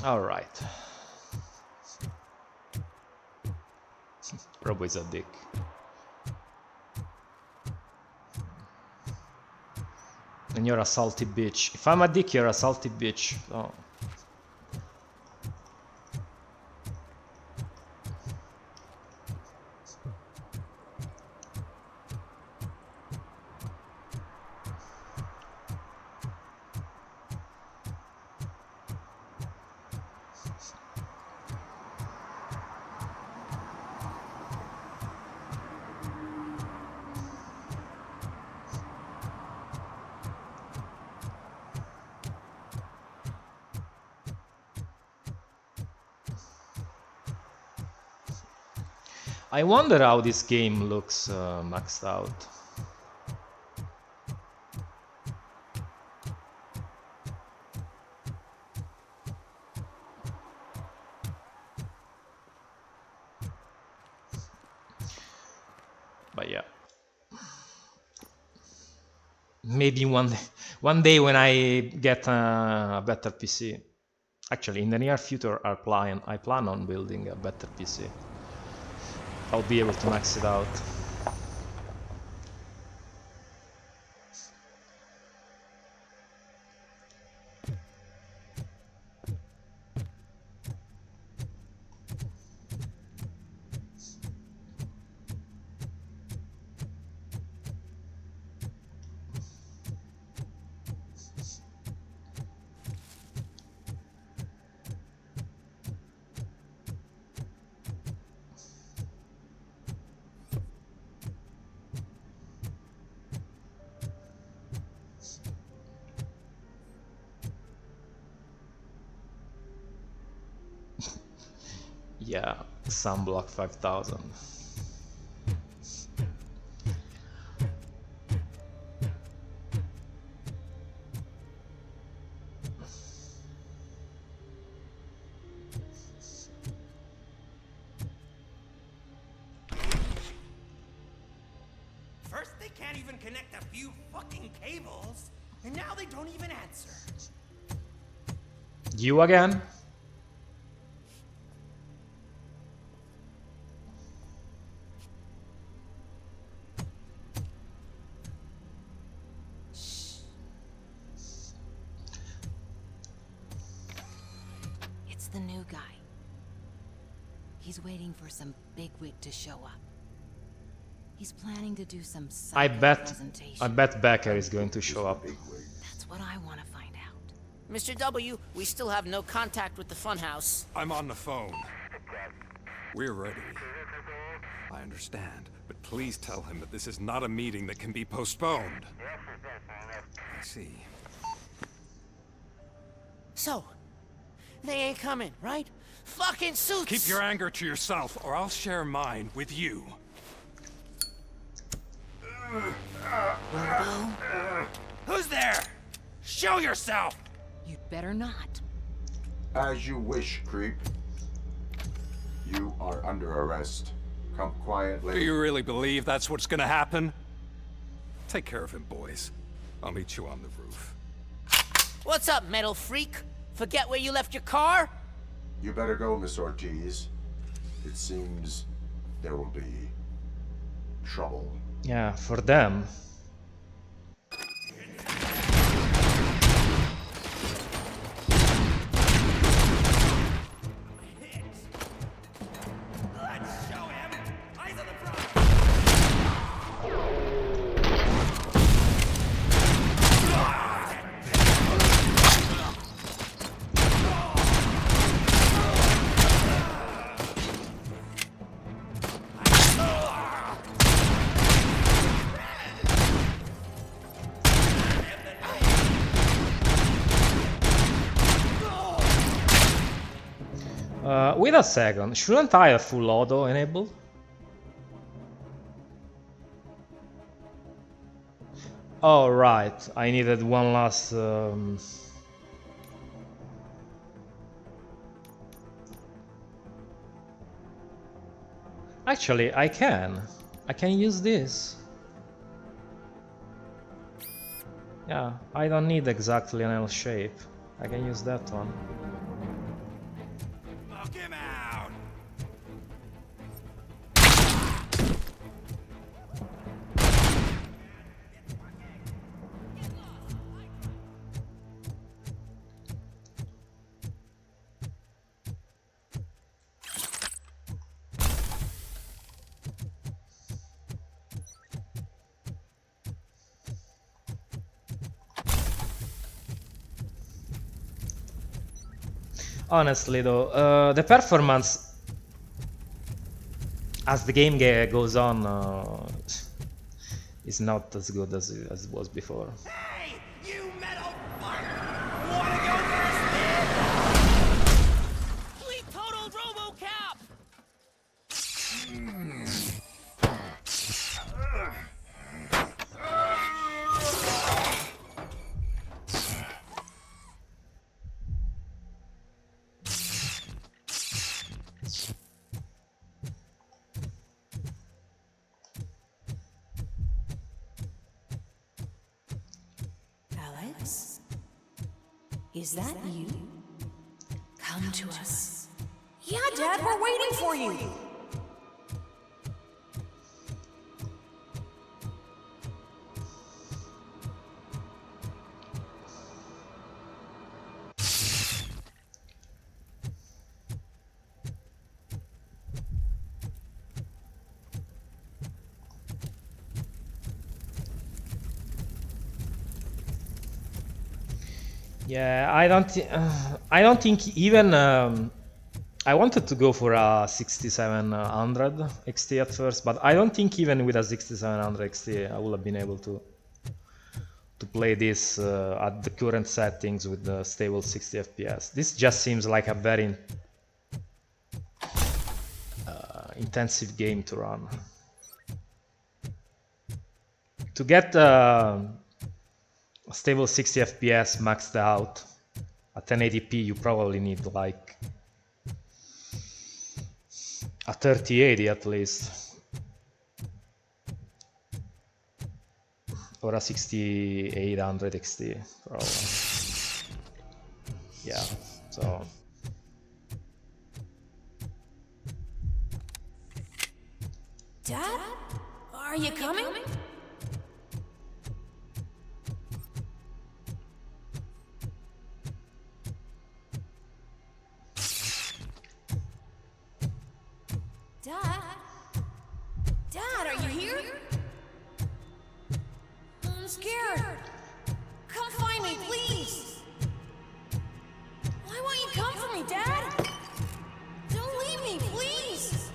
All right. Robo is a dick. And you're a salty bitch. If I'm a dick, you're a salty bitch. Oh. I wonder how this game looks maxed out. But yeah, maybe one day when I get a better PC. Actually, in the near future, I plan on building a better PC. I'll be able to max it out. Yeah, Sunblock 5000. First they can't even connect a few fucking cables, and now they don't even answer. You again? The new guy. He's waiting for some bigwig to show up. He's planning to do some I bet presentation. Becker is going to show up. That's what I want to find out. Mr. W, we still have no contact with the funhouse. I'm on the phone. We're ready. I understand, but please tell him that this is not a meeting that can be postponed. I see. So, they ain't coming, right? Fucking suits! Keep your anger to yourself, or I'll share mine with you. Robo? Who's there? Show yourself! You'd better not. As you wish, creep. You are under arrest. Come quietly. Do you really believe that's what's gonna happen? Take care of him, boys. I'll meet you on the roof. What's up, metal freak? Forget where you left your car? You better go, Miss Ortiz. It seems there will be trouble. Yeah, for them. Let's show him! Eyes on the front! Wait a second, shouldn't I have full auto enabled? Oh right, I needed one last... Actually, I can use this. Yeah, I don't need exactly an L shape. I can use that one. Honestly, though, the performance as the game goes on is not as good as it was before. Hey, you metal fuck! Wanna go first, man? We totaled Robocop! Alex? Is that you? Come to us. Yeah, Dad, we're waiting for you. Yeah, I don't think even I wanted to go for a 6700 XT at first, but I don't think even with a 6700 XT I would have been able to play this at the current settings with the stable 60 FPS. This just seems like a very intensive game to run. To get a stable 60 FPS maxed out at 1080p, you probably need like a 3080 at least, or a 6800 XT probably. Yeah, so Dad? Are you coming? Dad? Dad, are you here? I'm scared. Come find me, please. Why won't you come for me, Dad? Don't leave me, please.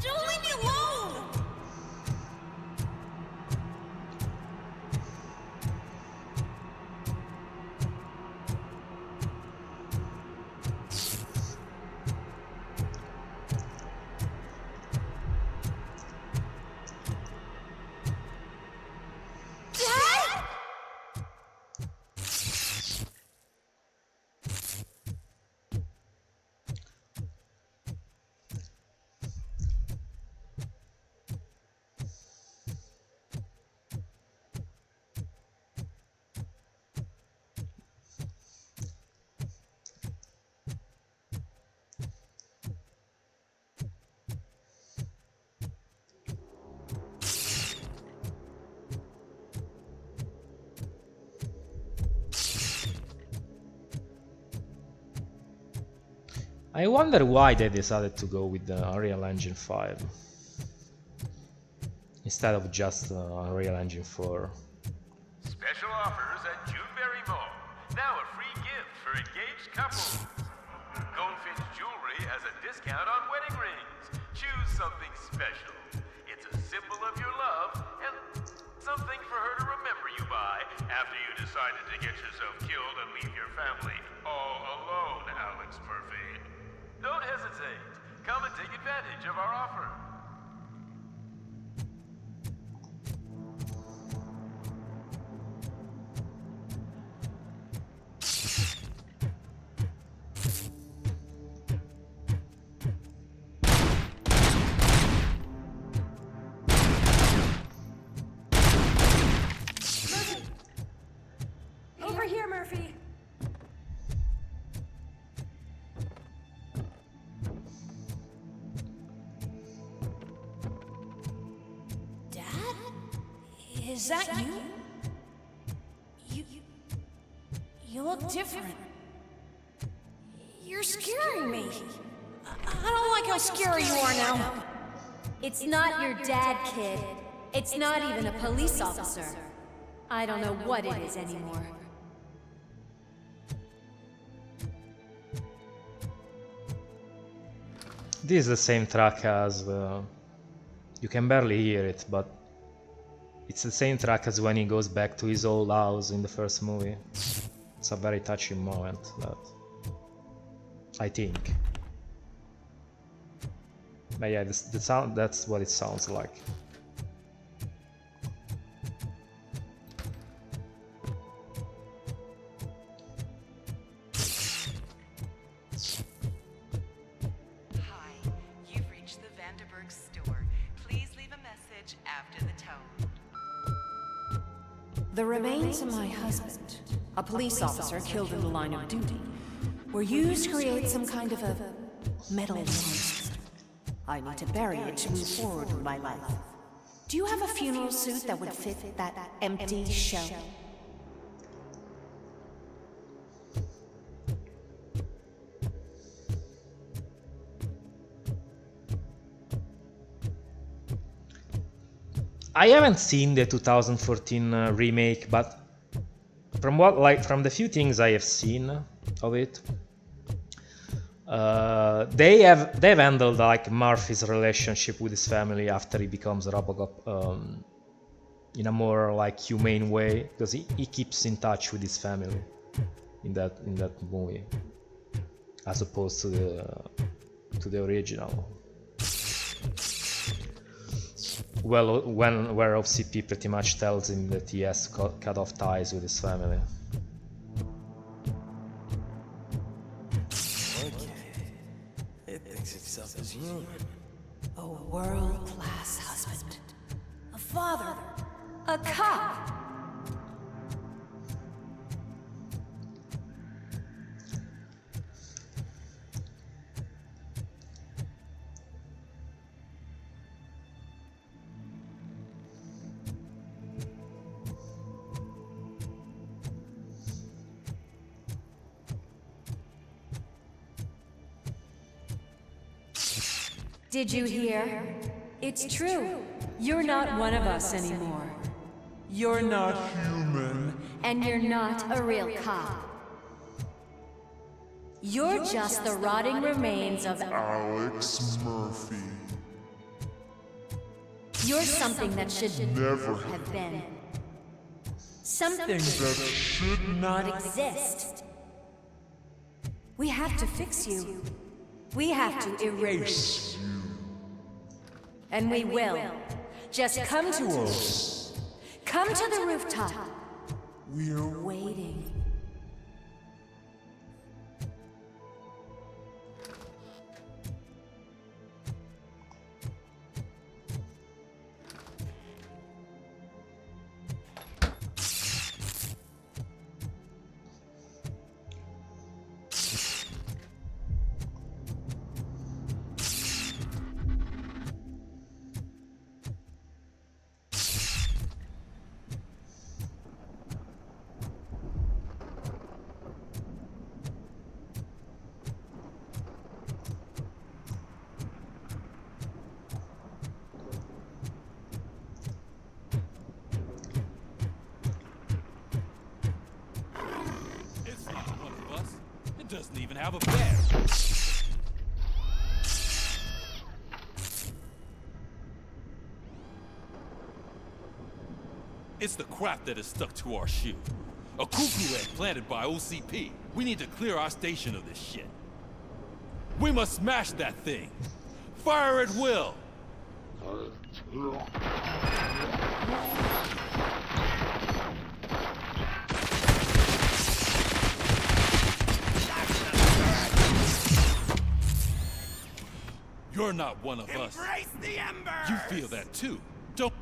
Don't leave me alone. I wonder why they decided to go with the Unreal Engine 5 instead of just Unreal Engine 4. Special offers at Juneberry Mall. Now a free gift for engaged couples. Goldfinch Jewelry has a discount on wedding rings. Choose something special. It's a symbol of your love and something for her to remember you by after you decided to get yourself killed and leave your family all alone, Alex Murphy. Don't hesitate. Come and take advantage of our offer. Over here, Murphy. Dad? Is that you? You look different. You're scaring me. I don't like how scary you are now. It's not your dad, kid. It's not even a police officer. I don't know what it is anymore. This is the same track as... you can barely hear it, but it's the same track as when he goes back to his old house in the first movie. It's a very touching moment, that I think. But yeah, the sound, that's what it sounds like. The remains of my husband, a police officer killed in the line of duty, were used to create some kind of a metal monster. I need to bury it to move forward in my life. Do you have a funeral suit that would fit that empty shell? I haven't seen the 2014 remake, but from the few things I have seen of it, they've handled like Murphy's relationship with his family after he becomes Robocop in a more like humane way, because he keeps in touch with his family in that movie, as opposed to the original. Well, where OCP pretty much tells him that he has to cut off ties with his family. It thinks itself as human. A world-class husband. A father. A cop! Did you hear? It's true. You're not one of us anymore. You're not human. And you're not a real cop. You're just the rotting remains of Alex Murphy. You're something that should Never have been. Something that should not exist. We have to fix you. We have to erase you. And we will. Just come to us. Come to the rooftop. We're waiting. Doesn't even have a bed. It's the crap that is stuck to our shoe. A cuckoo egg planted by OCP. We need to clear our station of this shit. We must smash that thing. Fire at will. You're not one of us. Embrace the embers! You feel that too, don't...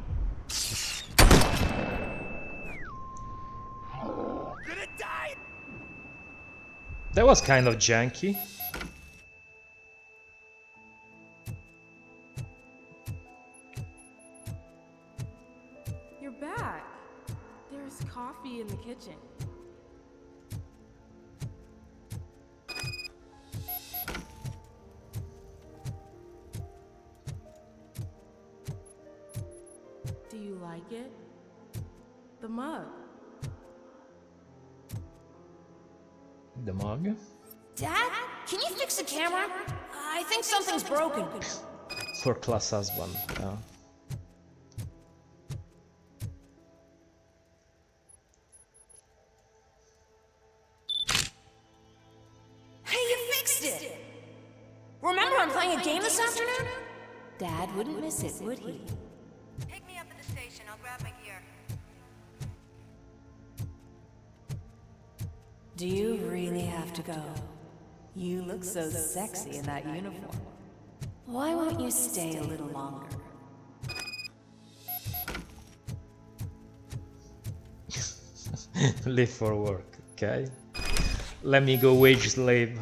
Gonna die! That was kind of janky. You're back. There's coffee in the kitchen. Do you like it? The mug. The mug? Dad? Can you fix the camera? I think something's broken. For class husband, yeah. Hey, you fixed it! Remember I'm playing a game this afternoon? Dad wouldn't miss it, would he? Pick me up at the station. I'll grab my gear. Do you really have to go? You look so sexy in that uniform. Why won't you stay a little longer? Live for work, okay? Let me go wage slave.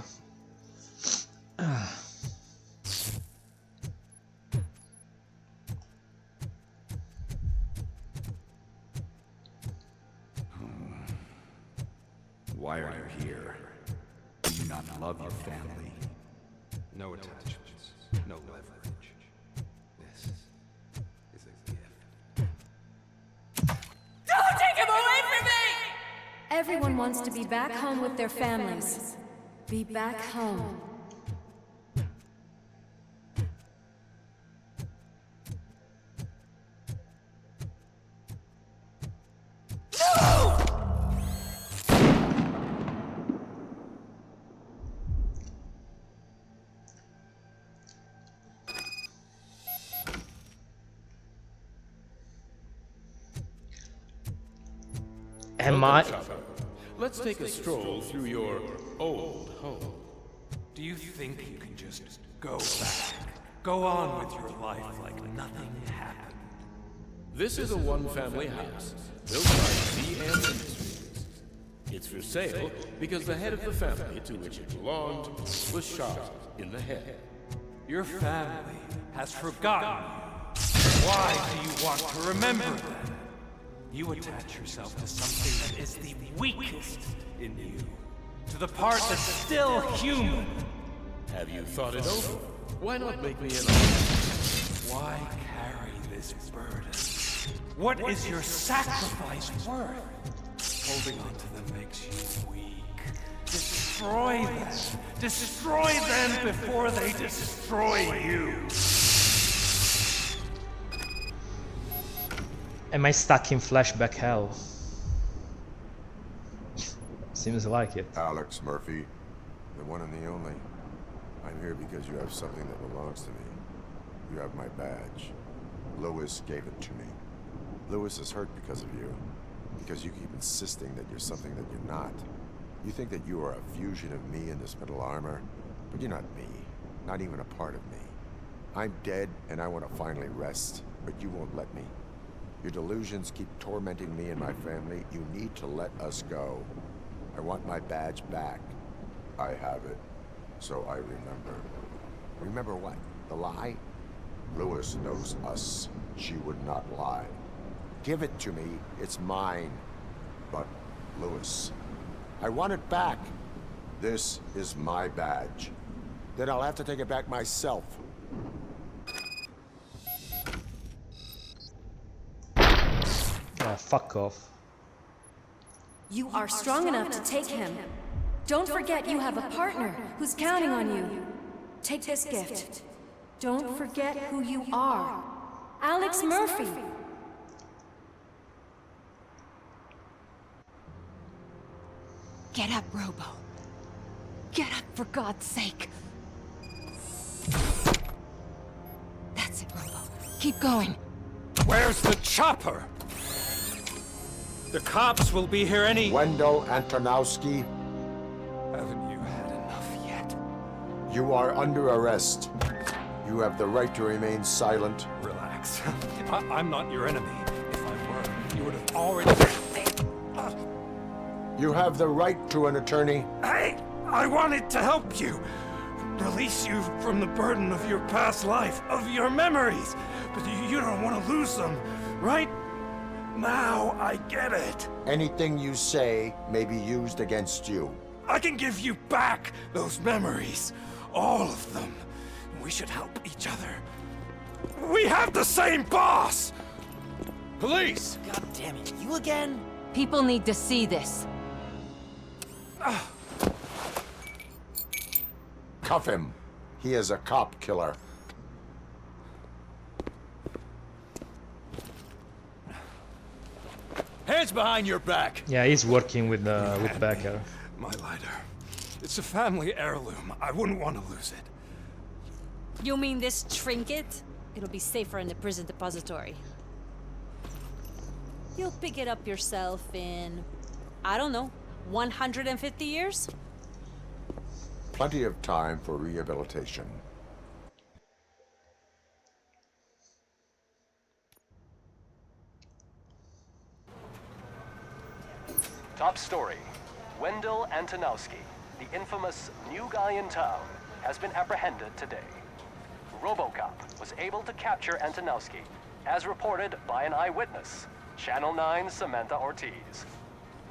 Why are you here? Do you not love your family? No attachments, no leverage. This is a gift. Don't take him away from me! Everyone wants to be back home with their families. Be back home. Am I? Let's take a stroll through your old home. Do you think you can just go back? Go on with your life like nothing happened? This is a one-family house built by C&M Industries. It's for sale because the head of the family to which it belonged was shot in the head. Your family has forgotten you. Why do you want to remember them? You attach yourself to something that is the weakest in you. To the part that's still human. Have you thought it over? Why not make me an offer? Why carry this burden? What is your sacrifice worth? Holding on to them makes you weak. Destroy them. Destroy them before they destroy you. Am I stuck in flashback hell? Seems like it. Alex Murphy, the one and the only. I'm here because you have something that belongs to me. You have my badge. Lewis gave it to me. Lewis is hurt because of you. Because you keep insisting that you're something that you're not. You think that you are a fusion of me in this metal armor, but you're not me. Not even a part of me. I'm dead and I want to finally rest, but you won't let me. Your delusions keep tormenting me and my family. You need to let us go. I want my badge back. I have it, so I remember. Remember what? The lie? Lewis knows us. She would not lie. Give it to me. It's mine. But, Lewis, I want it back. This is my badge. Then I'll have to take it back myself. Fuck off. You are strong enough to take him. Don't forget you have a partner who's counting on you. Take this gift. Don't forget who you are. Alex Murphy. Get up, Robo. Get up, for God's sake. That's it, Robo. Keep going. Where's the chopper? The cops will be here any... Wendell Antonowski, Haven't you had enough yet? you are under arrest. You have the right to remain silent. Relax. I'm not your enemy. If I were, you would have already... You have the right to an attorney. Hey! I wanted to help you. Release you from the burden of your past life, of your memories. But you don't want to lose them, right? Now I get it. Anything you say may be used against you. I can give you back those memories. All of them. We should help each other. We have the same boss! Police! God damn it, you again? People need to see this. Cuff him. He is a cop killer. Hands behind your back! Yeah, he's working with Becker. My lighter. It's a family heirloom. I wouldn't want to lose it. You mean this trinket? It'll be safer in the prison depository. You'll pick it up yourself in, I don't know, 150 years? Plenty of time for rehabilitation. Top story. Wendell Antonowski, the infamous new guy in town, has been apprehended today. Robocop was able to capture Antonowski, as reported by an eyewitness, Channel 9's Samantha Ortiz.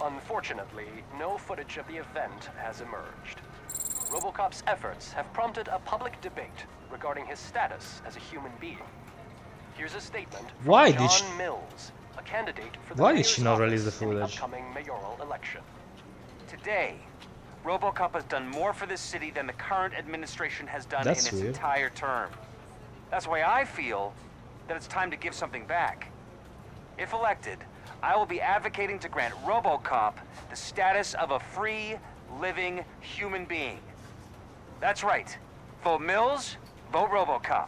Unfortunately, no footage of the event has emerged. Robocop's efforts have prompted a public debate regarding his status as a human being. Here's a statement from John Mills, a candidate for the mayor's office in the upcoming mayoral election. Today, Robocop has done more for this city than the current administration has done in its entire term. That's why I feel that it's time to give something back. If elected, I will be advocating to grant Robocop the status of a free, living human being. That's right. Vote Mills, vote Robocop.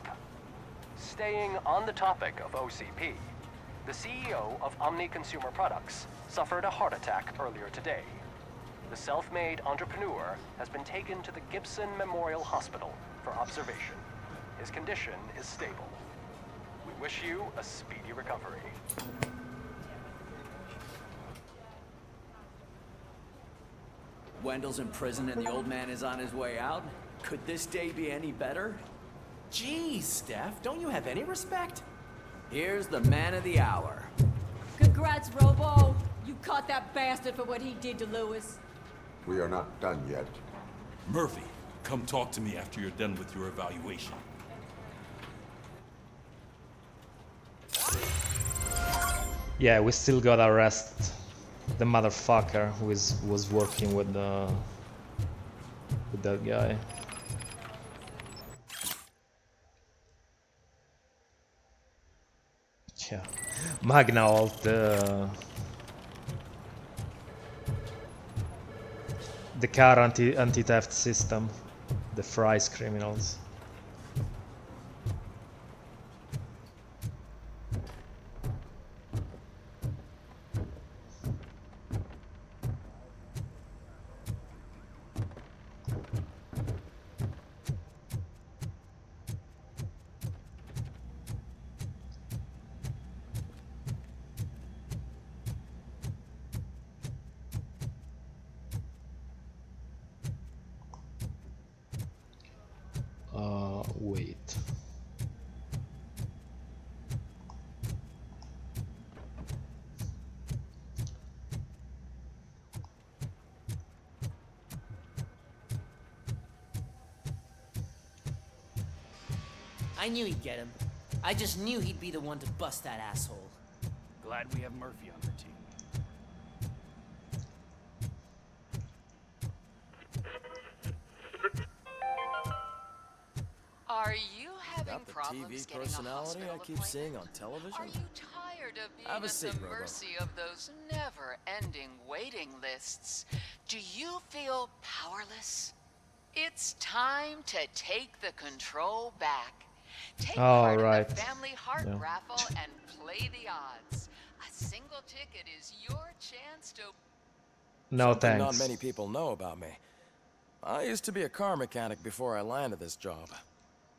Staying on the topic of OCP, the CEO of Omni Consumer Products suffered a heart attack earlier today. The self-made entrepreneur has been taken to the Gibson Memorial Hospital for observation. His condition is stable. We wish you a speedy recovery. Wendell's in prison and the old man is on his way out? Could this day be any better? Jeez, Steph, don't you have any respect? Here's the man of the hour. Congrats, Robo! You caught that bastard for what he did to Lewis. We are not done yet. Murphy, come talk to me after you're done with your evaluation. Yeah, we still gotta arrest the motherfucker who was working with that guy. Yeah, Magna Alt, the car anti-theft system, the fries criminals. Wait. I knew he'd get him. I just knew he'd be the one to bust that asshole. Glad we have Murphy on the team. Are you having Got the problems TV getting a personality I hospital keep seeing on television? Are you tired of being Have a at seat, the Robo. mercy of those never-ending waiting lists? Do you feel powerless? It's time to take the control back. Take part in the Family Heart Raffle and play the odds. A single ticket is your chance to... No Something thanks. not many people know about me. I used to be a car mechanic before I landed this job.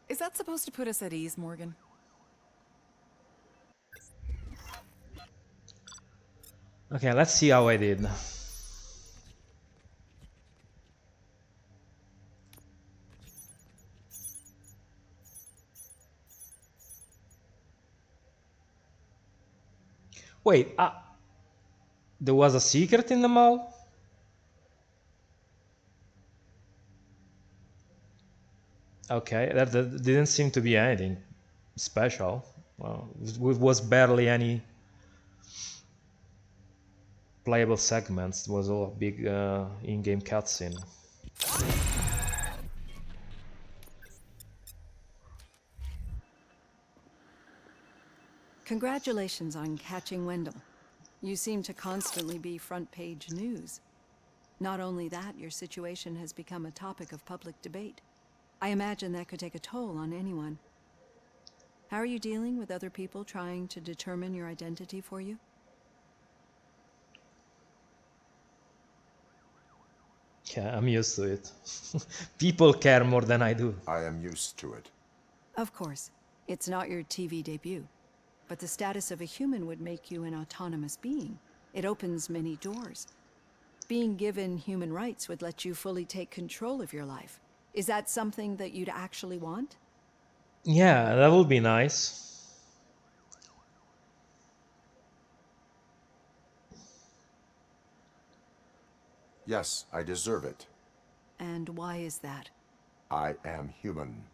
Is that supposed to put us at ease, Morgan? Okay, let's see how I did. Wait, there was a secret in the mall? Okay, that didn't seem to be anything special. Well, it was barely any playable segments. It was all a big in-game cutscene. Congratulations on catching Wendell. You seem to constantly be front-page news. Not only that, your situation has become a topic of public debate. I imagine that could take a toll on anyone. How are you dealing with other people trying to determine your identity for you? Yeah, I'm used to it. People care more than I do. I am used to it. Of course. It's not your TV debut. But the status of a human would make you an autonomous being. It opens many doors. Being given human rights would let you fully take control of your life. Is that something that you'd actually want? Yeah, that would be nice. Yes, I deserve it. And why is that? I am human.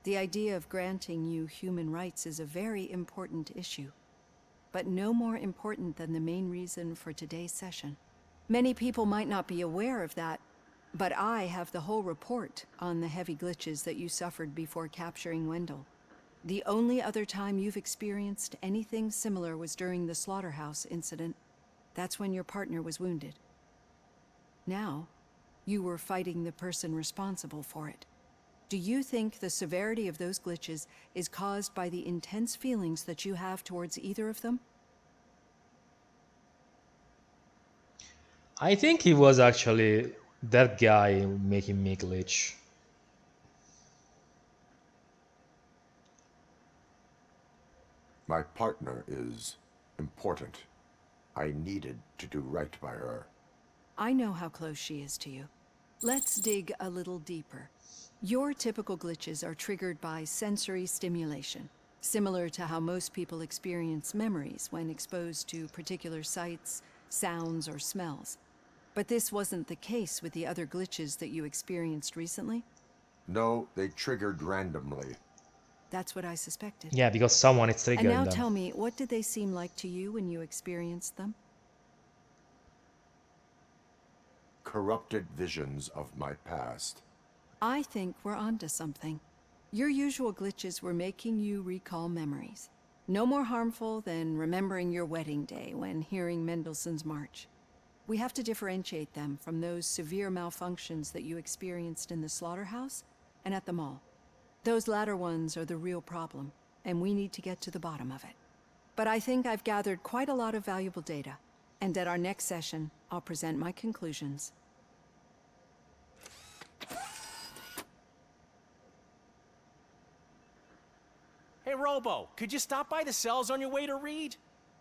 The idea of granting you human rights is a very important issue, but no more important than the main reason for today's session. Many people might not be aware of that, but I have the whole report on the heavy glitches that you suffered before capturing Wendell. The only other time you've experienced anything similar was during the slaughterhouse incident. That's when your partner was wounded. Now, you were fighting the person responsible for it. Do you think the severity of those glitches is caused by the intense feelings that you have towards either of them? I think he was actually that guy making me glitch. My partner is important. I needed to do right by her. I know how close she is to you. Let's dig a little deeper. Your typical glitches are triggered by sensory stimulation, similar to how most people experience memories when exposed to particular sights, sounds, or smells. But this wasn't the case with the other glitches that you experienced recently? No, they triggered randomly. That's what I suspected. Yeah, because someone is triggering And now them. tell me, what did they seem like to you when you experienced them? Corrupted visions of my past. I think we're onto something. Your usual glitches were making you recall memories. No more harmful than remembering your wedding day when hearing Mendelssohn's March. We have to differentiate them from those severe malfunctions that you experienced in the slaughterhouse and at the mall. Those latter ones are the real problem, and we need to get to the bottom of it. But I think I've gathered quite a lot of valuable data, and at our next session, I'll present my conclusions. Hey, Robo, could you stop by the cells on your way to Reed?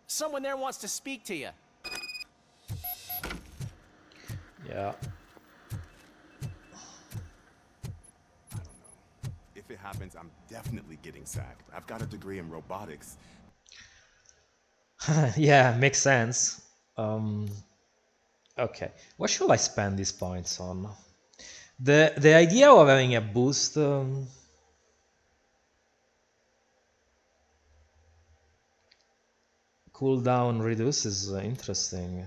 Someone there wants to speak to you. Yeah. If it happens, I'm definitely getting sacked. I've got a degree in robotics. Yeah, makes sense. Okay, what should I spend these points on? The idea of having a boost. Cooldown reduce is interesting.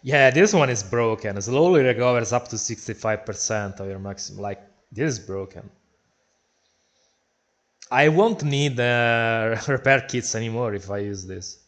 Yeah, this one is broken. Slowly recovers up to 65% of your maximum. Like, this is broken. I won't need repair kits anymore if I use this.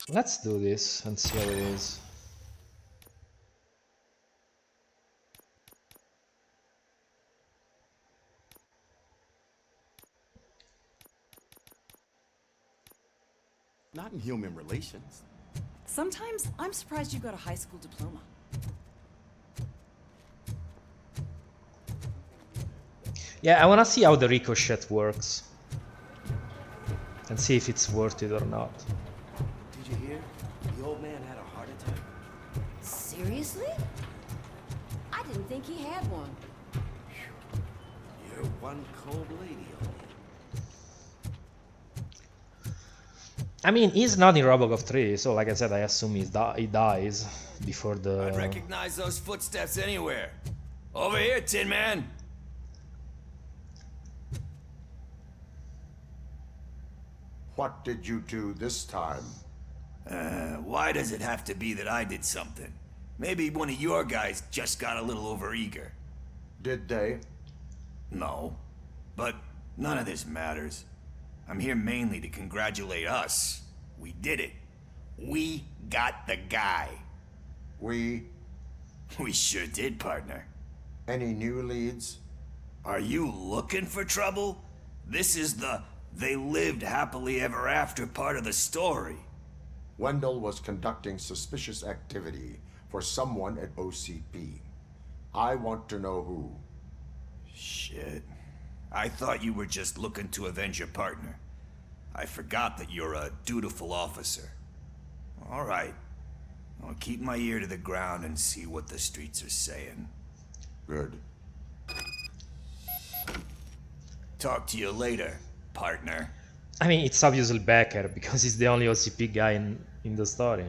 Let's do this and see how it is. Not in human relations. Sometimes I'm surprised you got a high school diploma. Yeah, I wanna see how the ricochet works. And see if it's worth it or not. Did you hear? Seriously? I didn't think he had one. You're one cold lady. I mean, he's not in Robocop 3, so like I said, I assume he dies before the... I'd recognize those footsteps anywhere. Over here, Tin Man. What did you do this time? Why does it have to be that I did something? Maybe one of your guys just got a little overeager. Did they? No. But none of this matters. I'm here mainly to congratulate us. We did it. We got the guy. We sure did, partner. Any new leads? Are you looking for trouble? This is the they lived happily ever after part of the story. Wendell was conducting suspicious activity for someone at OCP. I want to know who. Shit. I thought you were just looking to avenge your partner. I forgot that you're a dutiful officer. All right. I'll keep my ear to the ground and see what the streets are saying. Good. Talk to you later, partner. I mean, it's obviously Becker, because he's the only OCP guy in the story.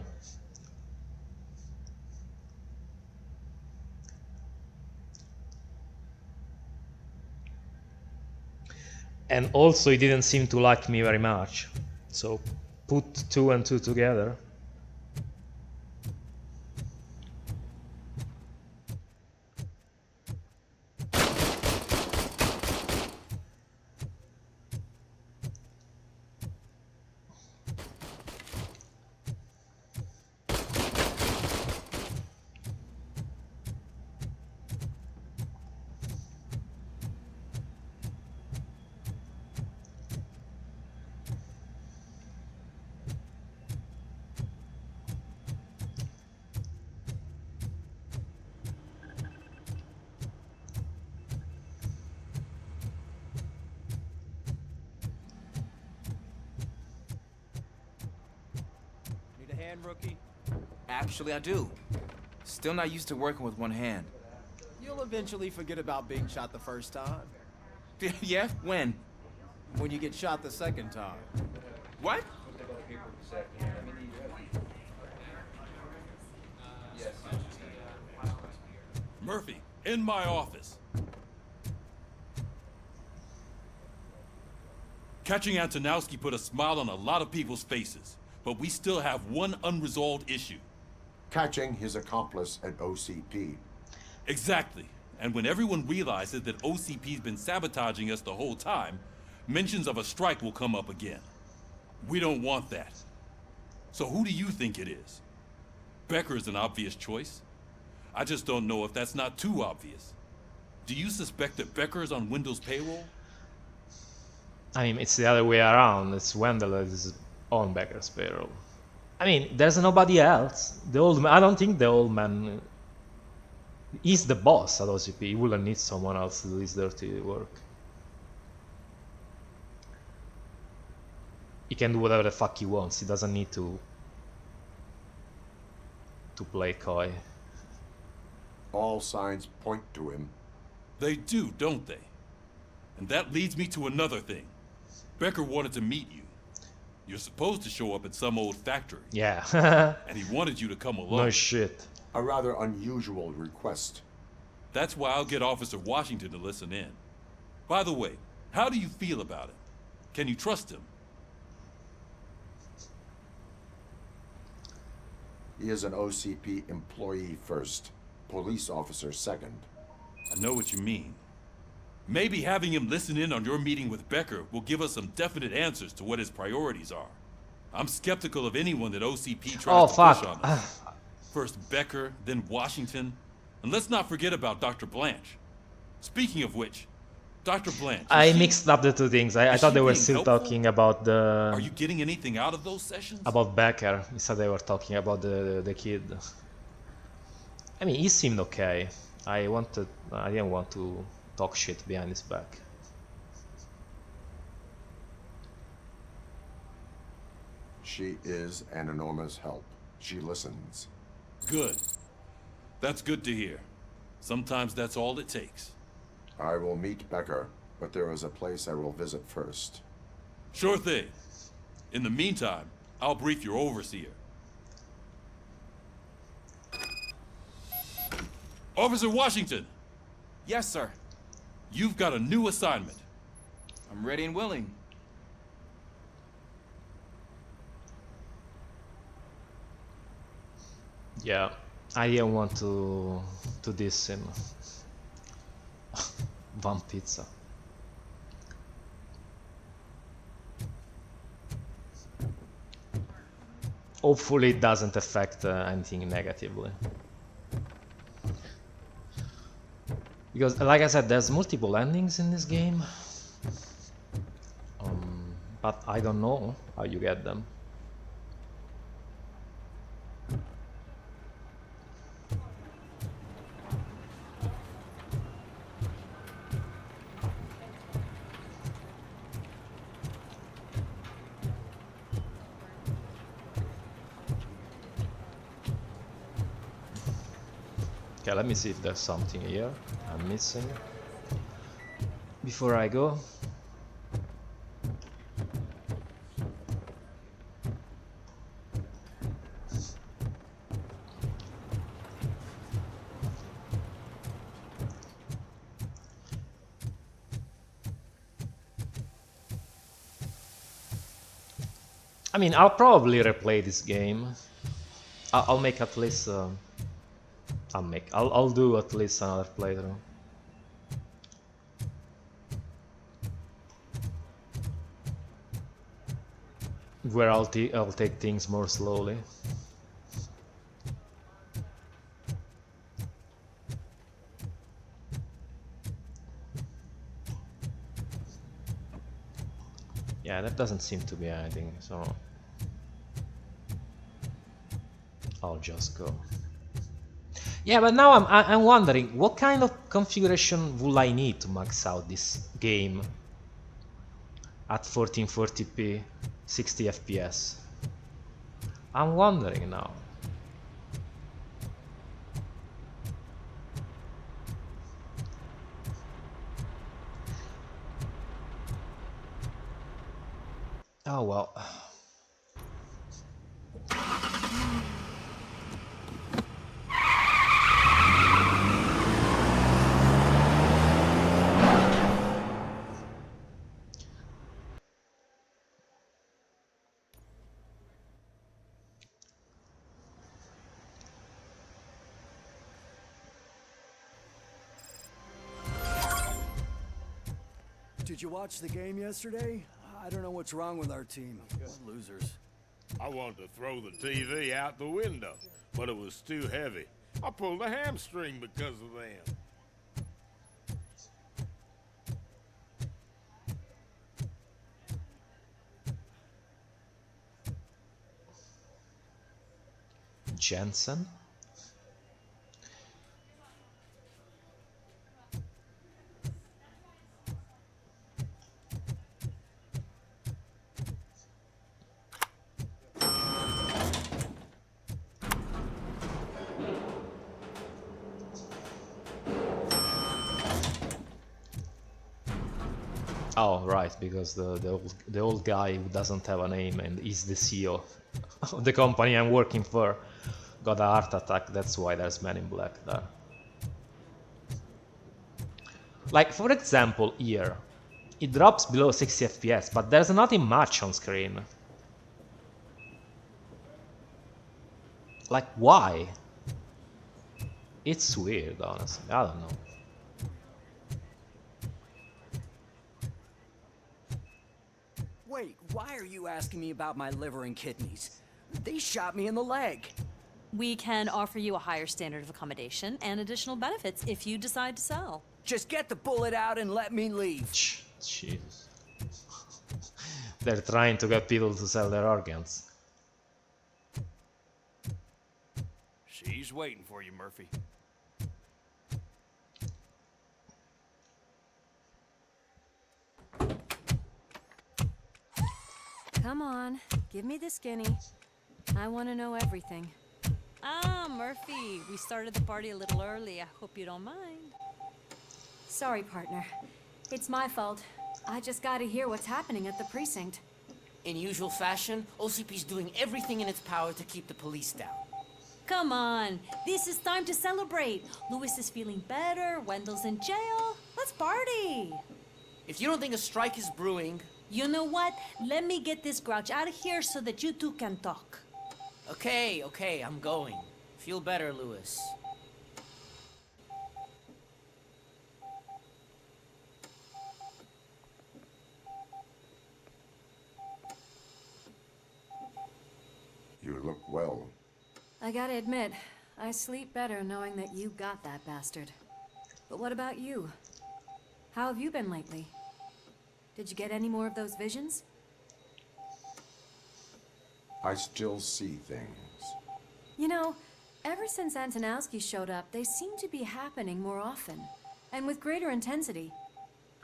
And also, he didn't seem to like me very much. So, put 2 and 2 together. Rookie? Actually, I do. Still not used to working with one hand. You'll eventually forget about being shot the first time. Yeah? When? When you get shot the second time. What? Murphy, in my office. Catching Antonowski put a smile on a lot of people's faces, but we still have one unresolved issue. Catching his accomplice at OCP. Exactly. And when everyone realizes that OCP's been sabotaging us the whole time, mentions of a strike will come up again. We don't want that. So who do you think it is? Becker is an obvious choice. I just don't know if that's not too obvious. Do you suspect that Becker is on Wendell's payroll? I mean, it's the other way around. It's Wendell that is on Becker's payroll. I mean, there's nobody else. The old man, I don't think the old man is the boss at OCP. He wouldn't need someone else to do his dirty work. He can do whatever the fuck he wants. He doesn't need to play coy. All signs point to him. They do, don't they? And that leads me to another thing. Becker wanted to meet you. You're supposed to show up at some old factory. Yeah. And he wanted you to come along. No shit. A rather unusual request. That's why I'll get Officer Washington to listen in. By the way, how do you feel about it? Can you trust him? He is an OCP employee first, police officer second. I know what you mean. Maybe having him listen in on your meeting with Becker will give us some definite answers to what his priorities are. I'm skeptical of anyone that OCP tries to push on us. First Becker, then Washington. And let's not forget about Dr. Blanche. Speaking of which, Dr. Blanche... I mixed up the two things. I thought they were still talking about the... Are you getting anything out of those sessions? About Becker. Instead they were talking about the kid. I mean, he seemed okay. I didn't want to talk shit behind his back. She is an enormous help. She listens. Good. That's good to hear. Sometimes that's all it takes. I will meet Becker, but there is a place I will visit first. Sure thing. In the meantime, I'll brief your overseer. Officer Washington! Yes, sir. You've got a new assignment. I'm ready and willing. Yeah, I didn't want to do this in one pizza. Hopefully it doesn't affect anything negatively. Because, like I said, there's multiple endings in this game. But I don't know how you get them. Okay, let me see if there's something here I'm missing before I go. I mean, I'll probably replay this game. I'll make at least I'll do at least another playthrough. Where I'll take things more slowly. Yeah, that doesn't seem to be anything, so I'll just go. Yeah, but now I'm wondering what kind of configuration will I need to max out this game at 1440p 60 FPS. I'm wondering now. Oh well. Did you watch the game yesterday? I don't know what's wrong with our team. Losers. I wanted to throw the TV out the window, but it was too heavy. I pulled a hamstring because of them. Jensen? Oh, right, because the old guy who doesn't have a name and is the CEO of the company I'm working for got a heart attack. That's why there's Men in Black there. Like, for example, here, it drops below 60 FPS, but there's nothing much on screen. Like, why? It's weird, honestly. I don't know. Wait, why are you asking me about my liver and kidneys? They shot me in the leg. We can offer you a higher standard of accommodation and additional benefits if you decide to sell. Just get the bullet out and let me leave. Jesus. They're trying to get people to sell their organs. She's waiting for you, Murphy. Come on, give me the skinny. I want to know everything. Ah, Murphy, we started the party a little early. I hope you don't mind. Sorry, partner. It's my fault. I just gotta hear what's happening at the precinct. In usual fashion, OCP's doing everything in its power to keep the police down. Come on, this is time to celebrate. Louis is feeling better, Wendell's in jail. Let's party. If you don't think a strike is brewing... You know what? Let me get this grouch out of here so that you two can talk. Okay, I'm going. Feel better, Louis. You look well. I gotta admit, I sleep better knowing that you got that bastard. But what about you? How have you been lately? Did you get any more of those visions? I still see things. You know, ever since Antonowski showed up, they seem to be happening more often, and with greater intensity.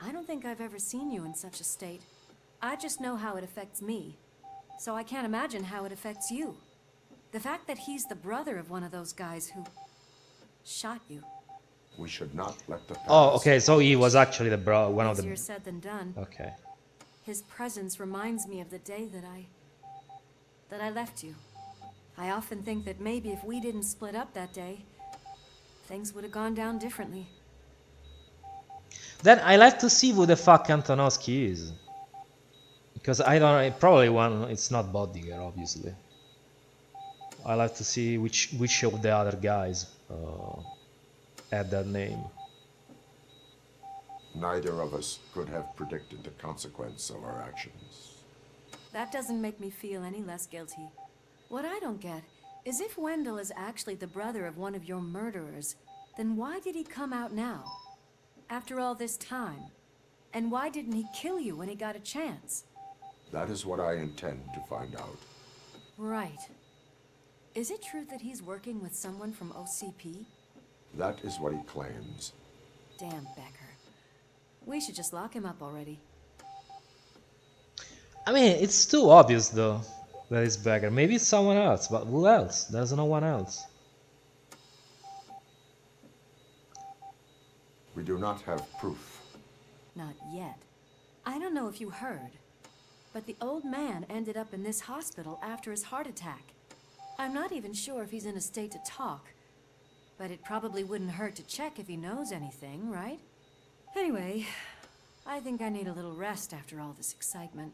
I don't think I've ever seen you in such a state. I just know how it affects me, so I can't imagine how it affects you. The fact that he's the brother of one of those guys who shot you. We should not let the past... Oh, okay, so he was actually the one of the... Easier said than done. Okay. His presence reminds me of the day that I left you. I often think that maybe if we didn't split up that day, things would have gone down differently. Then I like to see who the fuck Antonowski is. Because I don't... Probably one... It's not Bodiger, obviously. I like to see which of the other guys had that name. Neither of us could have predicted the consequence of our actions. That doesn't make me feel any less guilty. What I don't get is if Wendell is actually the brother of one of your murderers, then why did he come out now? After all this time? And why didn't he kill you when he got a chance? That is what I intend to find out. Right. Is it true that he's working with someone from OCP? That is what he claims. Damn Becker. We should just lock him up already. I mean, it's too obvious though that it's Becker. Maybe it's someone else, but who else? There's no one else. We do not have proof. Not yet. I don't know if you heard, but the old man ended up in this hospital after his heart attack. I'm not even sure if he's in a state to talk, but it probably wouldn't hurt to check if he knows anything, right? Anyway, I think I need a little rest after all this excitement.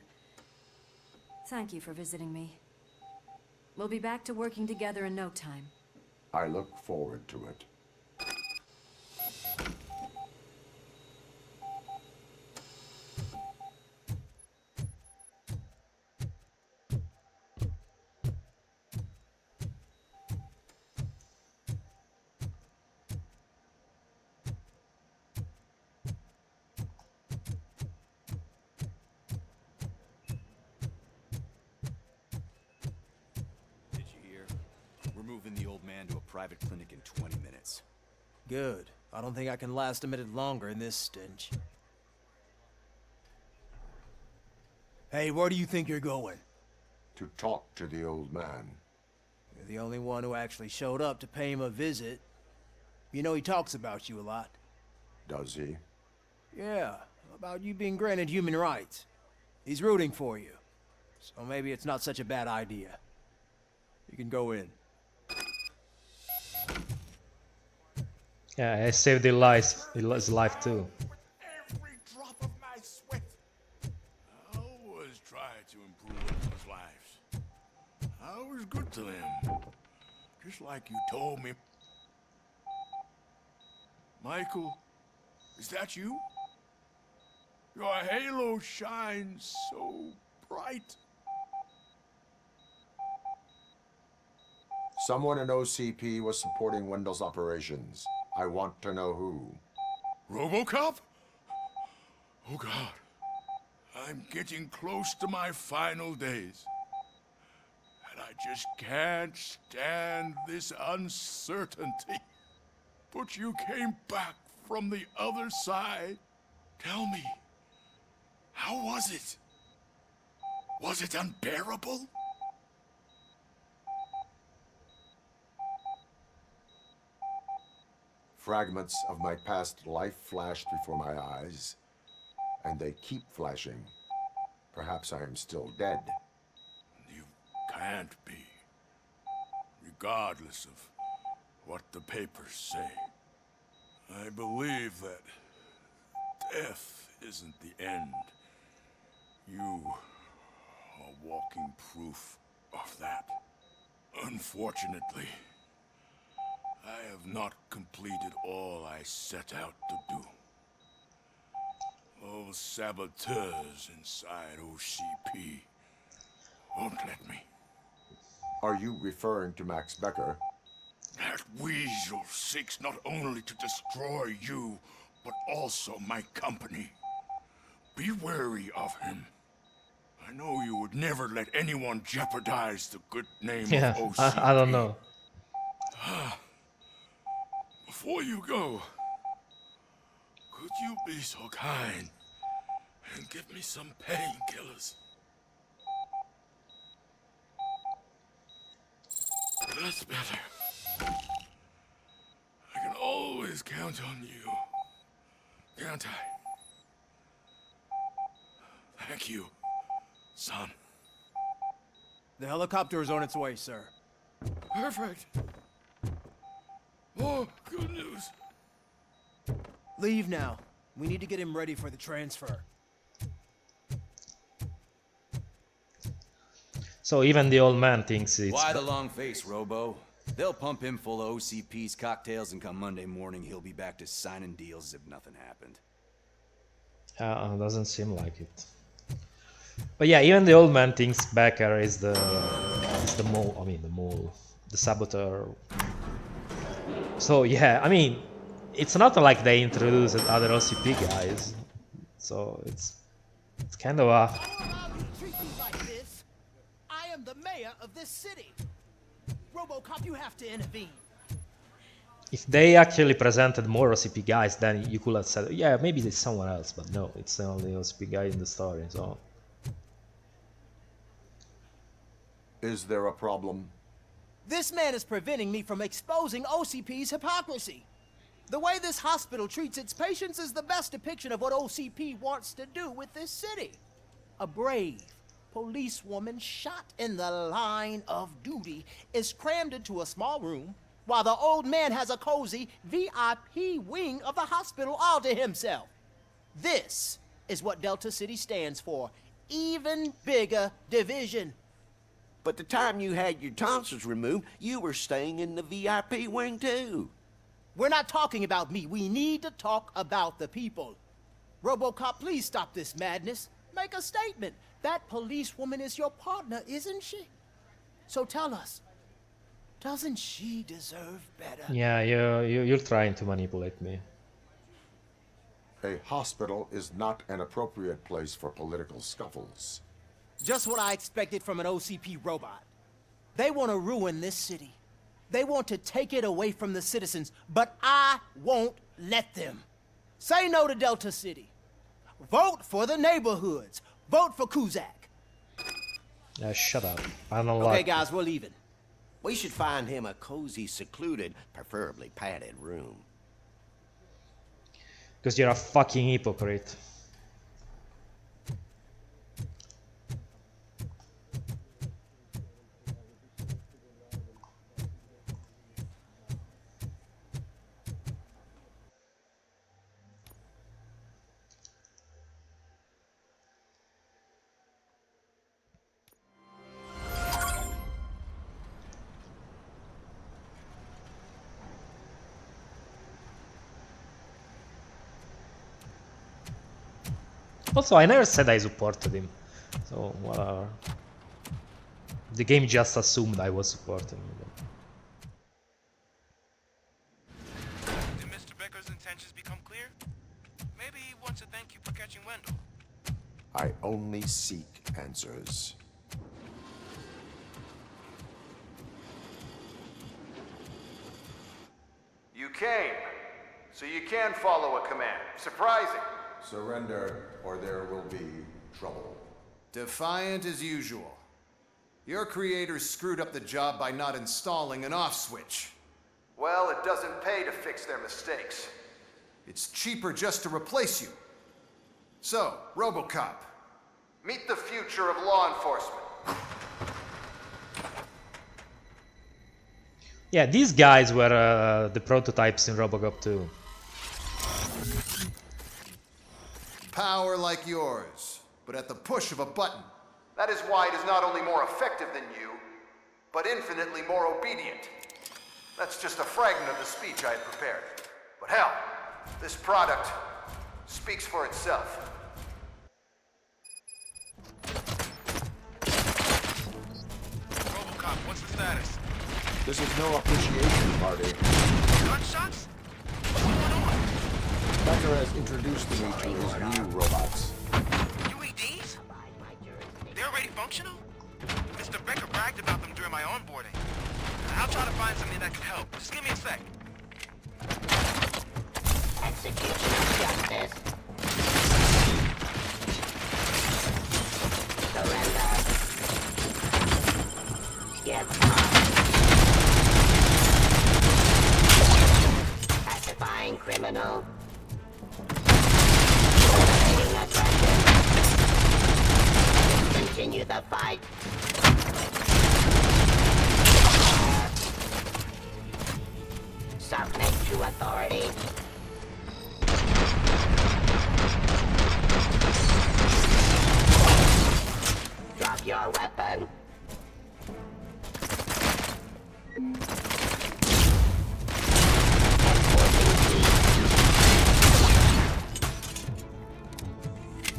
Thank you for visiting me. We'll be back to working together in no time. I look forward to it. The old man to a private clinic in 20 minutes. Good. I don't think I can last a minute longer in this stench. Hey, where do you think you're going? To talk to the old man. You're the only one who actually showed up to pay him a visit. You know he talks about you a lot. Does he? Yeah, about you being granted human rights. He's rooting for you. So maybe it's not such a bad idea. You can go in. Yeah, I saved his life too. Every drop of my sweat. I always try to improve people's lives. I was good to them. Just like you told me. Michael, is that you? Your halo shines so bright. Someone in OCP was supporting Wendell's operations. I want to know who. Robocop? Oh God. I'm getting close to my final days. And I just can't stand this uncertainty. But you came back from the other side. Tell me, how was it? Was it unbearable? Fragments of my past life flashed before my eyes, and they keep flashing. Perhaps I am still dead. You can't be. Regardless of what the papers say. I believe that death isn't the end. You are walking proof of that. Unfortunately, I have not completed all I set out to do. Those saboteurs inside OCP won't let me. Are you referring to Max Becker? That weasel seeks not only to destroy you, but also my company. Be wary of him. I know you would never let anyone jeopardize the good name of OCP. I don't know. Before you go, could you be so kind and give me some painkillers? That's better. I can always count on you, can't I? Thank you, son. The helicopter is on its way, sir. Perfect. Oh, good news. Leave now. We need to get him ready for the transfer. So even the old man thinks it's... Why the long face, Robo? They'll pump him full of OCP's cocktails, and come Monday morning, he'll be back to signing deals as if nothing happened. Doesn't seem like it. But yeah, even the old man thinks Becker is the mole. I mean, the saboteur. So yeah, I mean, it's not like they introduced other OCP guys. So it's kind of a... I am the mayor of this city. Robocop, you have to intervene. If they actually presented more OCP guys, then you could have said, yeah, maybe there's someone else, but no, it's the only OCP guy in the story, so... Is there a problem? This man is preventing me from exposing OCP's hypocrisy. The way this hospital treats its patients is the best depiction of what OCP wants to do with this city. A brave policewoman shot in the line of duty is crammed into a small room while the old man has a cozy VIP wing of the hospital all to himself. This is what Delta City stands for. Even bigger division. But the time you had your tonsils removed, you were staying in the VIP wing too. We're not talking about me. We need to talk about the people. Robocop, please stop this madness. Make a statement. That policewoman is your partner, isn't she? So tell us, doesn't she deserve better? Yeah, you're trying to manipulate me. A hospital is not an appropriate place for political scuffles. Just what I expected from an OCP robot. They want to ruin this city. They want to take it away from the citizens, but I won't let them. Say no to Delta City. Vote for the neighborhoods. Vote for Kuzak. Shut up. I don't Okay, like... guys, we're leaving. We should find him a cozy, secluded, preferably padded room. Because you're a fucking hypocrite. Also, I never said I supported him, so whatever. The game just assumed I was supporting him. Did Mr. Becker's intentions become clear? Maybe he wants to thank you for catching Wendell. I only seek answers. You came, so you can follow a command. Surprising. Surrender, or there will be trouble. Defiant as usual. Your creators screwed up the job by not installing an off switch. Well, it doesn't pay to fix their mistakes. It's cheaper just to replace you. So, Robocop, meet the future of law enforcement. Yeah, these guys were the prototypes in Robocop 2. Power like yours, but at the push of a button. That is why it is not only more effective than you, but infinitely more obedient. That's just a fragment of the speech I had prepared. But hell, this product speaks for itself. Robocop, what's the status? This is no appreciation party. Gunshots? What's going on? Becker has introduced me to his new robots. UEDs? They're already functional? Mr. Becker bragged about them during my onboarding. I'll try to find something that can help. Just give me a sec. Execution of justice. Surrender. Give up. Pacifying criminal. Motivating aggression. Continue the fight. Submit to authority. Drop your weapon.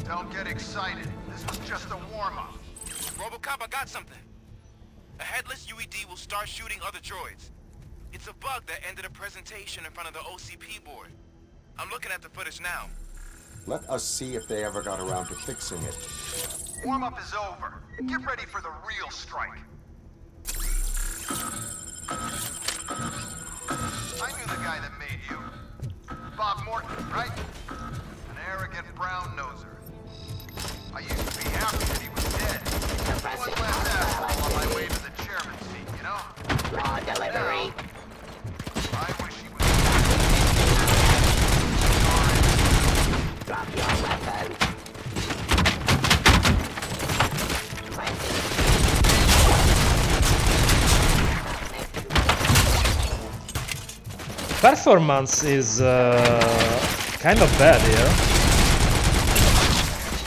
Don't get excited. This was just a warm-up. Robocop, I got something. A headless UED will start shooting other droids. It's a bug that ended a presentation in front of the OCP board. I'm looking at the footage now. Let us see if they ever got around to fixing it. Warm-up is over. Get ready for the real strike. I knew the guy that made you. Bob Morton, right? An arrogant brown-noser. I used to be happy that he was dead. One less asshole on my way to the chairman's seat, you know? Raw delivery. Now, I wish he was... Drop your weapon. Performance is kind of bad here.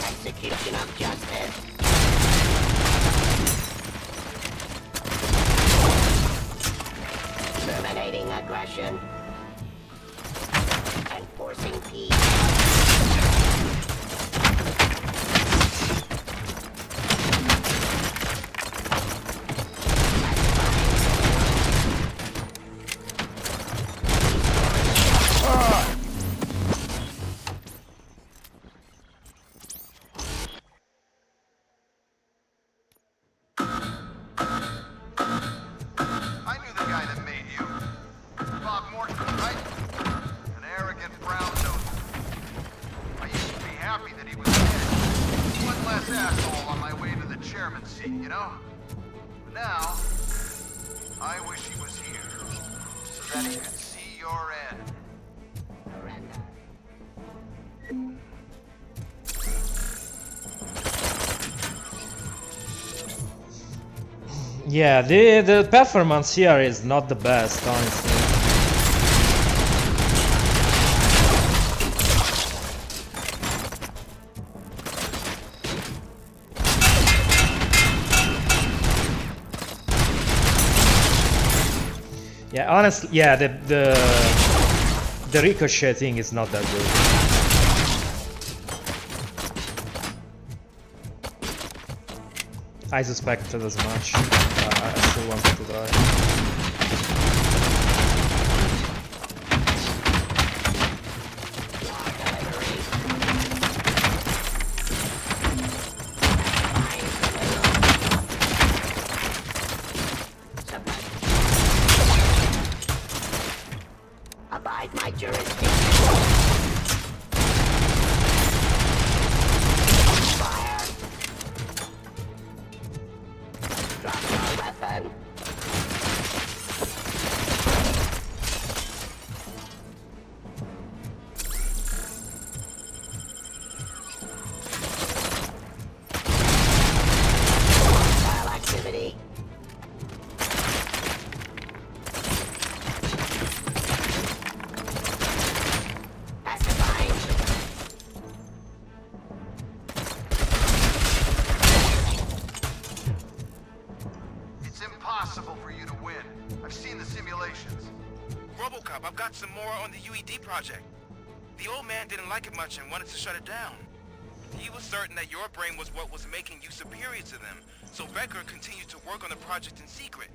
Execution of justice. Terminating aggression. Enforcing peace. I knew the guy that made you. Bob Morton, right? An arrogant brown-noser. I used to be happy that he was dead. One less asshole on my way to the chairman's seat, you know? But now, I wish he was here, so that he could see your end. Yeah, the performance here is not the best, honestly. Yeah, honestly, yeah, the ricochet thing is not that good. I suspected as much. I still wanted to die. Abide my jurisdiction. Fire. Drop your weapon. Robocop, I've got some more on the UED project. The old man didn't like it much and wanted to shut it down. He was certain that your brain was what was making you superior to them, so Becker continued to work on the project in secret.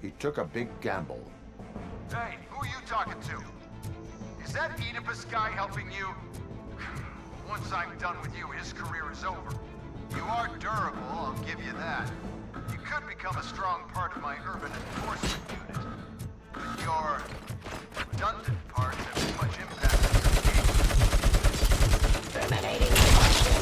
He took a big gamble. Hey, who are you talking to? Is that Oedipus guy helping you? Once I'm done with you, his career is over. You are durable, I'll give you that. You could become a strong part of my urban enforcement unit. But your redundant parts have too much impact on your game. Terminating the question.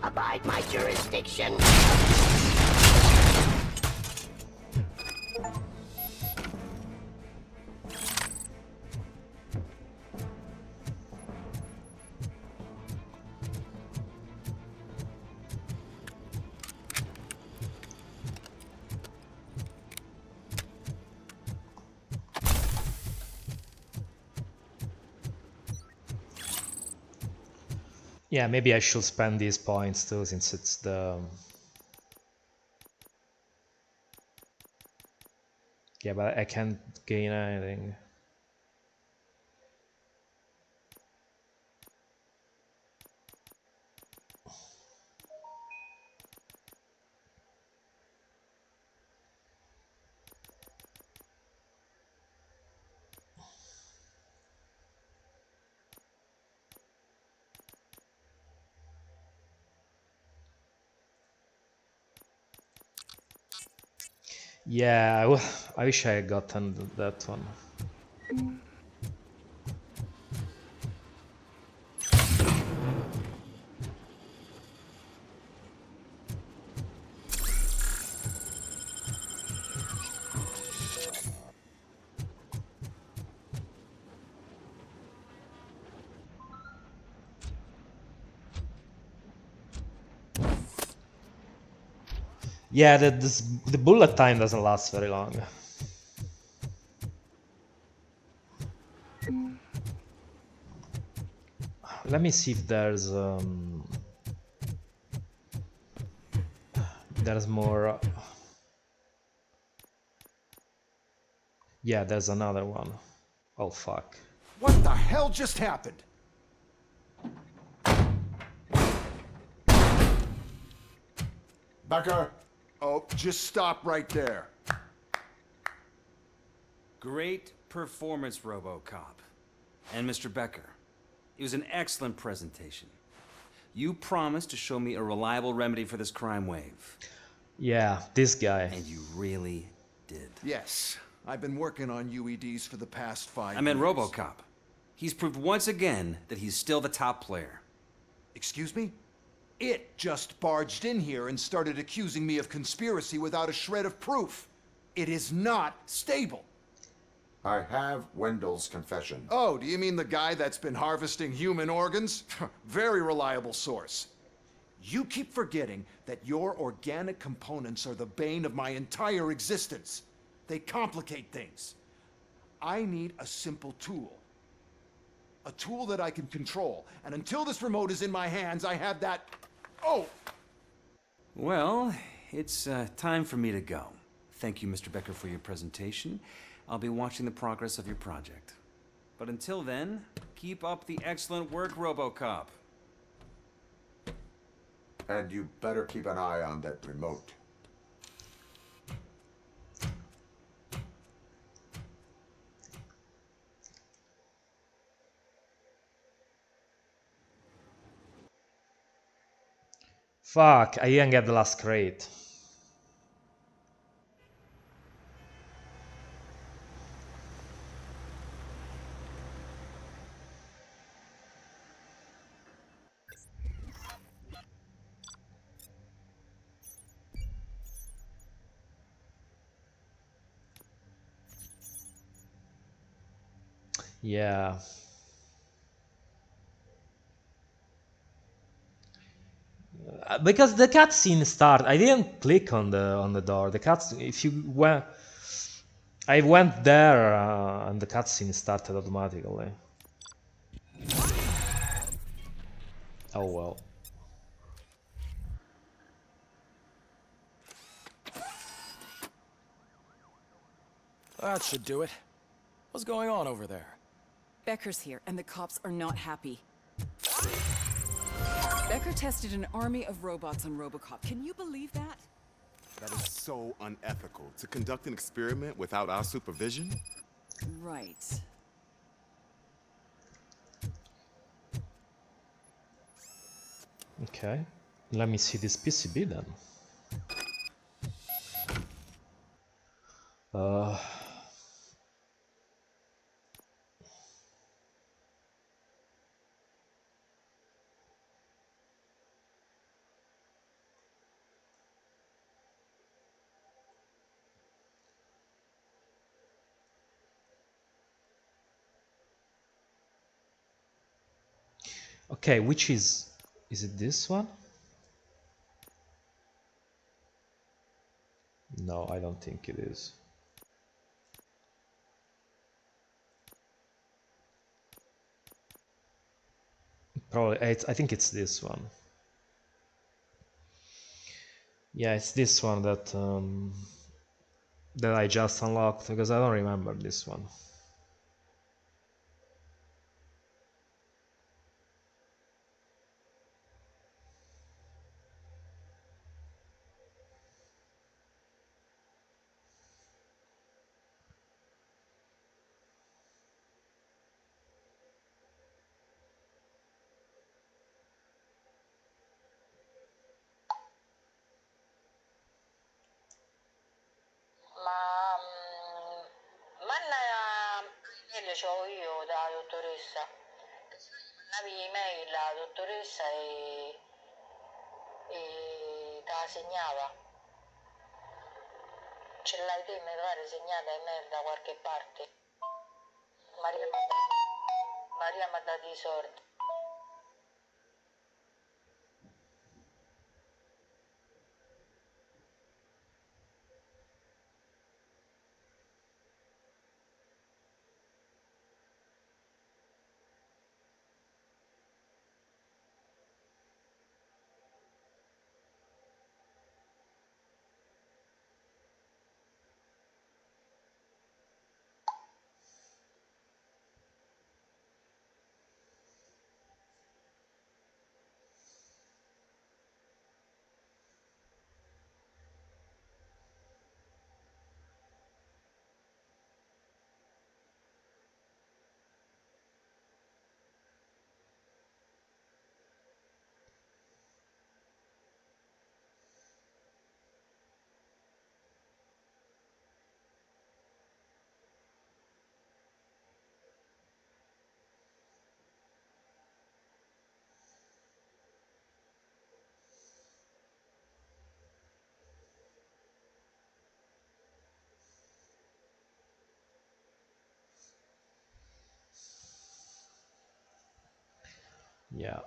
Abide my jurisdiction. Yeah, maybe I should spend these points too, since it's the... Yeah, but I can't gain anything. Yeah, I wish I had gotten that one. Yeah, the bullet time doesn't last very long. Let me see if there's... There's more. Yeah, there's another one. Oh fuck. What the hell just happened? Becker! Oh, just stop right there. Great performance, Robocop. And Mr. Becker, it was an excellent presentation. You promised to show me a reliable remedy for this crime wave. Yeah, this guy. And you really did. Yes, I've been working on UEDs for the past 5 years. I meant Robocop. He's proved once again that he's still the top player. Excuse me? It just barged in here and started accusing me of conspiracy without a shred of proof. It is not stable. I have Wendell's confession. Oh, do you mean the guy that's been harvesting human organs? Very reliable source. You keep forgetting that your organic components are the bane of my entire existence. They complicate things. I need a simple tool. A tool that I can control. And until this remote is in my hands, I have that... Oh! Well, it's time for me to go. Thank you, Mr. Becker, for your presentation. I'll be watching the progress of your project. But until then, keep up the excellent work, Robocop. And you better keep an eye on that remote. Fuck, I didn't get the last crate. Yeah. Because the cutscene start, I didn't click on the door. The cutscene, if you went, I went there and the cutscene started automatically. Oh well. That should do it. What's going on over there? Becker's here, and the cops are not happy. Becker tested an army of robots on Robocop. Can you believe that? That is so unethical. To conduct an experiment without our supervision? Right. Okay. Let me see this PCB then. Okay, which is it this one? No, I don't think it is. Probably, I think it's this one. Yeah, it's this one that that I just unlocked, because I don't remember this one. Manna email c'ho io da dottoressa. Se no gli mandavi email alla dottoressa e te la segnava. Ce l'hai te, mi pare segnata email da qualche parte. Maria mi ha dato i soldi. Yeah.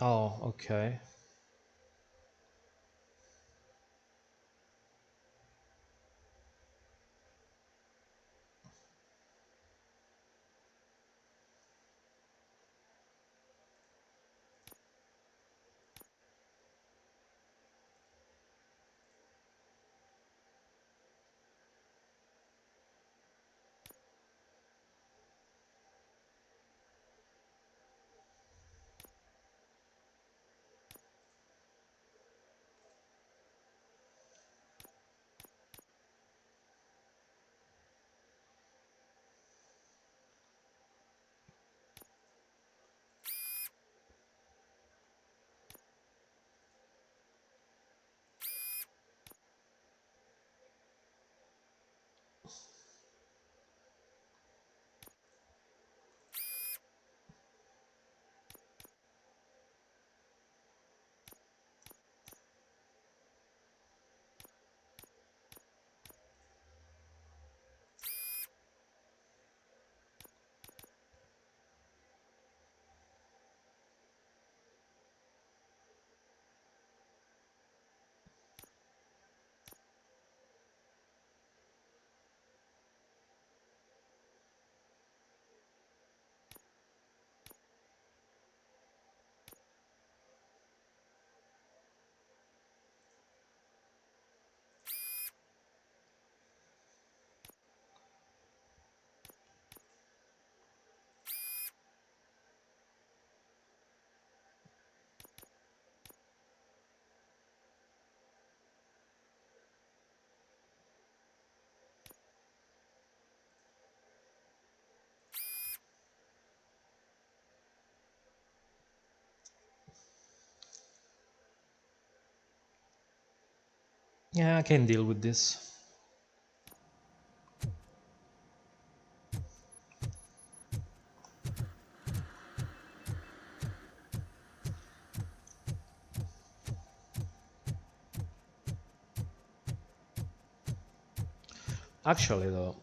Oh, okay. Yeah, I can deal with this. Actually, though.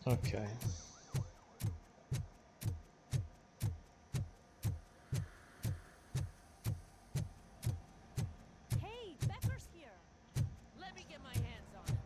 Okay. Hey, Becker's here. Let me get my hands on him.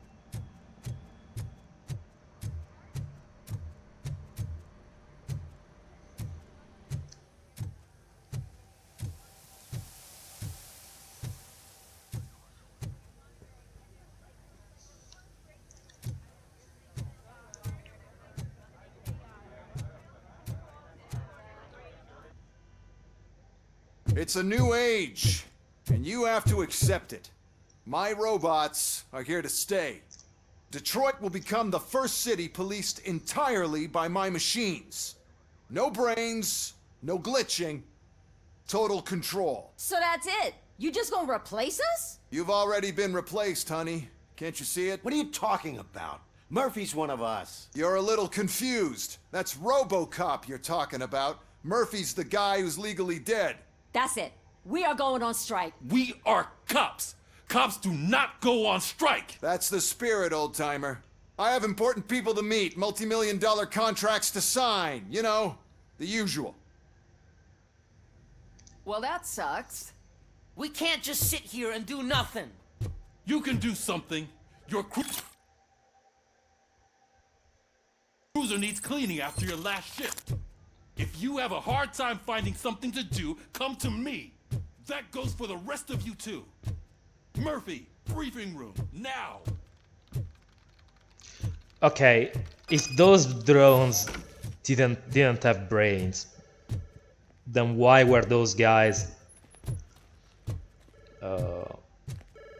It's a new age, and you have to accept it. My robots are here to stay. Detroit will become the first city policed entirely by my machines. No brains, no glitching, total control. So that's it? You just gonna replace us? You've already been replaced, honey. Can't you see it? What are you talking about? Murphy's one of us. You're a little confused. That's Robocop you're talking about. Murphy's the guy who's legally dead. That's it. We are going on strike. We are cops. Cops do not go on strike. That's the spirit, old-timer. I have important people to meet, multi-million-dollar contracts to sign. You know, the usual. Well, that sucks. We can't just sit here and do nothing. You can do something. Your cruiser needs cleaning after your last shift. If you have a hard time finding something to do, come to me. That goes for the rest of you too. Murphy, briefing room, now. Okay, if those drones didn't have brains, then why were those guys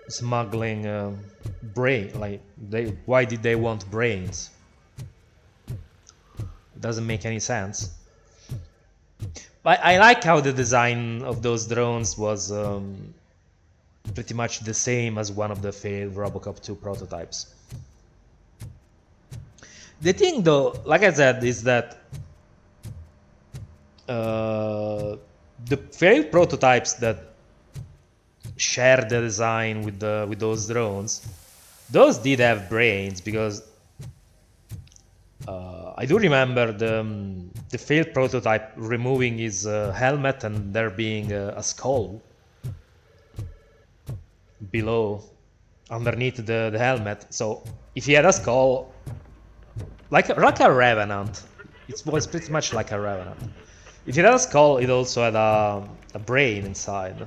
smuggling why did they want brains? It doesn't make any sense. But I like how the design of those drones was pretty much the same as one of the failed Robocop 2 prototypes. The thing though, like I said, is that the failed prototypes that share the design with those drones, those did have brains, because I do remember the failed prototype removing his helmet and there being a skull below, underneath the helmet. So if he had a skull, like a revenant, it was pretty much like a revenant. If it had a skull, it also had a brain inside.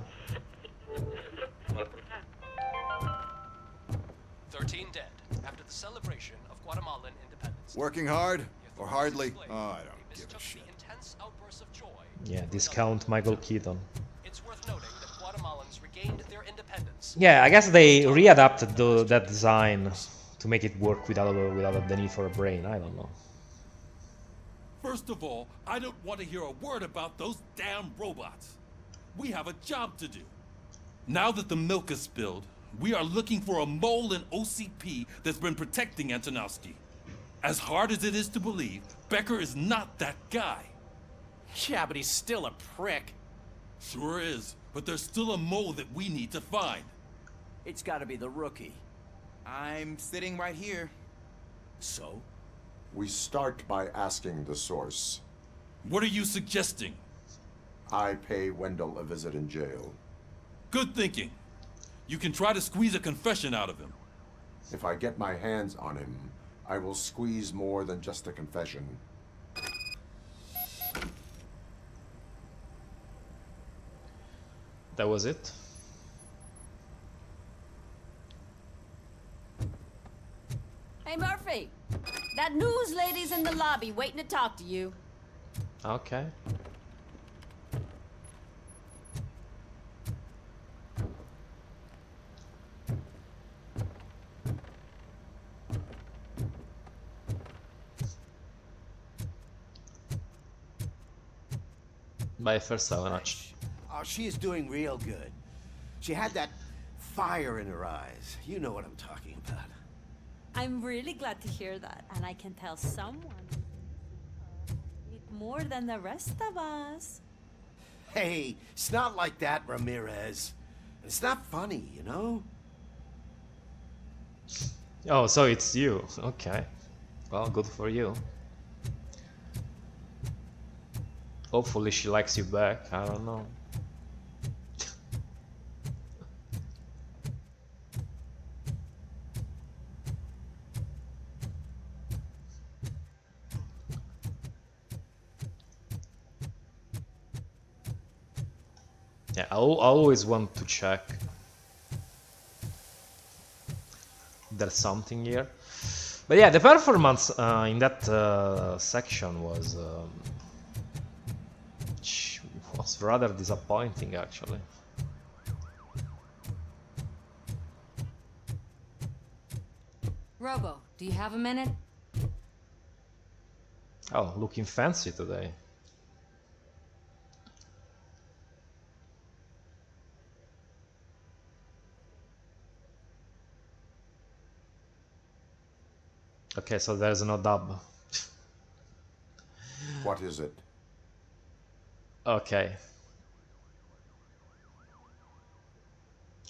13 dead after the celebration of Guatemalan independence. Working hard or hardly? Oh, I don't give a shit. Yeah, discount Michael Keaton. It's worth noting that Guatemalans regained their independence. Yeah, I guess they readapted that design to make it work without the need for a brain. I don't know. First of all, I don't want to hear a word about those damn robots. We have a job to do. Now that the milk is spilled, we are looking for a mole in OCP that's been protecting Antonowski. As hard as it is to believe, Becker is not that guy. Yeah, but he's still a prick. Sure is, but there's still a mole that we need to find. It's gotta be the rookie. I'm sitting right here. So? We start by asking the source. What are you suggesting? I pay Wendell a visit in jail. Good thinking. You can try to squeeze a confession out of him. If I get my hands on him, I will squeeze more than just a confession. That was it? Hey, Murphy! That news lady's in the lobby waiting to talk to you. Okay. By first I wanna Oh, she is doing real good. She had that fire in her eyes. You know what I'm talking about. I'm really glad to hear that, and I can tell someone need more than the rest of us. Hey, it's not like that, Ramirez. It's not funny, you know? Oh, so it's you. Okay. Well, good for you. Hopefully she likes you back. I don't know. Yeah, I always want to check. There's something here. But yeah, the performance in that section was was rather disappointing, actually. Robo, do you have a minute? Oh, looking fancy today. Okay, so there's no dub. What is it? Okay.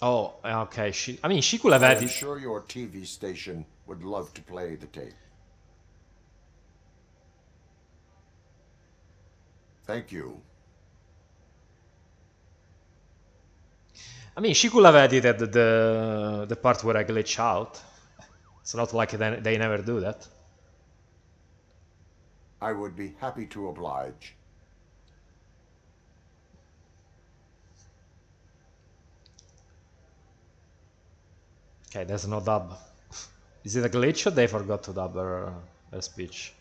Oh, okay. I mean, she could have I had am it. sure your TV station would love to play the tape. Thank you. I mean, she could have edited the part where I glitch out. It's not like they never do that. I would be happy to oblige. Okay, there's no dub. Is it a glitch or they forgot to dub her speech?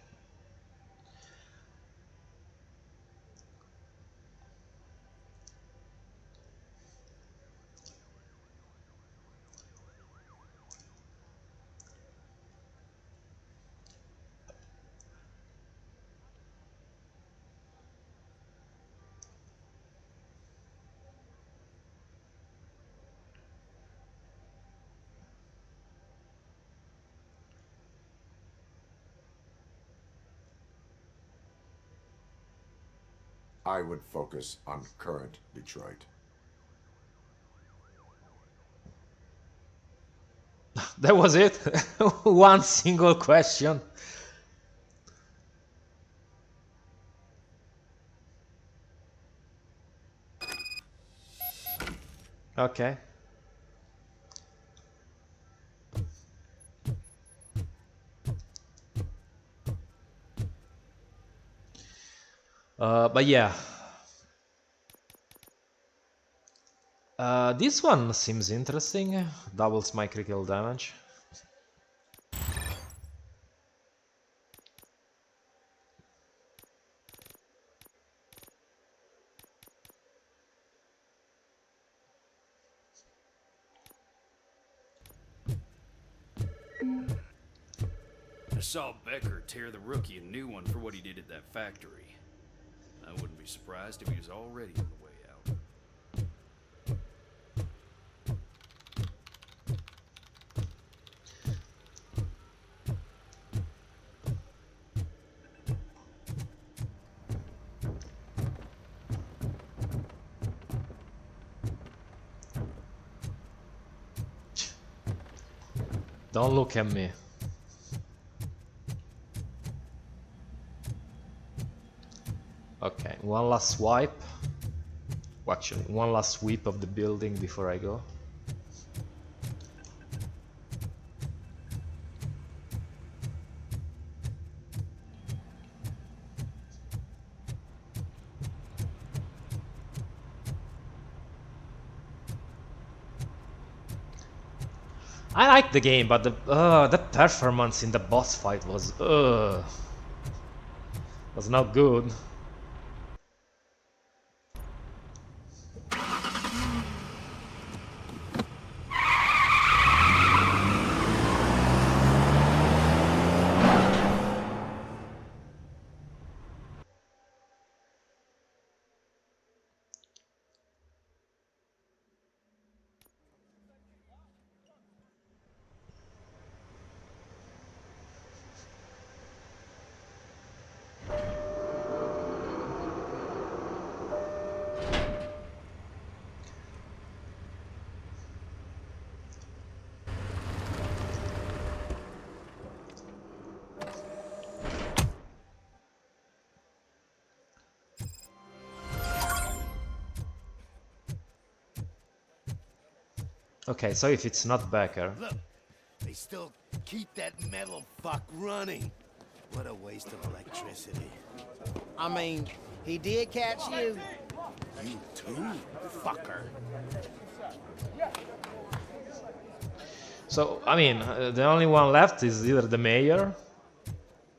I would focus on current Detroit. That was it? One single question. Okay. But yeah. This one seems interesting. Doubles my critical damage. I saw Becker tear the rookie a new one for what he did at that factory. I wouldn't be surprised if he was already on the way out. Don't look at me. Okay, one last swipe. Well, actually, one last sweep of the building before I go. I like the game, but the performance in the boss fight was not good. Okay, so if it's not Becker... Look, they still keep that metal fuck running. What a waste of electricity. I mean, he did catch you. You too, fucker. So, I mean, the only one left is either the mayor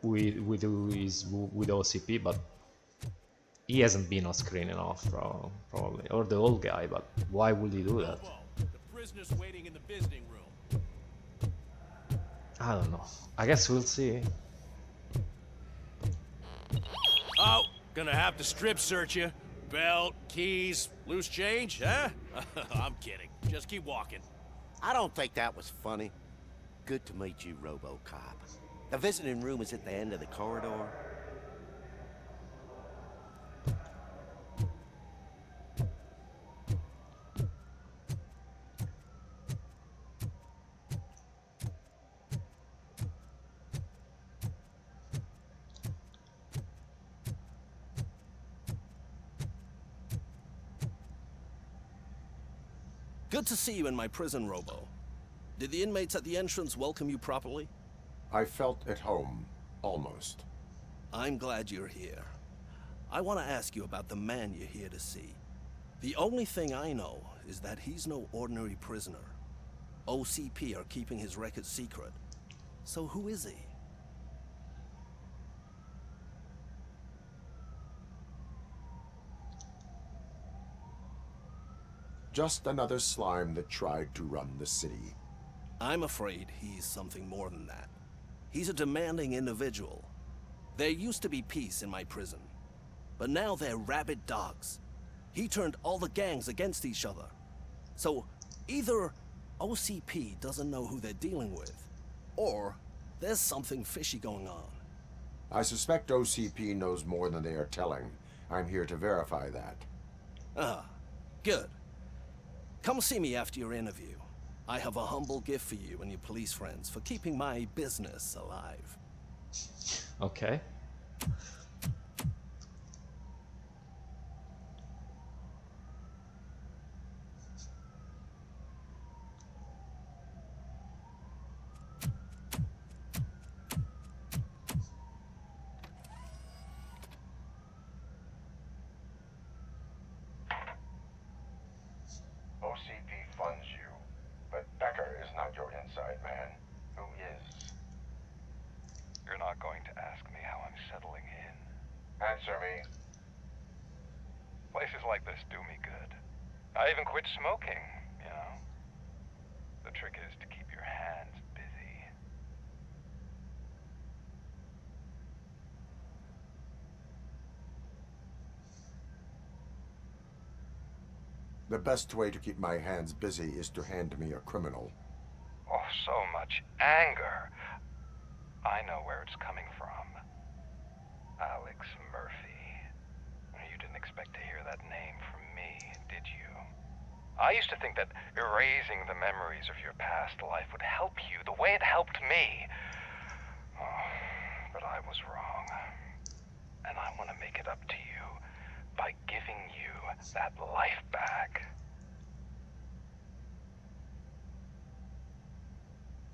with OCP, but He hasn't been on screen enough, probably. Or the old guy, but why would he do that? The prisoner's waiting in the visiting room. I don't know. I guess we'll see. Oh, gonna have to strip search you. Belt, keys, loose change, huh? I'm kidding. Just keep walking. I don't think that was funny. Good to meet you, Robocop. The visiting room is at the end of the corridor. Good to see you in my prison, Robo. Did the inmates at the entrance welcome you properly? I felt at home, almost. I'm glad you're here. I want to ask you about the man you're here to see. The only thing I know is that he's no ordinary prisoner. OCP are keeping his record secret. So who is he? Just another slime that tried to run the city. I'm afraid he's something more than that. He's a demanding individual. There used to be peace in my prison, but now they're rabid dogs. He turned all the gangs against each other. So either OCP doesn't know who they're dealing with, or there's something fishy going on. I suspect OCP knows more than they are telling. I'm here to verify that. Ah, good. Come see me after your interview. I have a humble gift for you and your police friends for keeping my business alive. Okay. OCP funds you, but Becker is not your inside man. Who is? You're not going to ask me how I'm settling in. Answer me. Places like this do me good. I even quit smoking, you know. The trick is to keep your hands busy. The best way to keep my hands busy is to hand me a criminal. Oh, so much anger. I know where it's coming from. Alex Murphy. You didn't expect to hear that name from me, did you? I used to think that erasing the memories of your past life would help you the way it helped me. Oh, but I was wrong. And I want to make it up to you by giving you that life back.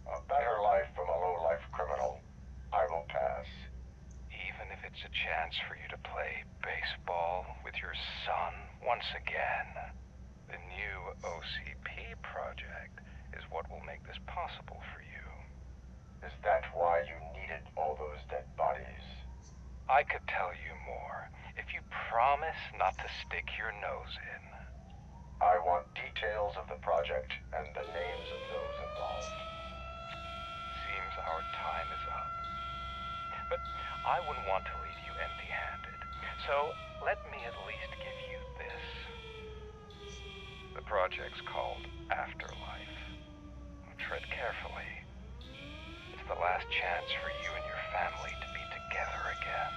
A better life from a low-life criminal. I will pass. Even if it's a chance for you to play baseball with your son once again. The new OCP project is what will make this possible for you. Is that why you needed all those dead bodies? I could tell you more if you promise not to stick your nose in. I want details of the project and the names of those involved. Seems our time is up. But I wouldn't want to leave you empty-handed. So let me at least give you this. The project's called Afterlife. Tread carefully. It's the last chance for you and your family to be together again.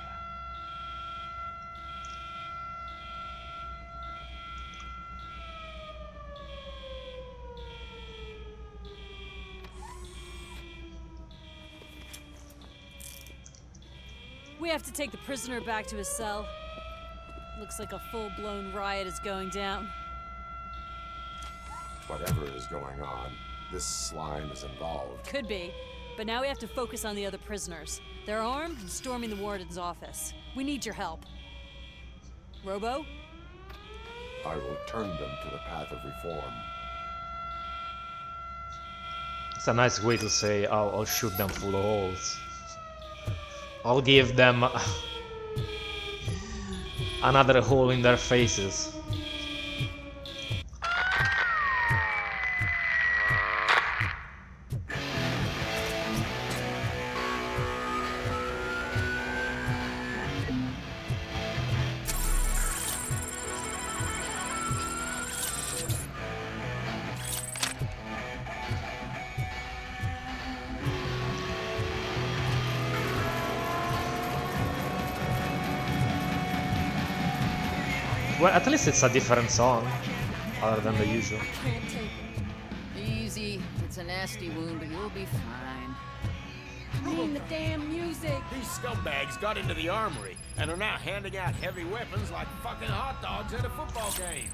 We have to take the prisoner back to his cell. Looks like a full-blown riot is going down. Whatever is going on, this slime is involved. Could be, but now we have to focus on the other prisoners. They're armed and storming the warden's office. We need your help. Robo? I will turn them to the path of reform. It's a nice way to say I'll shoot them full of holes. I'll give them another hole in their faces. Well, at least it's a different song, other than the usual. Can't take it. Easy. It's a nasty wound, but you'll be fine. I mean the damn music. These scumbags got into the armory and are now handing out heavy weapons like fucking hot dogs at a football game.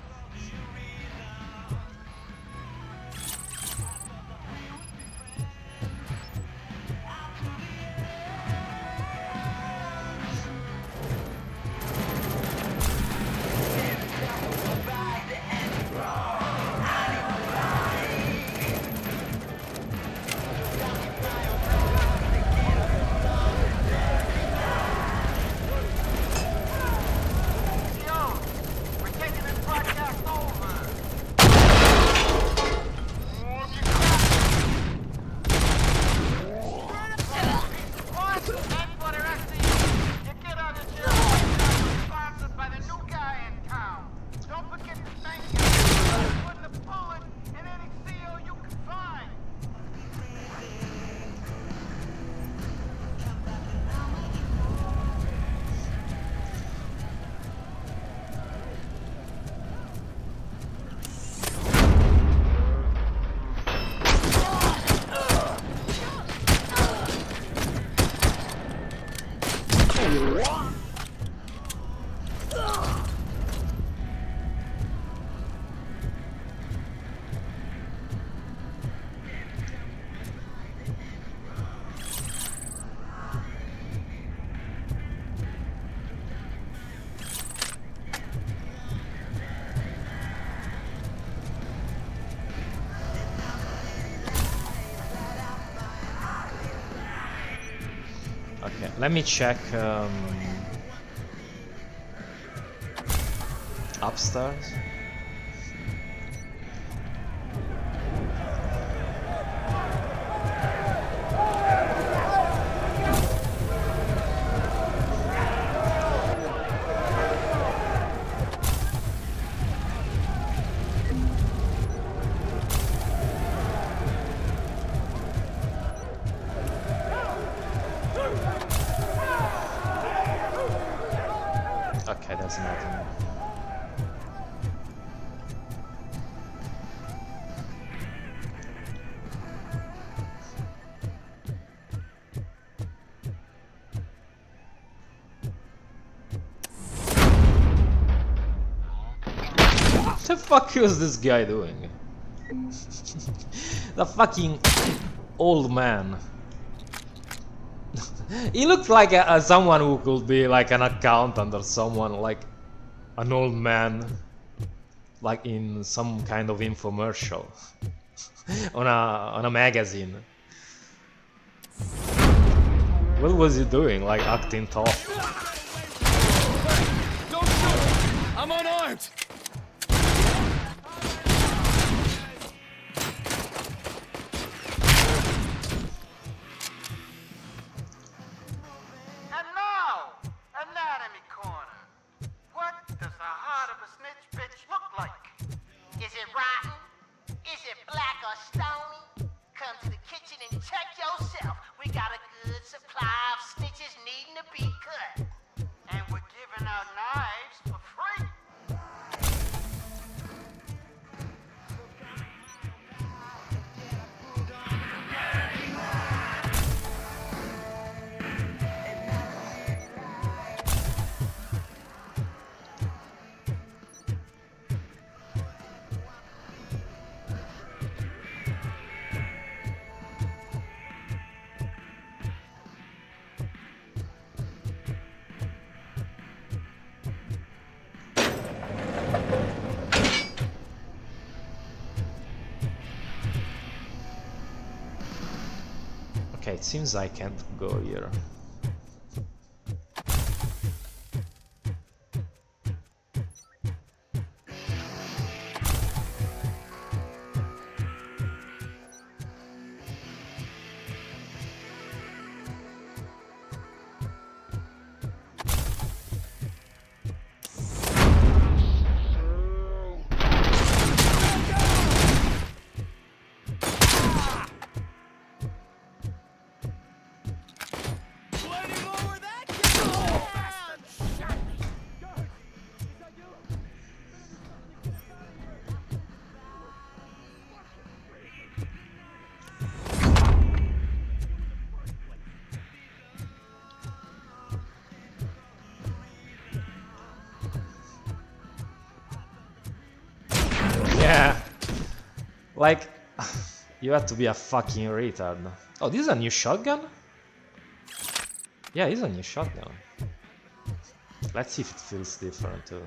Okay, let me check upstairs. Okay, that's nothing. What the fuck is this guy doing? The fucking old man. He looked like someone who could be like an accountant or someone, like an old man, like in some kind of infomercial on a magazine. What was he doing? Like acting tough? Don't shoot! I'm unarmed! And now, Anatomy Corner. What does the heart of a snitch bitch look like? Is it rotten? Is it black or stony? Come to the kitchen and check yourself. We got a good supply of snitches needing to be cut. And we're giving out knives for free. Okay, it seems I can't go here. Like, you have to be a fucking retard. Oh, this is a new shotgun? Yeah, it's a new shotgun. Let's see if it feels different too.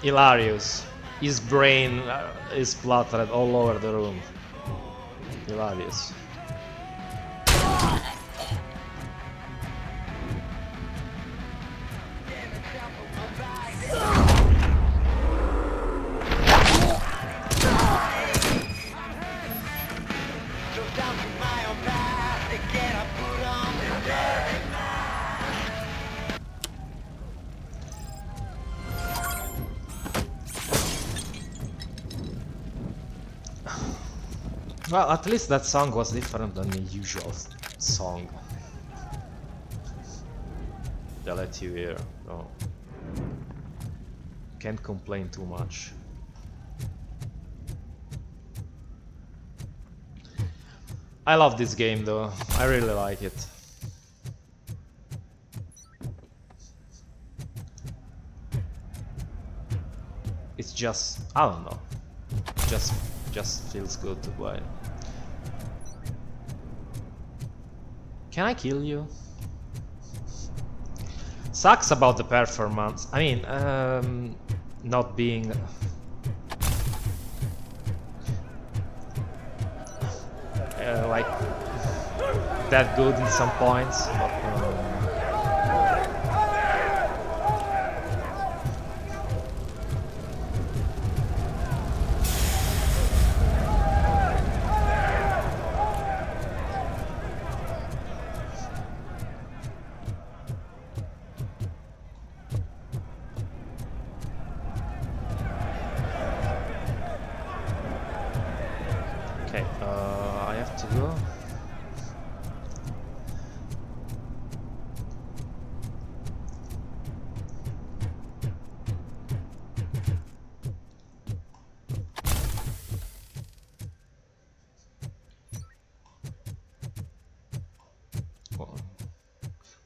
Hilarious. His brain is splattered all over the room. Hilarious. Well, at least that song was different than the usual song. They let you hear. Oh. Can't complain too much. I love this game though. I really like it. It's just, I don't know. Just feels good to play. Can I kill you? Sucks about the performance. I mean, not being like that good in some points. But, I have to go.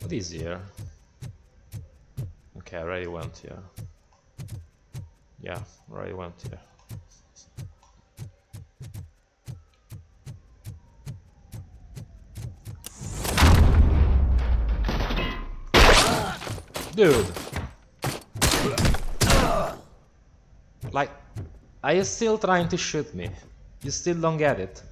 What is here? Okay, I already went here. Yeah, already went here. Dude! Like, are you still trying to shoot me? You still don't get it?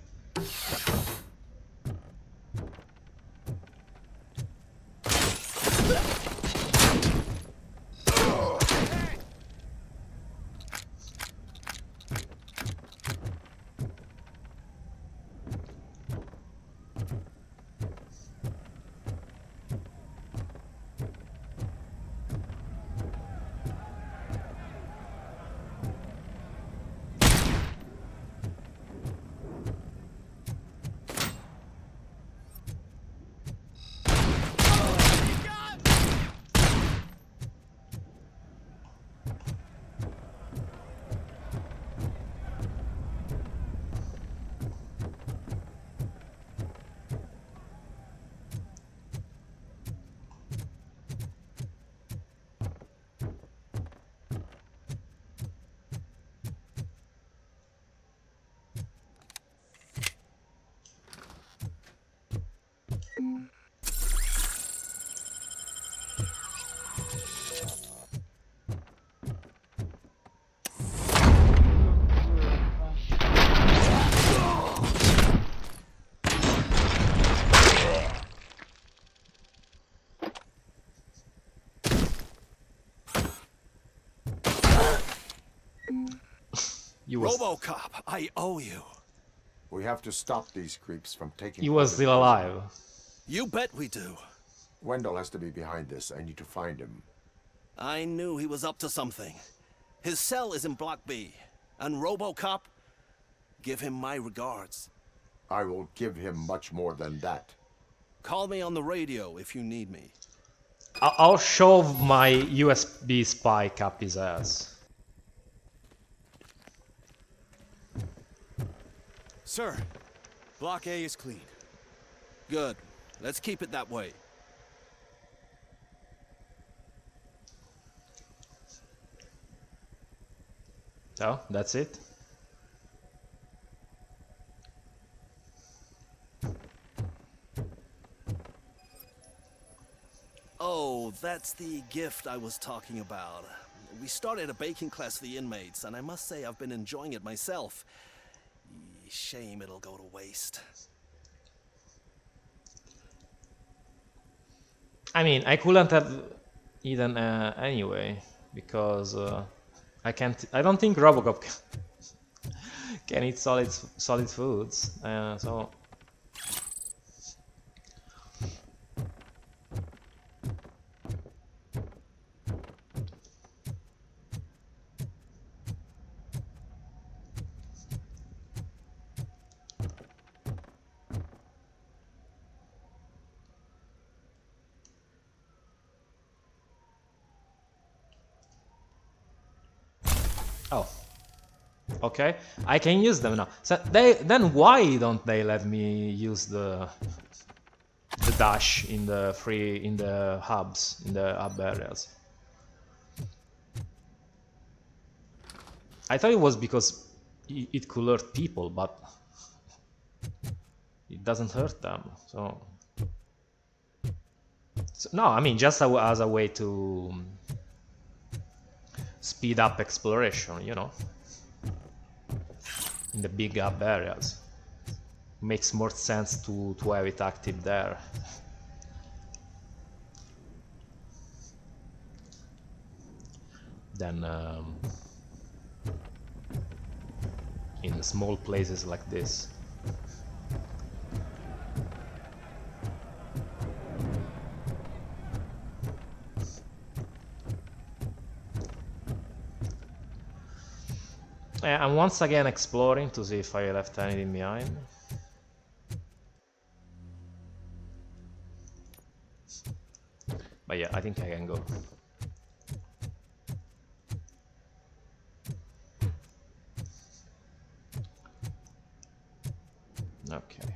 Robocop, I owe you. We have to stop these creeps from taking... He was still alive. You bet we do. Wendell has to be behind this. I need to find him. I knew he was up to something. His cell is in Block B. And Robocop, give him my regards. I will give him much more than that. Call me on the radio if you need me. I'll shove my USB spike up his ass. Sir, Block A is clean. Good. Let's keep it that way. Oh, that's it? Oh, that's the gift I was talking about. We started a baking class for the inmates, and I must say I've been enjoying it myself. Shame it'll go to waste. I mean, I couldn't have eaten anyway, because I can't. I don't think Robocop can eat solid foods. So. Oh, okay. I can use them now. So then why don't they let me use the dash in the hubs, in the hub areas? I thought it was because it could hurt people, but it doesn't hurt them. So no, I mean just as a way to speed up exploration, you know, in the big hub areas. Makes more sense to have it active there. Than in small places like this. I'm once again exploring to see if I left anything behind. But yeah, I think I can go. Okay.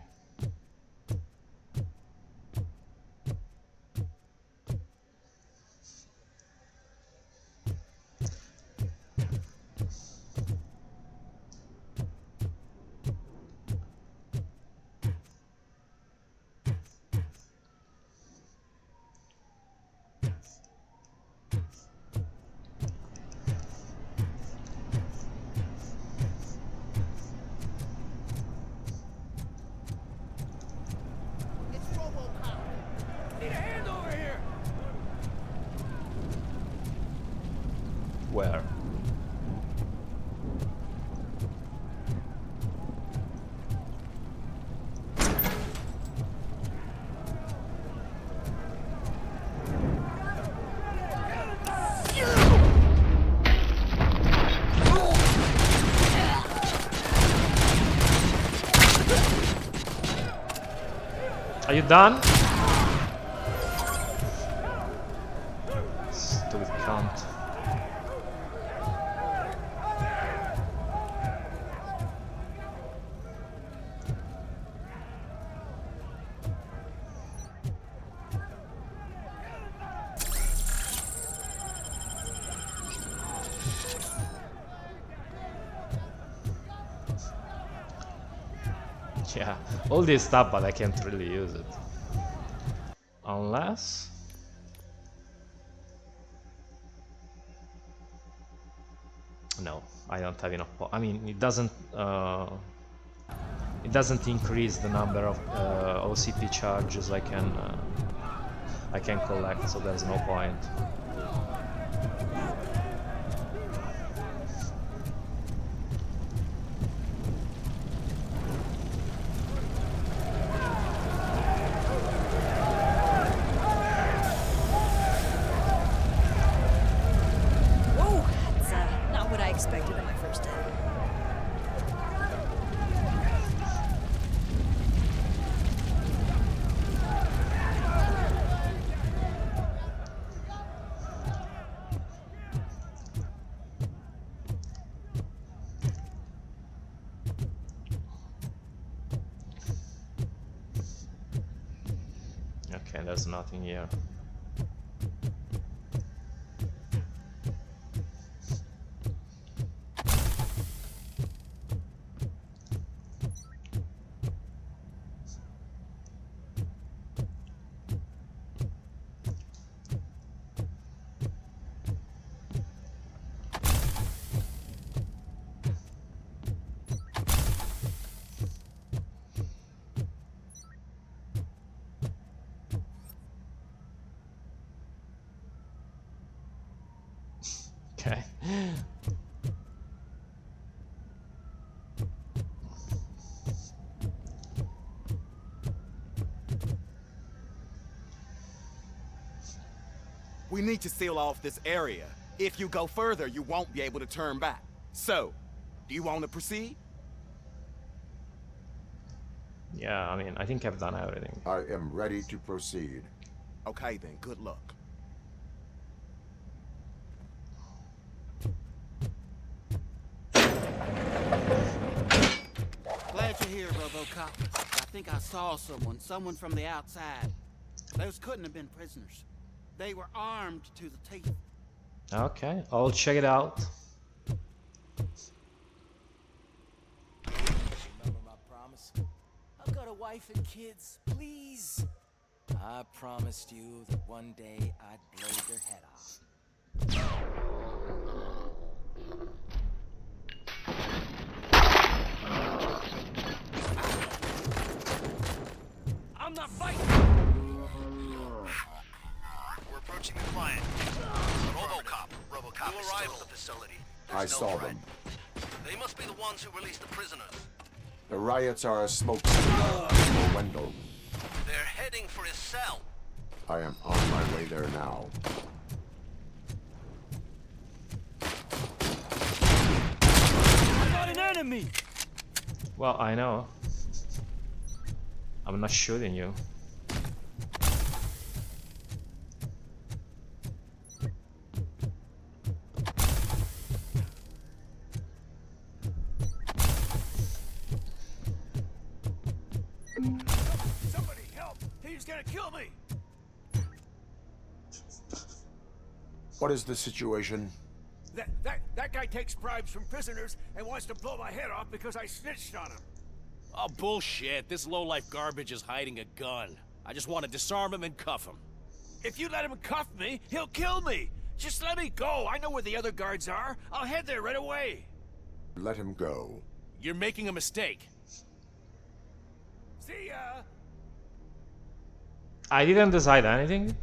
Where? Are you done? Stupid cunt. Yeah, all this stuff, but I can't really use it. Unless... No, I don't have enough I mean, it doesn't increase the number of OCP charges I can collect, so there's no point. expected on my first day. Okay, there's nothing here. Okay. We need to seal off this area. If you go further, you won't be able to turn back. So, do you want to proceed? Yeah, I mean, I think I've done everything. I am ready to proceed. Okay then, good luck. Glad you're here, Robocop. I think I saw someone from the outside. Those couldn't have been prisoners. They were armed to the teeth. Okay, I'll check it out. Remember my promise? I've got a wife and kids. Please. I promised you that one day I'd blow your head off. I'm not fighting. We're approaching the client. Robocop is still at the facility. I saw them. They must be the ones who released the prisoners. The riots are a smoke signal for Wendell. They're heading for his cell. I am on my way there now. I got an enemy. Well, I know. I'm not shooting you. Somebody help! He's gonna kill me! What is the situation? That guy takes bribes from prisoners and wants to blow my head off because I snitched on him. Oh, bullshit. This lowlife garbage is hiding a gun. I just want to disarm him and cuff him. If you let him cuff me, he'll kill me. Just let me go. I know where the other guards are. I'll head there right away. Let him go. You're making a mistake. See ya. I didn't decide anything.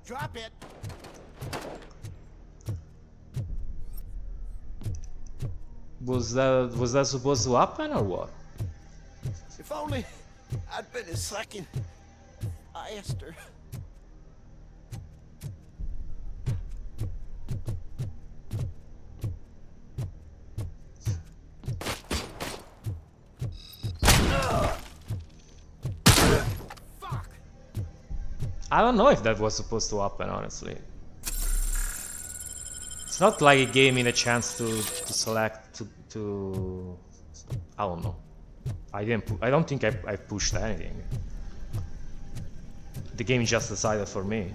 Drop it. Was that supposed to happen or what? If only I'd been a second. I asked her. I don't know if that was supposed to happen, honestly. It's not like it gave me the chance to select to I don't know. I don't think I pushed anything. The game just decided for me.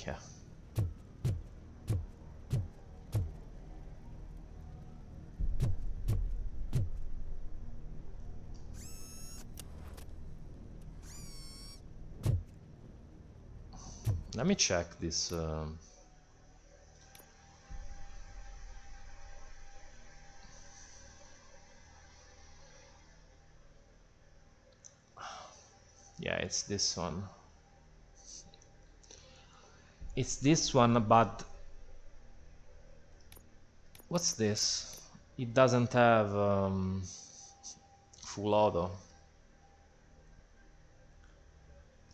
Yeah. Let me check this. Yeah, it's this one. It's this one, but what's this? It doesn't have full auto.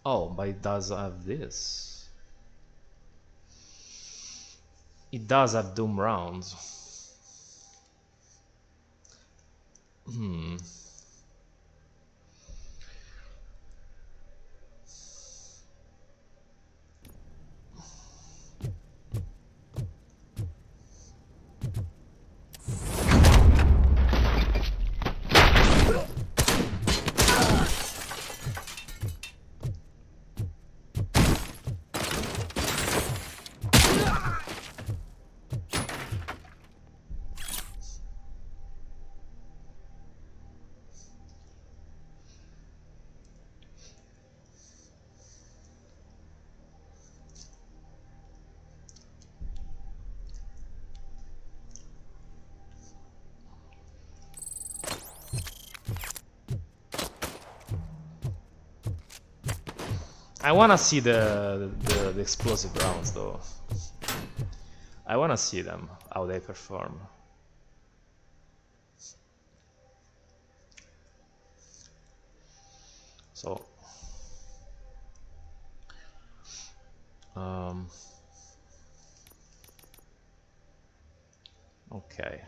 Oh, but it does have this. It does have Doom rounds. Hmm. I wanna see the explosive rounds though. I wanna see them, how they perform. So okay.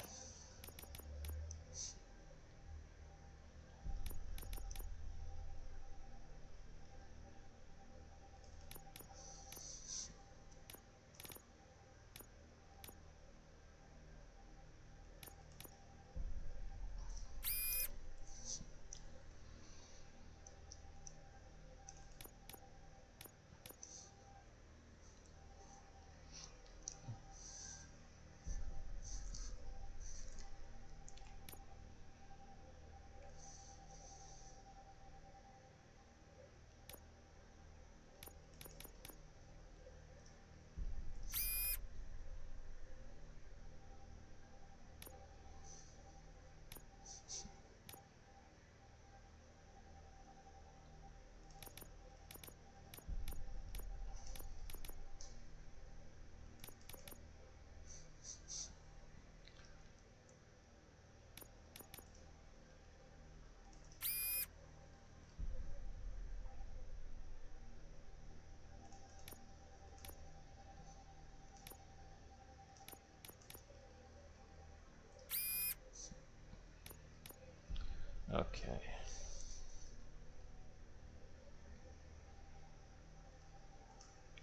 Okay.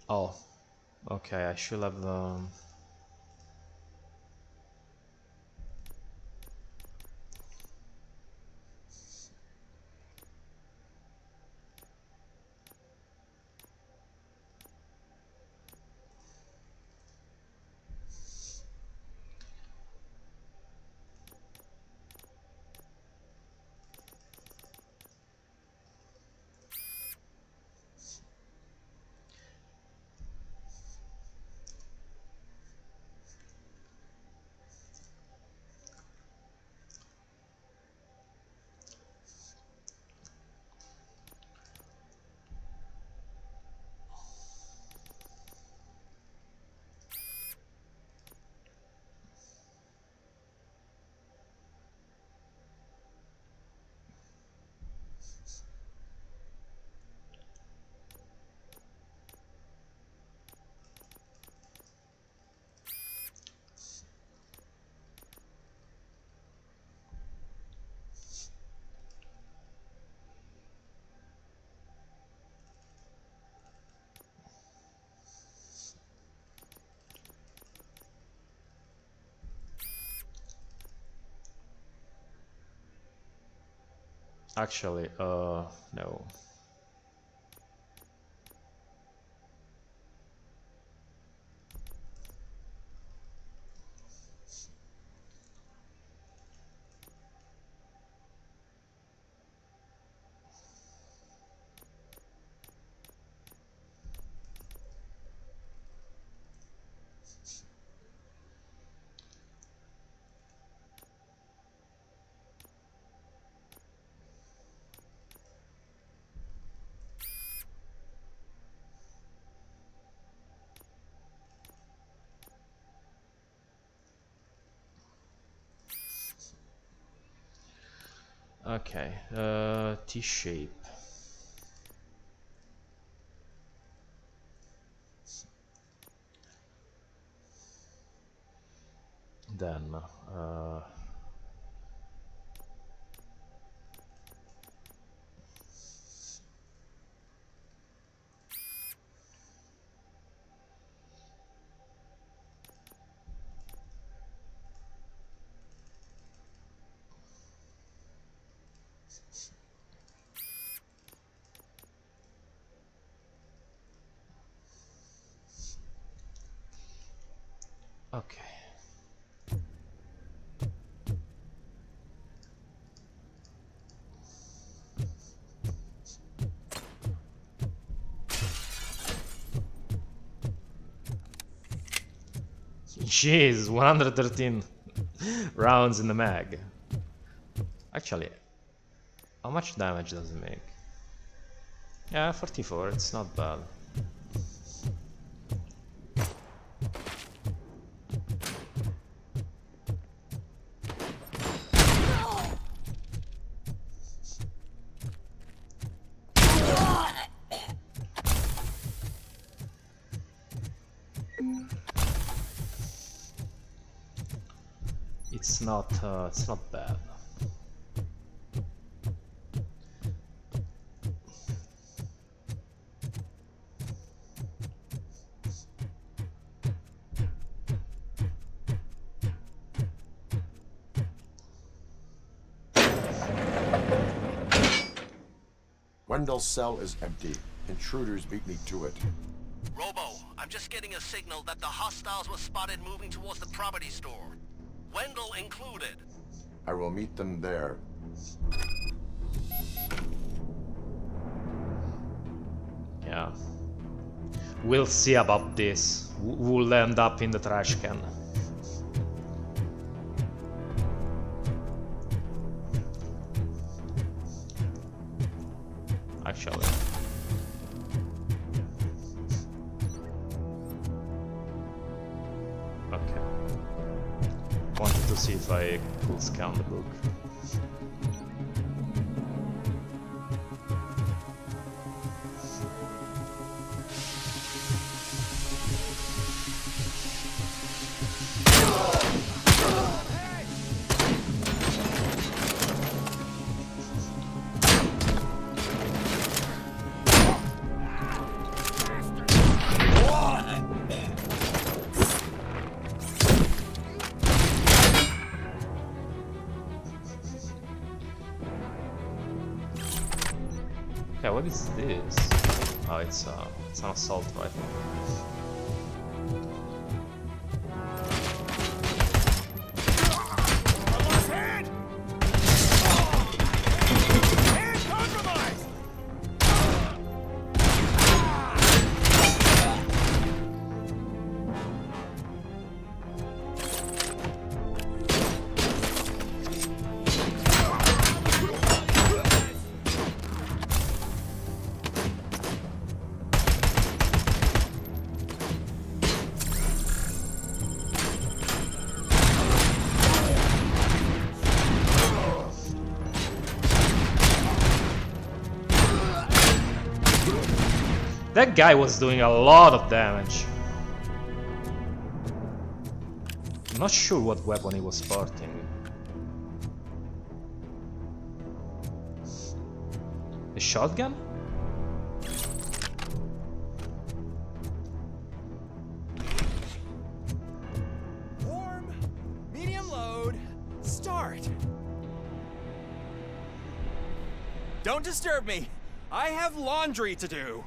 Oh, okay. I should have. Actually, no. Okay, T-shape. Then okay. Jeez, 113 rounds in the mag. Actually, how much damage does it make? Yeah, 44, it's not bad. It's not bad. Wendell's cell is empty. Intruders beat me to it. Robo, I'm just getting a signal that the hostiles were spotted moving towards the property store. Wendell included. I will meet them there. Yeah. We'll see about this. We'll end up in the trash can. Actually. Okay. Wanted to see if I could scan the book. Okay, what is this? Oh, it's an assault rifle. That guy was doing a lot of damage. I'm not sure what weapon he was sporting. A shotgun? Warm, medium load, start. Don't disturb me. I have laundry to do.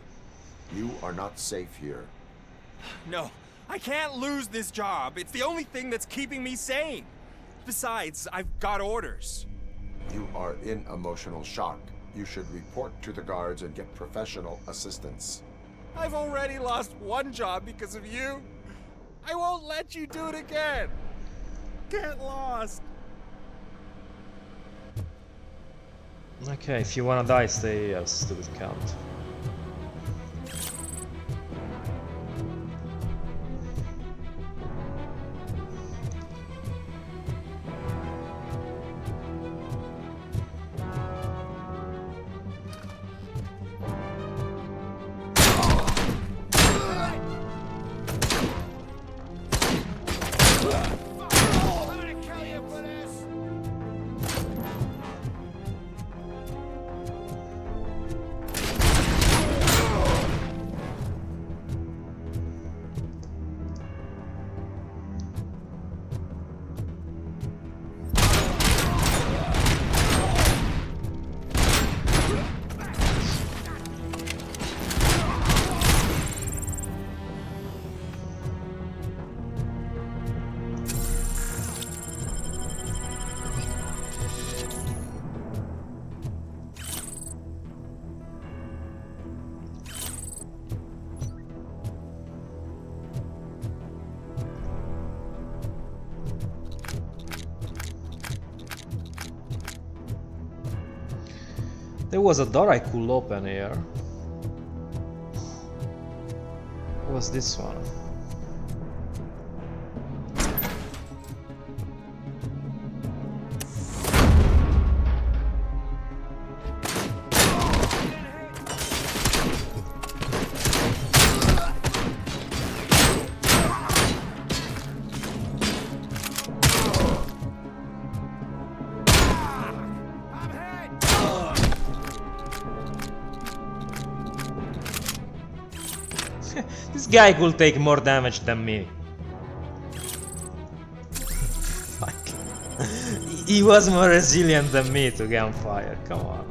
You are not safe here. No, I can't lose this job. It's the only thing that's keeping me sane. Besides, I've got orders. You are in emotional shock. You should report to the guards and get professional assistance. I've already lost one job because of you. I won't let you do it again. Get lost. Okay, if you wanna die, stay as stupid count. There was a door I could open here. What was this one? This guy could take more damage than me. Fuck. He was more resilient than me to gunfire, come on.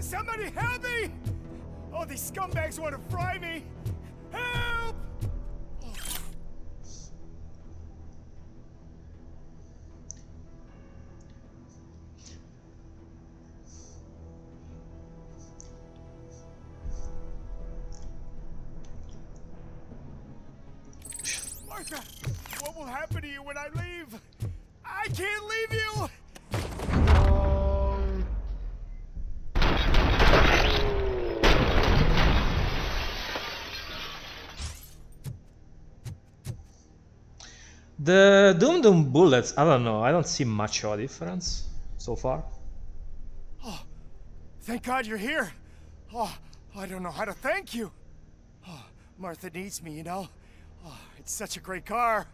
Somebody help me! Oh, these scumbags want to fry me! Help! Martha, what will happen to you when I leave? I can't leave you! The Doom bullets, I don't know, I don't see much of a difference so far. Oh, thank God you're here. Oh, I don't know how to thank you. Oh, Martha needs me, you know. Oh, it's such a great car.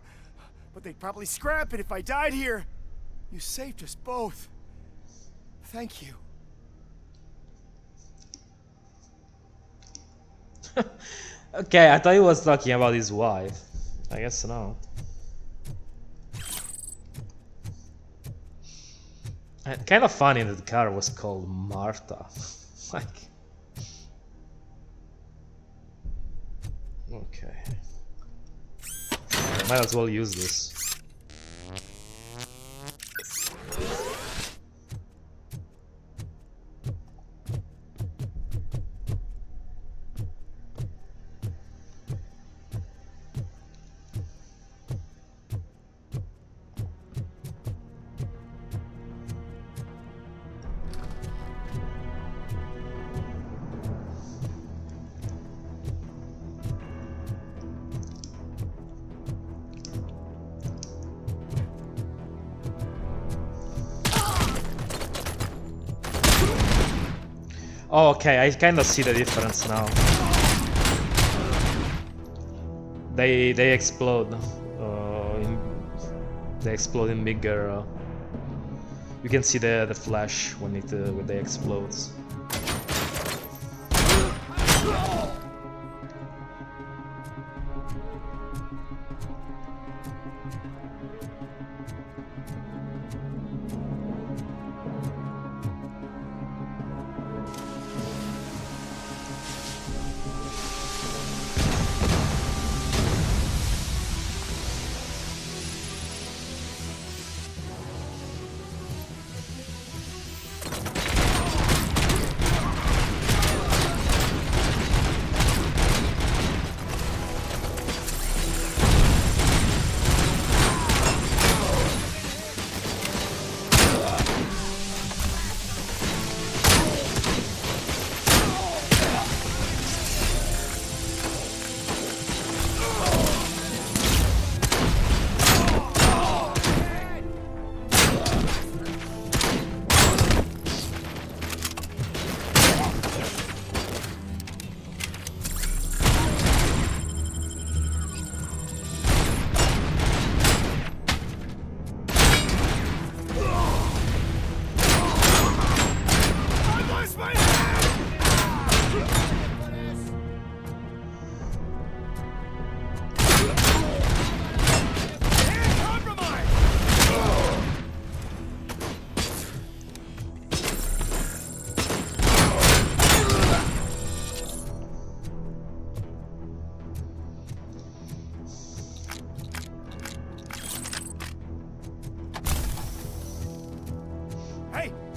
But they'd probably scrap it if I died here. You saved us both. Thank you. Okay, I thought he was talking about his wife. I guess not. Kind of funny that the car was called Martha. Like... Okay. Might as well use this. Oh, okay, I kind of see the difference now. They explode. They explode in bigger. You can see the flash when they explodes.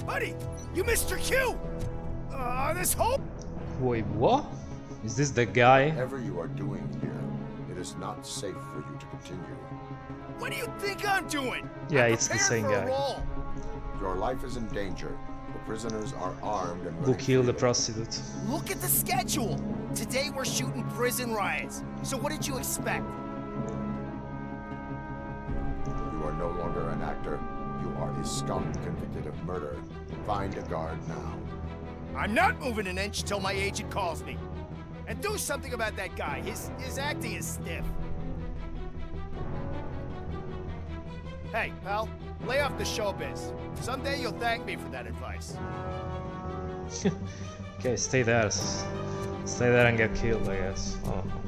Buddy, you missed your cue! This whole... Wait, what? Is this the guy? Whatever you are doing here, it is not safe for you to continue. What do you think I'm doing? Yeah, I'm it's the prepared same for a guy. role. Your life is in danger. The prisoners are armed and Who ready killed the freely. prostitute? Look at the schedule. Today we're shooting prison riots. So what did you expect? You are no longer an actor. You are a scum convicted of murder. Find a guard now. I'm not moving an inch till my agent calls me. And do something about that guy. His acting is stiff. Hey, pal, lay off the showbiz. Someday you'll thank me for that advice. Okay, stay there. Stay there and get killed, I guess. I don't know.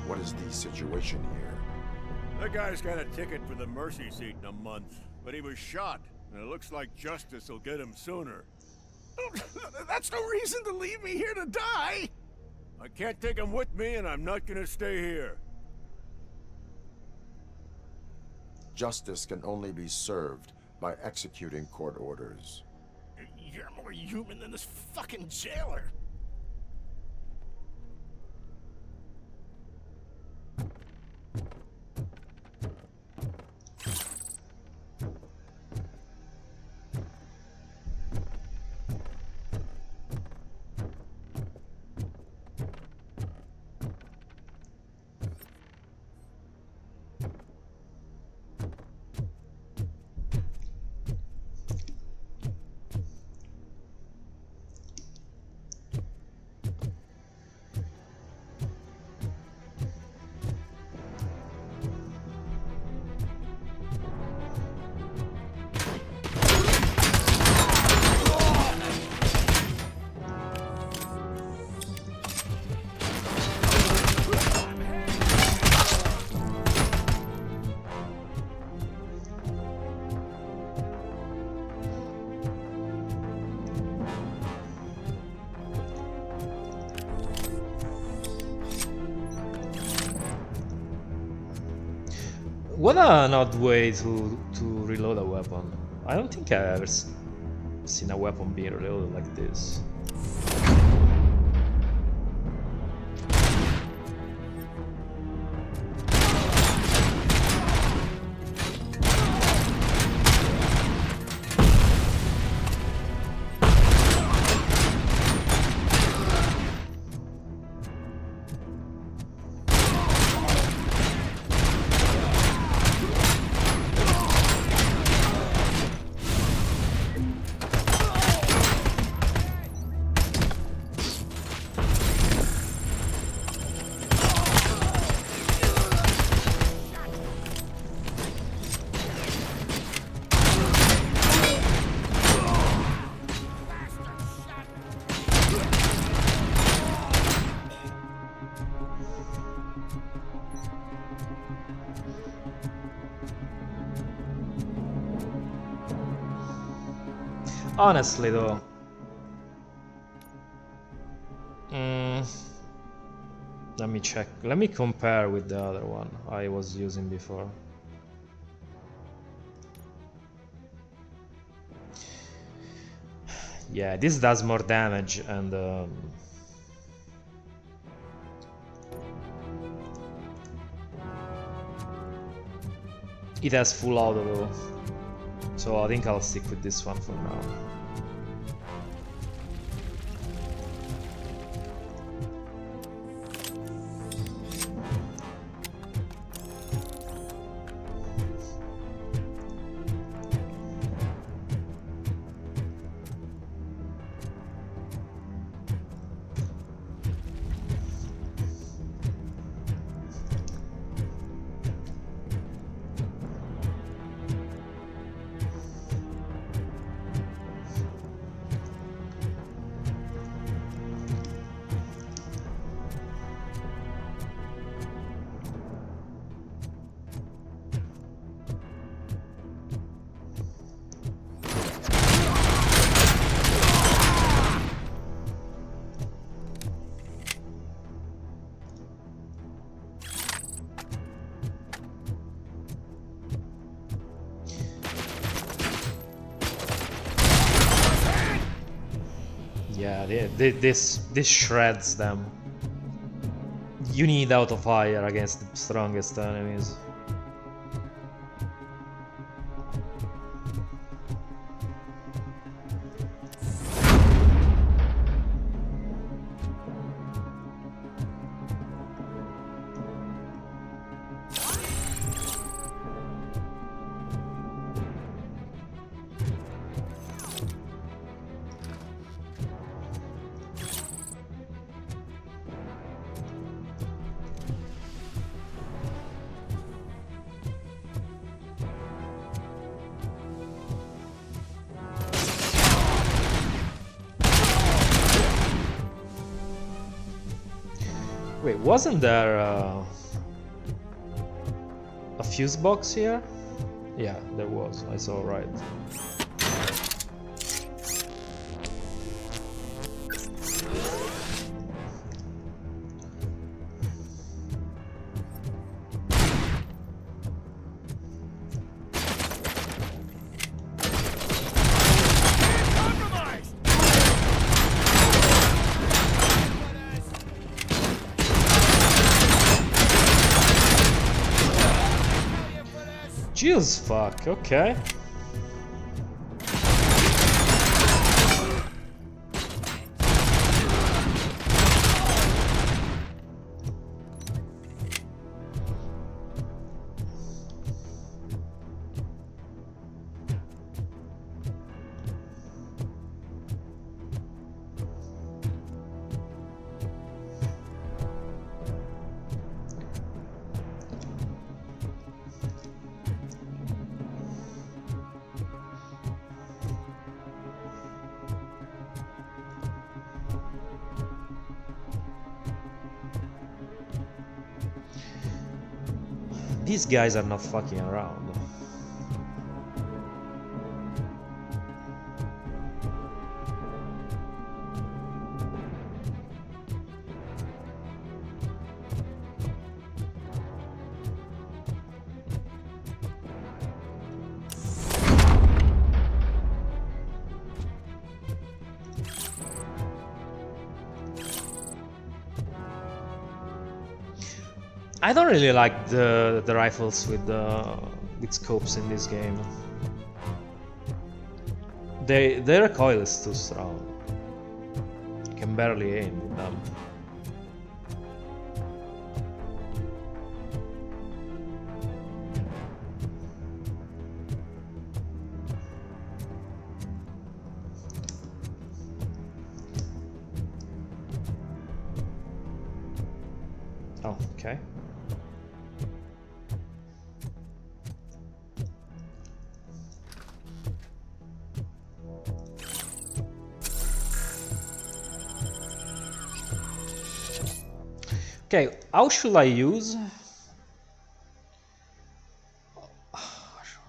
What is the situation here? That guy's got a ticket for the mercy seat in a month, but he was shot, and it looks like justice will get him sooner. That's no reason to leave me here to die! I can't take him with me, and I'm not gonna stay here. Justice can only be served by executing court orders. You're more human than this fucking jailer. What an odd way to reload a weapon. I don't think I've ever seen a weapon being reloaded like this. Honestly though, let me check. Let me compare with the other one I was using before. Yeah, this does more damage and it has full auto though. So I think I'll stick with this one for now. Yeah, this shreds them. You need auto fire against the strongest enemies. Wait, wasn't there a fuse box here? Yeah, there was. I saw right. Jeez, fuck, okay. These guys are not fucking around. I don't really like the rifles with scopes in this game. Their recoil is too strong. You can barely aim with them. Oh, okay. Okay, how should I use?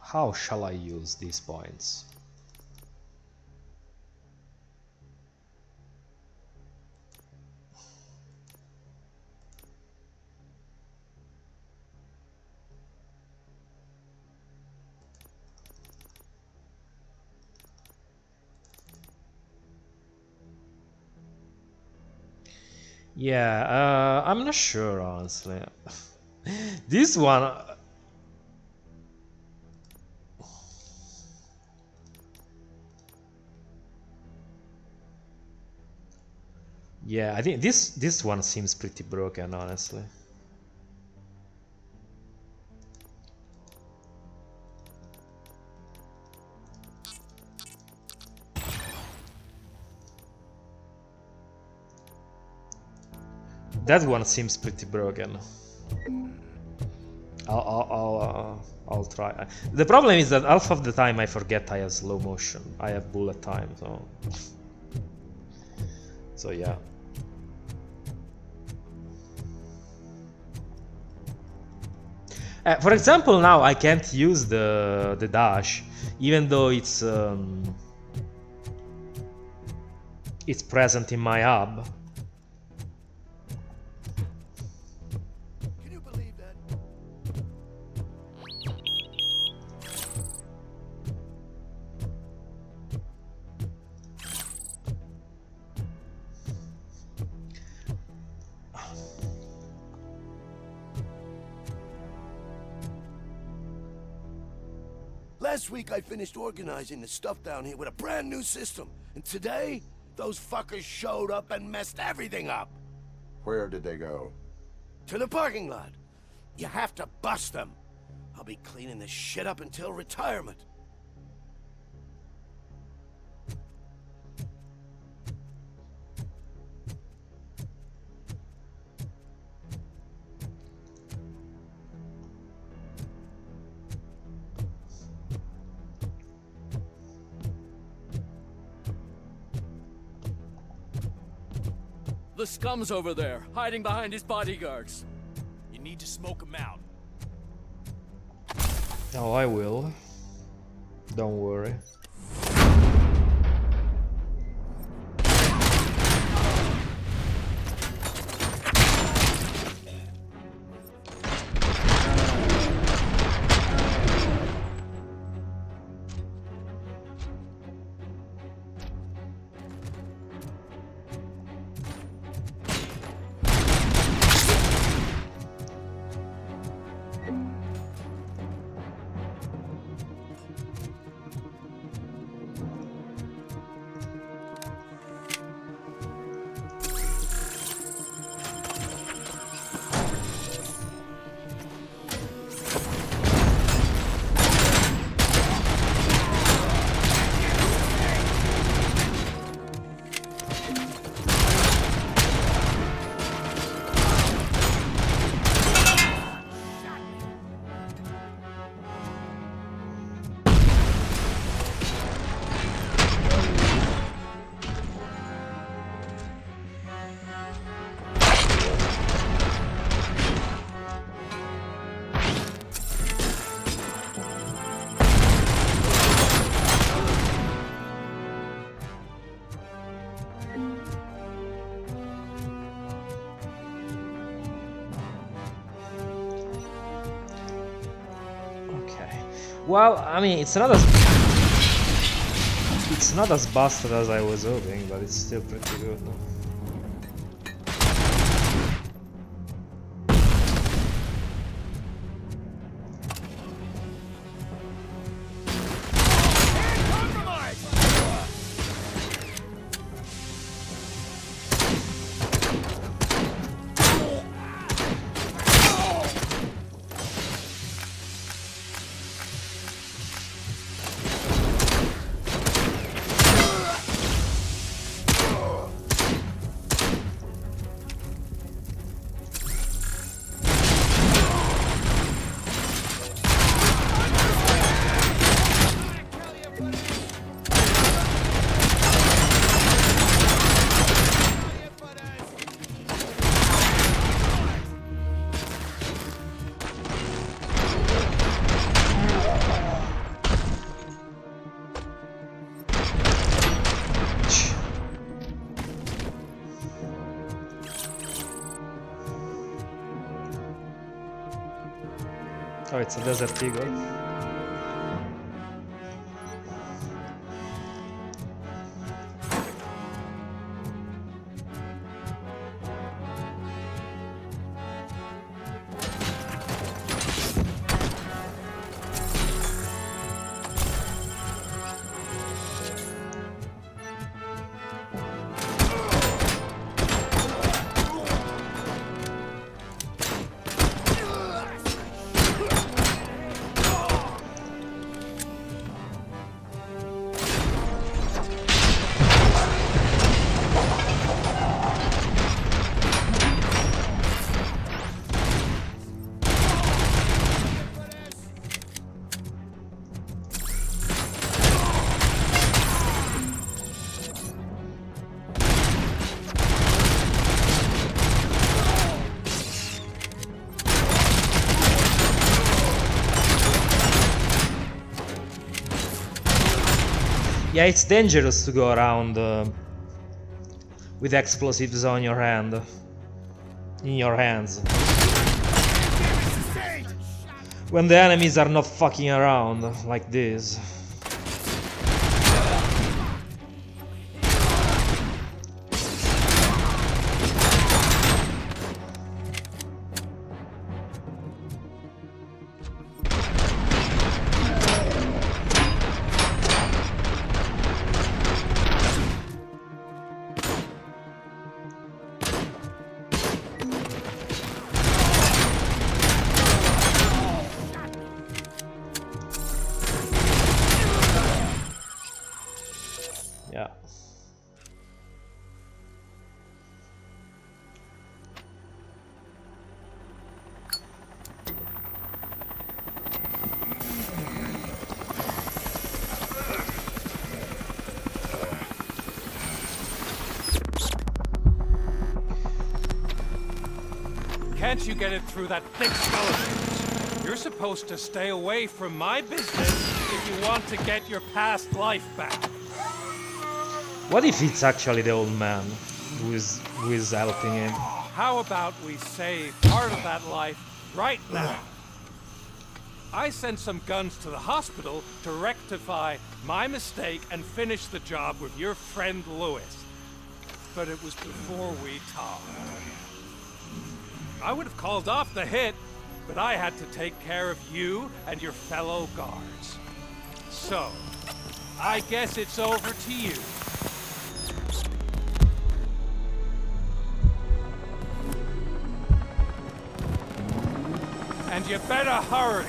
How shall I use these points? Yeah, I'm not sure, honestly. This one... Yeah, I think this one seems pretty broken, honestly. That one seems pretty broken. I'll try. The problem is that half of the time I forget I have slow motion. I have bullet time, so yeah. For example, now I can't use the dash, even though it's present in my hub. Last week I finished organizing the stuff down here with a brand new system. And today, those fuckers showed up and messed everything up. Where did they go? To the parking lot. You have to bust them. I'll be cleaning this shit up until retirement. The scum's over there, hiding behind his bodyguards. You need to smoke him out. Oh, I will. Don't worry. Well, I mean, it's not as busted as I was hoping, but it's still pretty good. No? Oh, it's a desert eagle. Yeah, it's dangerous to go around with explosives on your hand, in your hands. When the enemies are not fucking around like this. can't you get it through that thick skeleton? You're supposed to stay away from my business if you want to get your past life back. What if it's actually the old man who is helping him? How about we save part of that life right now? I sent some guns to the hospital to rectify my mistake and finish the job with your friend Lewis. But it was before we talked. I would have called off the hit, but I had to take care of you and your fellow guards. So, I guess it's over to you. And you better hurry.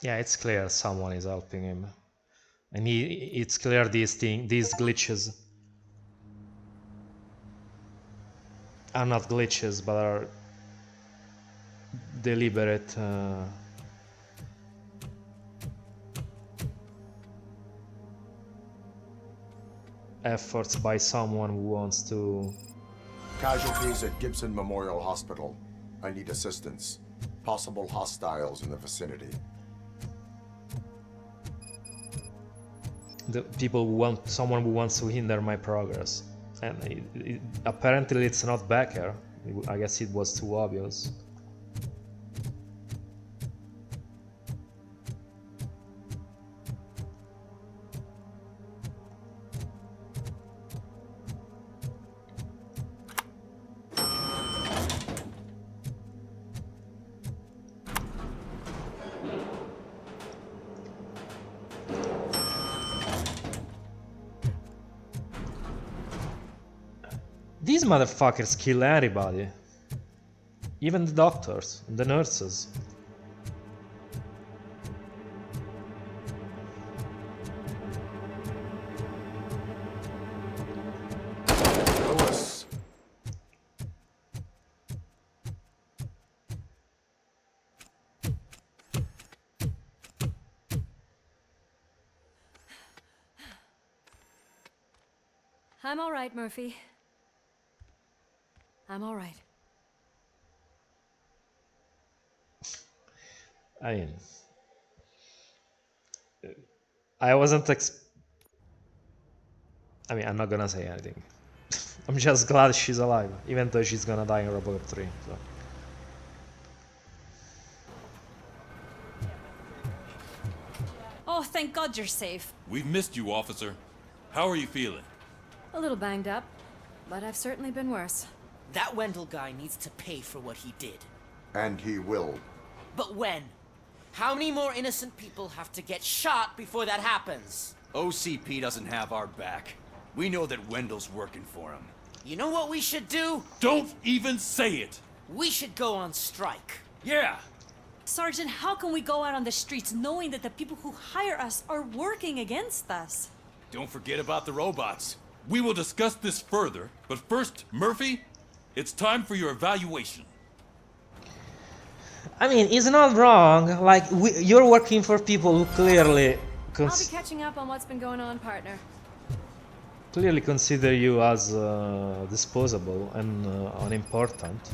Yeah, it's clear someone is helping him. And it's clear these glitches are not glitches, but are deliberate efforts by someone who wants to... Casualties at Gibson Memorial Hospital. I need assistance. Possible hostiles in the vicinity. The people who want... someone who wants to hinder my progress. And apparently it's not Becker. I guess it was too obvious. These motherfuckers kill anybody. Even the doctors and the nurses. Lewis. I'm all right, Murphy. I'm all right. I mean, I wasn't I mean, I'm not gonna say anything. I'm just glad she's alive, even though she's gonna die in Robocop 3. So. Oh, thank God you're safe. We've missed you, officer. How are you feeling? A little banged up, but I've certainly been worse. That Wendell guy needs to pay for what he did. And he will. But when? How many more innocent people have to get shot before that happens? OCP doesn't have our back. We know that Wendell's working for him. You know what we should do? Don't even say it! We should go on strike. Yeah! Sergeant, how can we go out on the streets knowing that the people who hire us are working against us? Don't forget about the robots. We will discuss this further, but first, Murphy, it's time for your evaluation. I mean, it's not wrong. Like, you're working for people who clearly... I'll be catching up on what's been going on, partner. Clearly consider you as disposable and unimportant.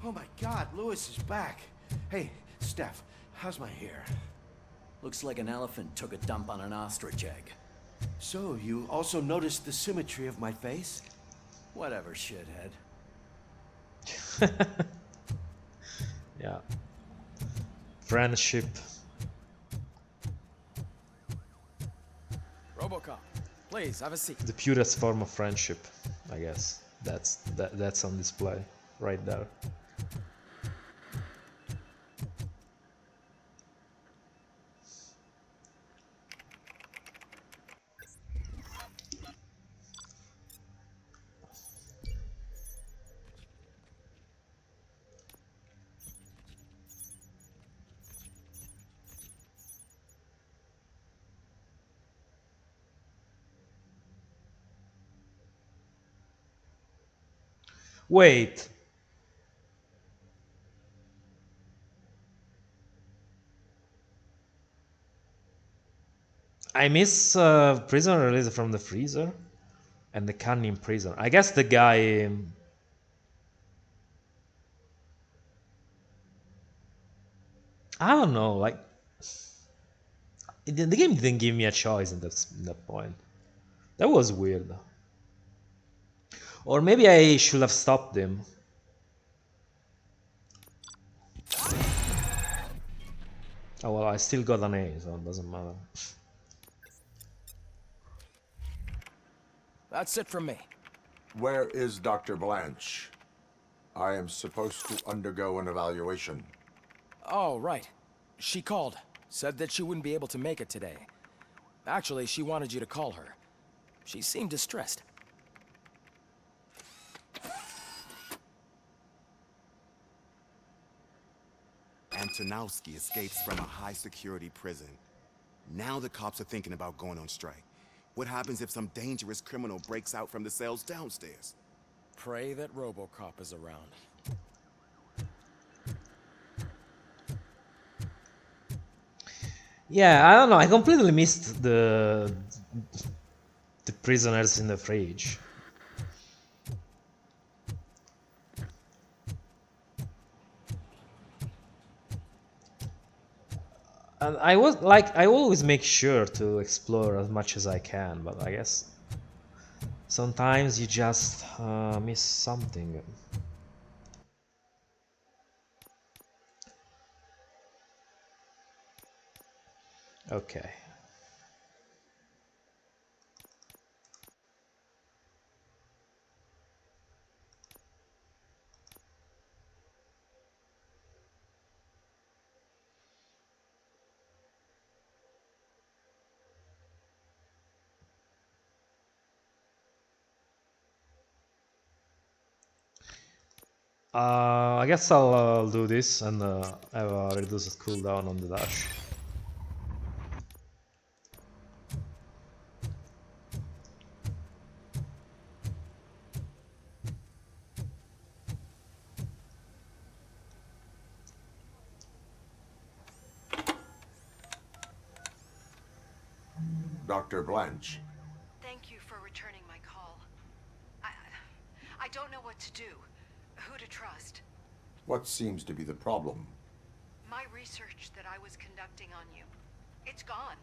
Oh my God, Lewis is back. Hey, Steph, How's my hair? Looks like an elephant took a dump on an ostrich egg. So, you also noticed the symmetry of my face? Whatever, shithead. Yeah. Friendship. Robocop, please have a seat. The purest form of friendship, I guess. That's on display right there. Wait. I miss prisoner released from the freezer and the cunning prisoner. I guess the guy. I don't know. Like the game didn't give me a choice in that point. That was weird. Or maybe I should have stopped him. Oh well, I still got an A, so it doesn't matter. That's it from me. Where is Dr. Blanche? I am supposed to undergo an evaluation. Oh, right. She called. Said that she wouldn't be able to make it today. Actually, she wanted you to call her. She seemed distressed. Antonowski escapes from a high-security prison. Now the cops are thinking about going on strike. What happens if some dangerous criminal breaks out from the cells downstairs? Pray that Robocop is around. Yeah, I don't know. I completely missed the prisoners in the fridge. And I was like, I always make sure to explore as much as I can, but I guess sometimes you just miss something. Okay. I guess I'll do this and have a reduced cooldown on the dash. Dr. Blanche. Thank you for returning my call. I don't know what to do. Who to trust. What seems to be the problem? My research that I was conducting on you. It's gone.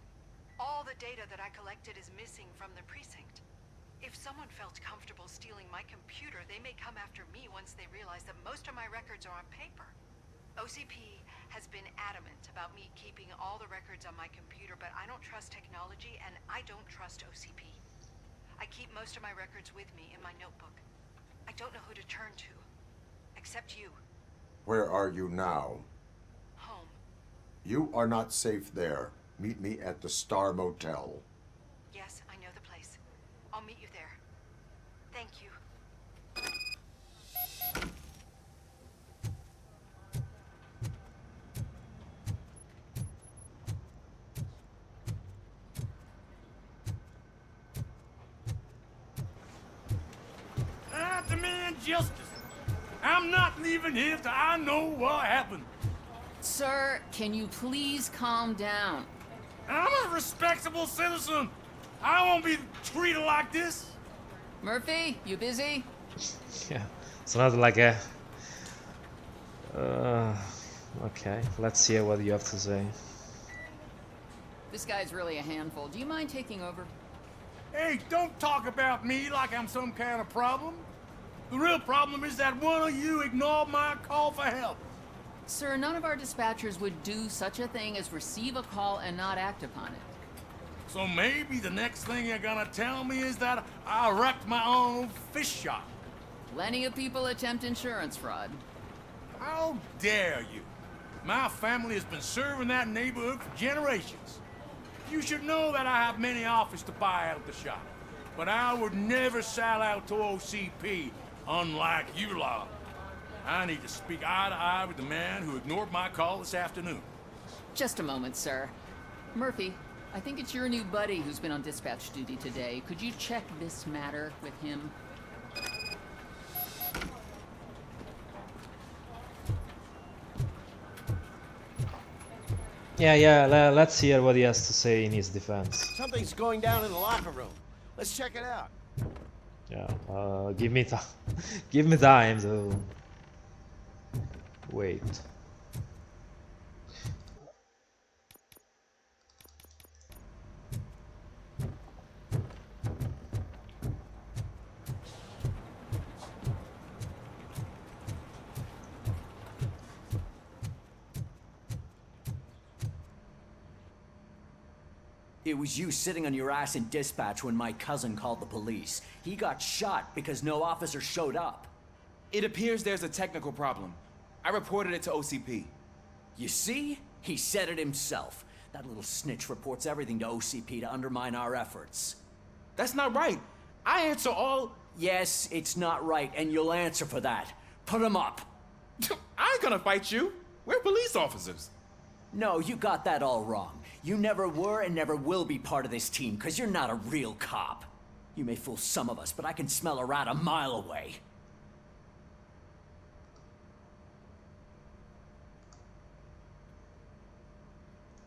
All the data that I collected is missing from the precinct. If someone felt comfortable stealing my computer, they may come after me once they realize that most of my records are on paper. OCP has been adamant about me keeping all the records on my computer, but I don't trust technology and I don't trust OCP. I keep most of my records with me in my notebook. I don't know who to turn to, except you. Where are you now? Home. You are not safe there. Meet me at the Star Motel. Yes, I know the place. I'll meet you there. Thank you. I demand justice. I'm not leaving here till I know what happened. Sir, can you please calm down? I'm a respectable citizen. I won't be treated like this. Murphy, you busy? Yeah, it's not like a Okay, let's hear what you have to say. This guy's really a handful. Do you mind taking over? Hey, don't talk about me like I'm some kind of problem. The real problem is that one of you ignored my call for help. Sir, none of our dispatchers would do such a thing as receive a call and not act upon it. So maybe the next thing you're gonna tell me is that I wrecked my own fish shop. Plenty of people attempt insurance fraud. How dare you? My family has been serving that neighborhood for generations. You should know that I have many offers to buy out the shop. But I would never sell out to OCP, unlike you lot. I need to speak eye to eye with the man who ignored my call this afternoon. Just a moment, sir. Murphy, I think it's your new buddy who's been on dispatch duty today. Could you check this matter with him? Yeah, let's hear what he has to say in his defense. Something's going down in the locker room. Let's check it out. Yeah, give me time. Give me time to wait. It was you sitting on your ass in dispatch when my cousin called the police. He got shot because no officer showed up. It appears there's a technical problem. I reported it to OCP. You see? He said it himself. That little snitch reports everything to OCP to undermine our efforts. That's not right. I answer all... Yes, it's not right, and you'll answer for that. Put him up. I ain't gonna fight you. We're police officers. No, you got that all wrong. You never were and never will be part of this team, because you're not a real cop. You may fool some of us, but I can smell a rat a mile away.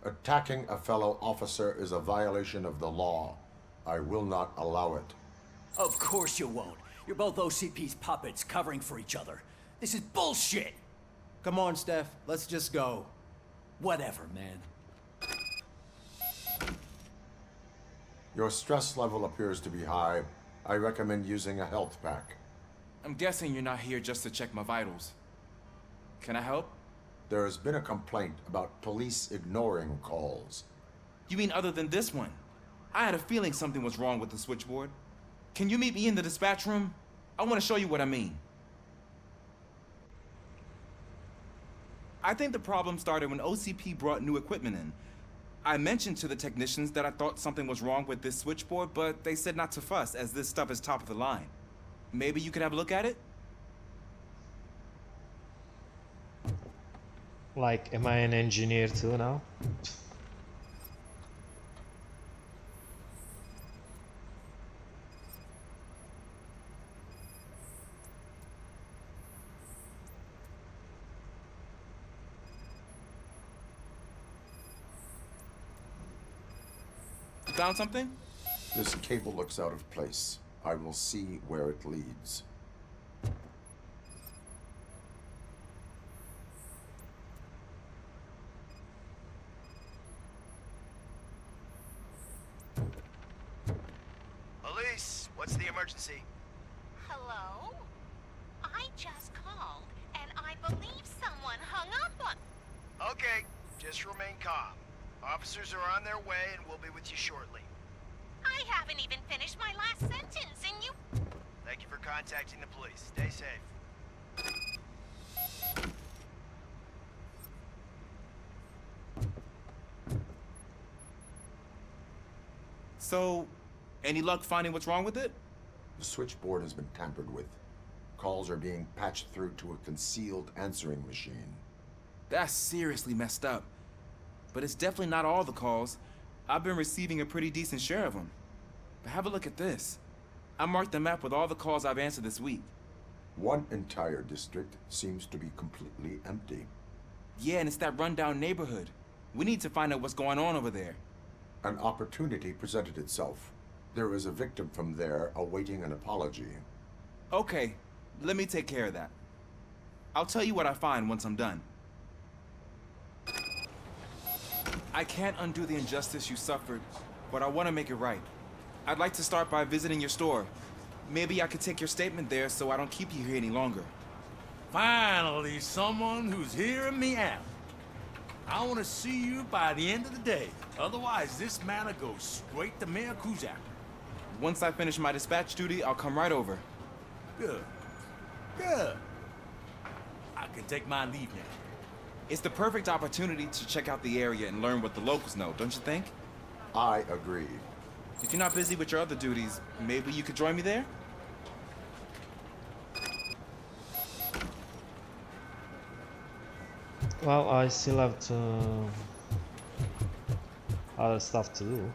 Attacking a fellow officer is a violation of the law. I will not allow it. Of course you won't. You're both OCP's puppets covering for each other. This is bullshit! Come on, Steph. Let's just go. Whatever, man. Your stress level appears to be high. I recommend using a health pack. I'm guessing you're not here just to check my vitals. Can I help? There has been a complaint about police ignoring calls. You mean other than this one? I had a feeling something was wrong with the switchboard. Can you meet me in the dispatch room? I want to show you what I mean. I think the problem started when OCP brought new equipment in. I mentioned to the technicians that I thought something was wrong with this switchboard, but they said not to fuss, as this stuff is top of the line. Maybe you could have a look at it? Like, am I an engineer too now? Found something? This cable looks out of place. I will see where it leads. Police, what's the emergency? Hello? I just called, and I believe someone hung up on... Okay, just remain calm. Officers are on their way and we'll be with you shortly. I haven't even finished my last sentence, and you... Thank you for contacting the police. Stay safe. So, any luck finding what's wrong with it? The switchboard has been tampered with. Calls are being patched through to a concealed answering machine. That's seriously messed up. But it's definitely not all the calls. I've been receiving a pretty decent share of them. But have a look at this. I marked the map with all the calls I've answered this week. One entire district seems to be completely empty. Yeah, and it's that rundown neighborhood. We need to find out what's going on over there. An opportunity presented itself. There is a victim from there awaiting an apology. Okay, let me take care of that. I'll tell you what I find once I'm done. I can't undo the injustice you suffered, but I want to make it right. I'd like to start by visiting your store. Maybe I could take your statement there so I don't keep you here any longer. Finally, someone who's hearing me out. I want to see you by the end of the day. Otherwise, this matter goes straight to Mayor Kuzak. Once I finish my dispatch duty, I'll come right over. Good. Good. I can take my leave now. It's the perfect opportunity to check out the area and learn what the locals know, don't you think? I agree. If you're not busy with your other duties, maybe you could join me there? Well, I still have other stuff to do.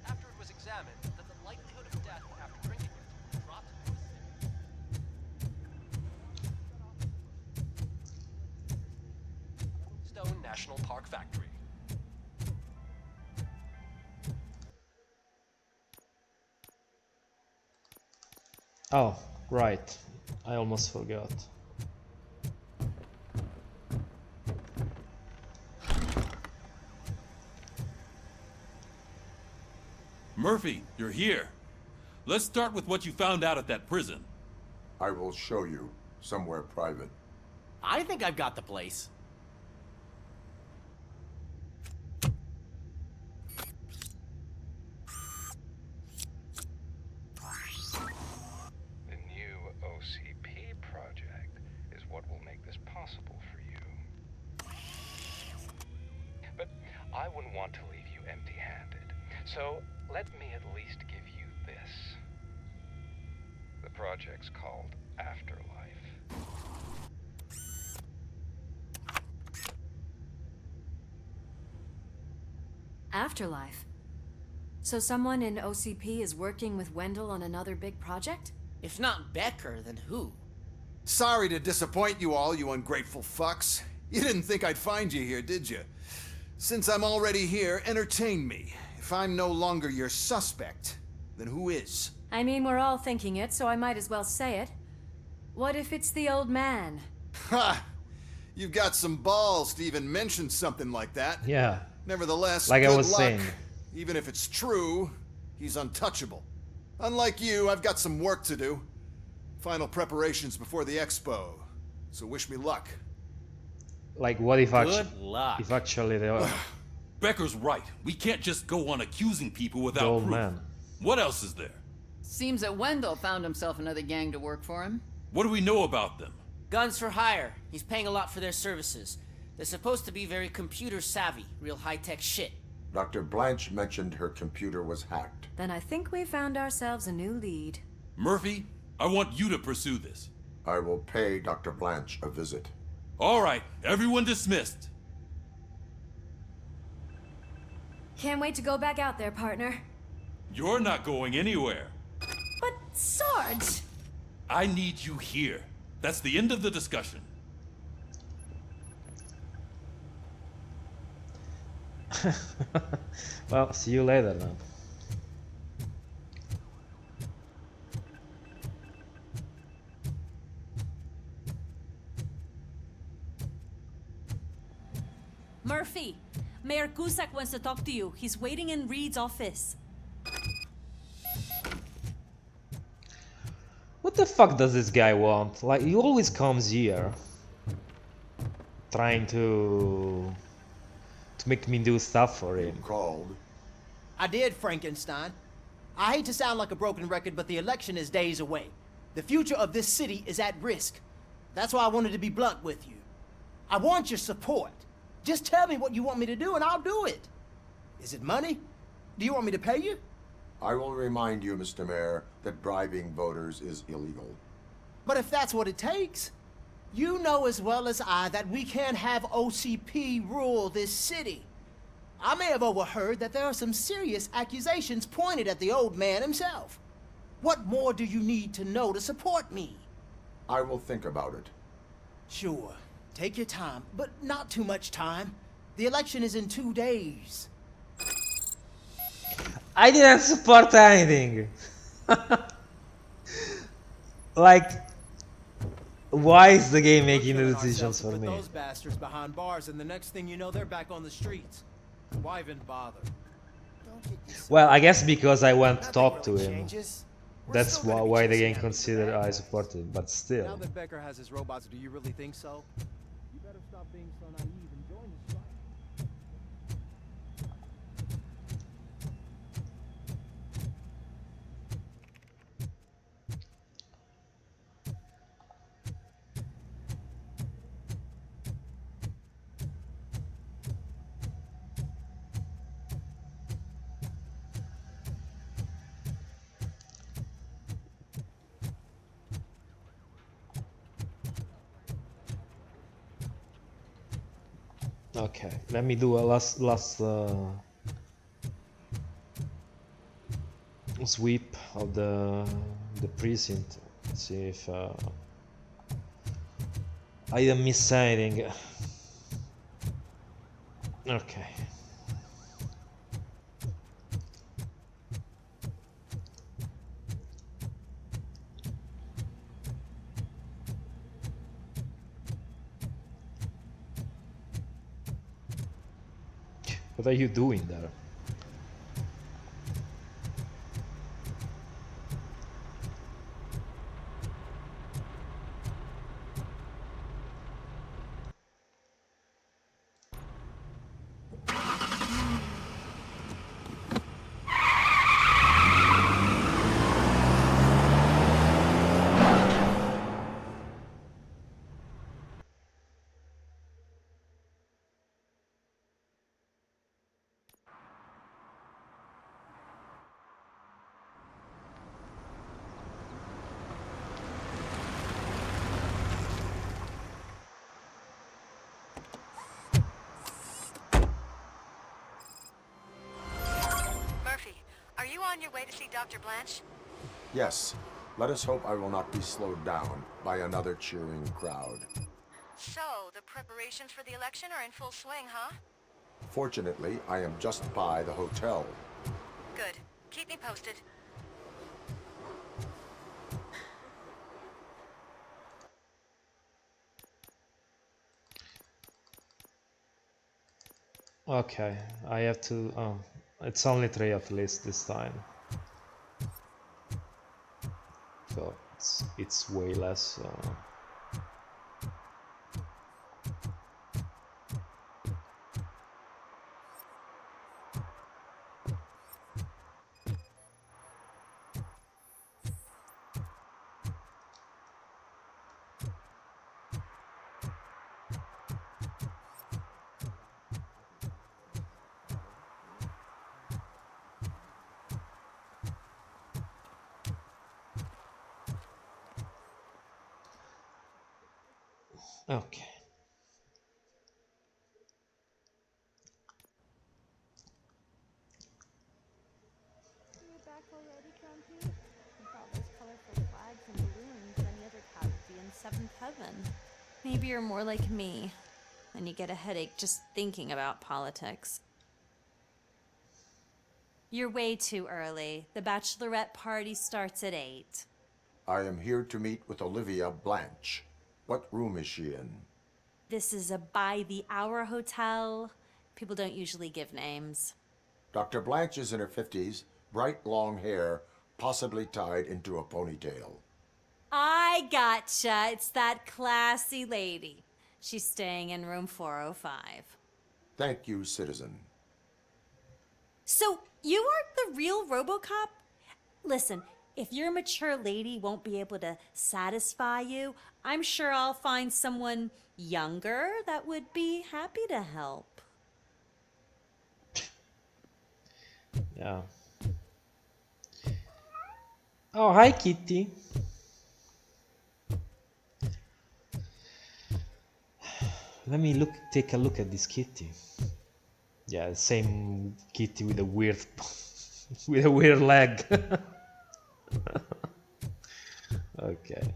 After it was examined, that the likelihood of death after drinking it dropped to Stone National Park Factory. Oh, right. I almost forgot. Murphy, you're here. Let's start with what you found out at that prison. I will show you somewhere private. I think I've got the place. The new OCP project is what will make this possible for you. But I wouldn't want to leave you empty-handed, so let me at least give you this. The project's called Afterlife. Afterlife. So someone in OCP is working with Wendell on another big project? If not Becker, then who? Sorry to disappoint you all, you ungrateful fucks. You didn't think I'd find you here, did you? Since I'm already here, entertain me. If I'm no longer your suspect, then who is? I mean, we're all thinking it, so I might as well say it. What if it's the old man? Ha! You've got some balls to even mention something like that. Yeah. Nevertheless, like good I was luck. saying. Even if it's true, he's untouchable. Unlike you, I've got some work to do. Final preparations before the expo. So wish me luck. Like, what if Good luck. if actually they Becker's right. We can't just go on accusing people without old proof. man. What else is there? Seems that Wendell found himself another gang to work for him. What do we know about them? Guns for hire. He's paying a lot for their services. They're supposed to be very computer savvy, real high-tech shit. Dr. Blanche mentioned her computer was hacked. Then I think we found ourselves a new lead. Murphy, I want you to pursue this. I will pay Dr. Blanche a visit. All right, everyone dismissed. Can't wait to go back out there, partner. You're not going anywhere. But, Sarge! I need you here. That's the end of the discussion. Well, see you later then. Murphy, Mayor Cusack wants to talk to you. He's waiting in Reed's office. What the fuck does this guy want? Like, he always comes here trying to make me do stuff for him. Called. I did, Frankenstein. I hate to sound like a broken record, but the election is days away. The future of this city is at risk. That's why I wanted to be blunt with you. I want your support. Just tell me what you want me to do and I'll do it. Is it money? Do you want me to pay you? I will remind you, Mr. Mayor, that bribing voters is illegal. But if that's what it takes, you know as well as I that we can't have OCP rule this city. I may have overheard that there are some serious accusations pointed at the old man himself. What more do you need to know to support me? I will think about it. Sure. Take your time, but not too much time. The election is in 2 days. I didn't support anything. Like, why is the game making the decisions for Put me? those bastards behind bars, and the next thing you know, they're back on the streets. Why even bother? Well, I guess because I went to talk to him. That's why the game considered I supported, but Now still. that Becker has his robots, do you really think so? You better stop being so naive and join the strike. Okay, let me do a last sweep of the precinct. See if I didn't miss anything. Okay. What are you doing there? Murphy, are you on your way to see Dr. Blanche? Yes. Let us hope I will not be slowed down by another cheering crowd. So, the preparations for the election are in full swing, huh? Fortunately, I am just by the hotel. Good. Keep me posted. Okay, I have to. Oh, it's only 3 at least this time. So it's way less. Okay. You're back already, Grumpy? With all those colorful flags and balloons, any other cat would be in seventh heaven. Maybe you're more like me, and you get a headache just thinking about politics. You're way too early. The bachelorette party starts at 8. I am here to meet with Olivia Blanche. What room is she in? This is a by-the-hour hotel. People don't usually give names. Dr. Blanche is in her 50s, bright long hair, possibly tied into a ponytail. I gotcha. It's that classy lady. She's staying in room 405. Thank you, citizen. So, you aren't the real Robocop? Listen, if your mature lady won't be able to satisfy you, I'm sure I'll find someone younger that would be happy to help. Yeah. Oh, hi, Kitty. Let me take a look at this kitty. Yeah, the same kitty with a weird with a weird leg. Okay.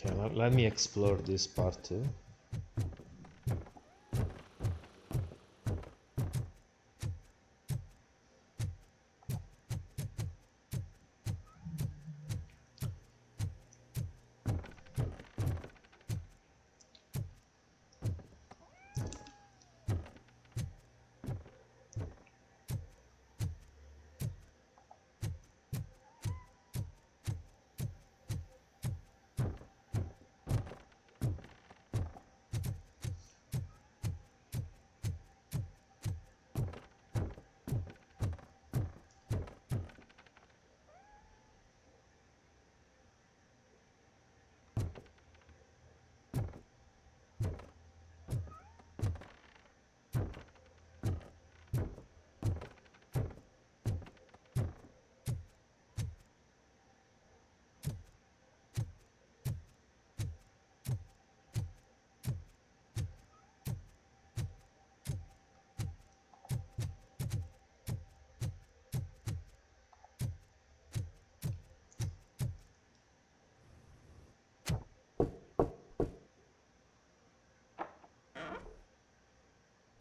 Okay, let me explore this part too.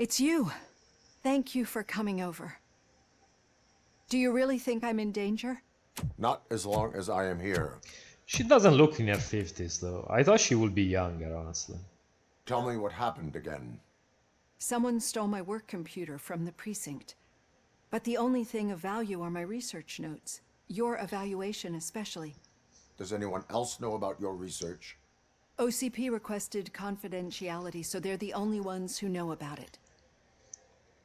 It's you. Thank you for coming over. Do you really think I'm in danger? Not as long as I am here. She doesn't look in her 50s though. I thought she would be younger, honestly. Tell me what happened again. Someone stole my work computer from the precinct. But the only thing of value are my research notes. Your evaluation especially. Does anyone else know about your research? OCP requested confidentiality, so they're the only ones who know about it.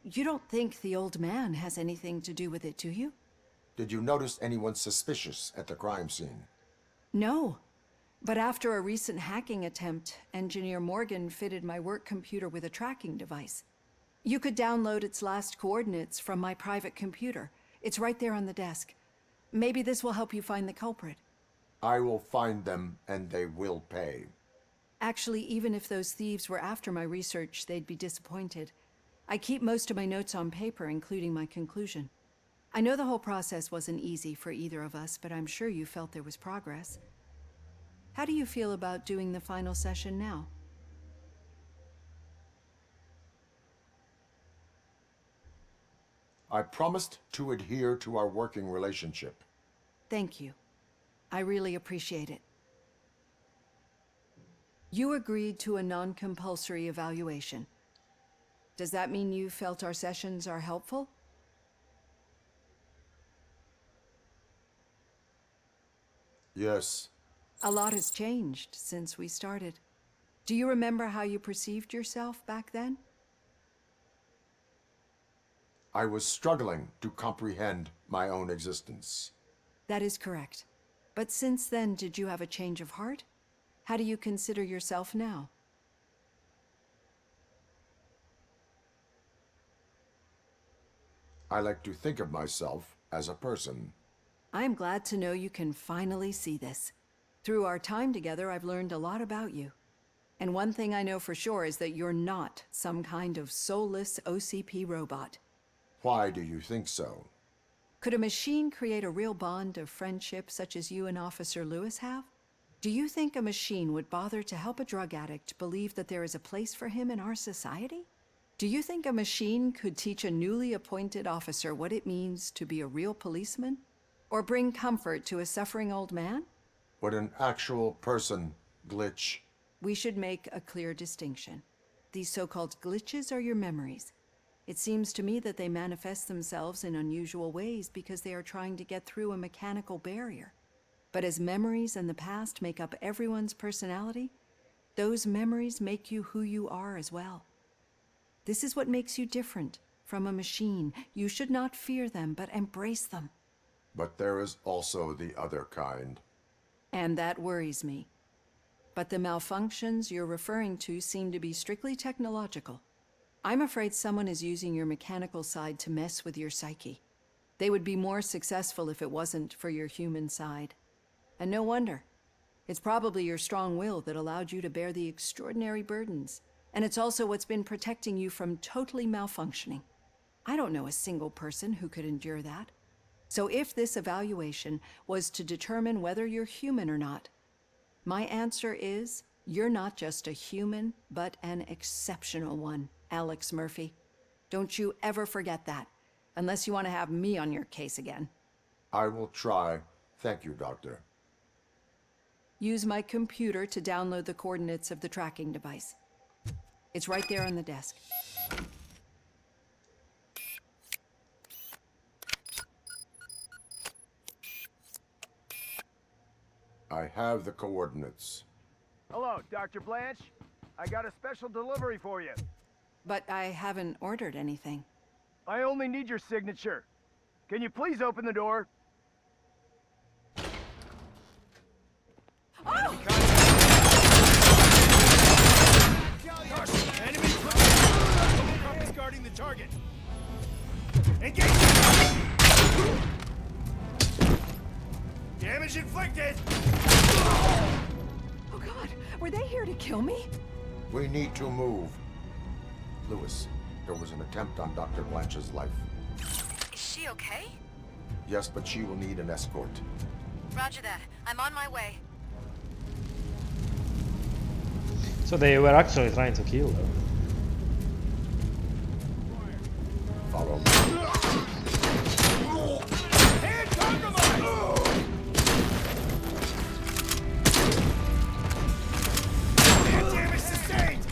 You don't think the old man has anything to do with it, do you? Did you notice anyone suspicious at the crime scene? No. But after a recent hacking attempt, Engineer Morgan fitted my work computer with a tracking device. You could download its last coordinates from my private computer. It's right there on the desk. Maybe this will help you find the culprit. I will find them, and they will pay. Actually, even if those thieves were after my research, they'd be disappointed. I keep most of my notes on paper, including my conclusion. I know the whole process wasn't easy for either of us, but I'm sure you felt there was progress. How do you feel about doing the final session now? I promised to adhere to our working relationship. Thank you. I really appreciate it. You agreed to a non-compulsory evaluation. Does that mean you felt our sessions are helpful? Yes. A lot has changed since we started. Do you remember how you perceived yourself back then? I was struggling to comprehend my own existence. That is correct. But since then, did you have a change of heart? How do you consider yourself now? I like to think of myself as a person. I am glad to know you can finally see this. Through our time together, I've learned a lot about you. And one thing I know for sure is that you're not some kind of soulless OCP robot. Why do you think so? Could a machine create a real bond of friendship such as you and Officer Lewis have? Do you think a machine would bother to help a drug addict believe that there is a place for him in our society? Do you think a machine could teach a newly appointed officer what it means to be a real policeman? Or bring comfort to a suffering old man? Would an actual person glitch? We should make a clear distinction. These so-called glitches are your memories. It seems to me that they manifest themselves in unusual ways because they are trying to get through a mechanical barrier. But as memories and the past make up everyone's personality, those memories make you who you are as well. This is what makes you different from a machine. You should not fear them, but embrace them. But there is also the other kind. And that worries me. But the malfunctions you're referring to seem to be strictly technological. I'm afraid someone is using your mechanical side to mess with your psyche. They would be more successful if it wasn't for your human side. And no wonder. It's probably your strong will that allowed you to bear the extraordinary burdens. And it's also what's been protecting you from totally malfunctioning. I don't know a single person who could endure that. So if this evaluation was to determine whether you're human or not, My answer is, you're not just a human, but an exceptional one, Alex Murphy. Don't you ever forget that, unless you want to have me on your case again. I will try. Thank you, Doctor. Use my computer to download the coordinates of the tracking device. It's right there on the desk. I have the coordinates. Hello, Dr. Blanche. I got a special delivery for you. But I haven't ordered anything. I only need your signature. Can you please open the door? Enemy Robocop is guarding the target. Engage! Damage inflicted! Oh God, were they here to kill me? We need to move. Lewis, there was an attempt on Dr. Blanche's life. Is she okay? Yes, but she will need an escort. Roger that. I'm on my way. So they were actually trying to kill her. Follow me. Hand compromised! Damage sustained!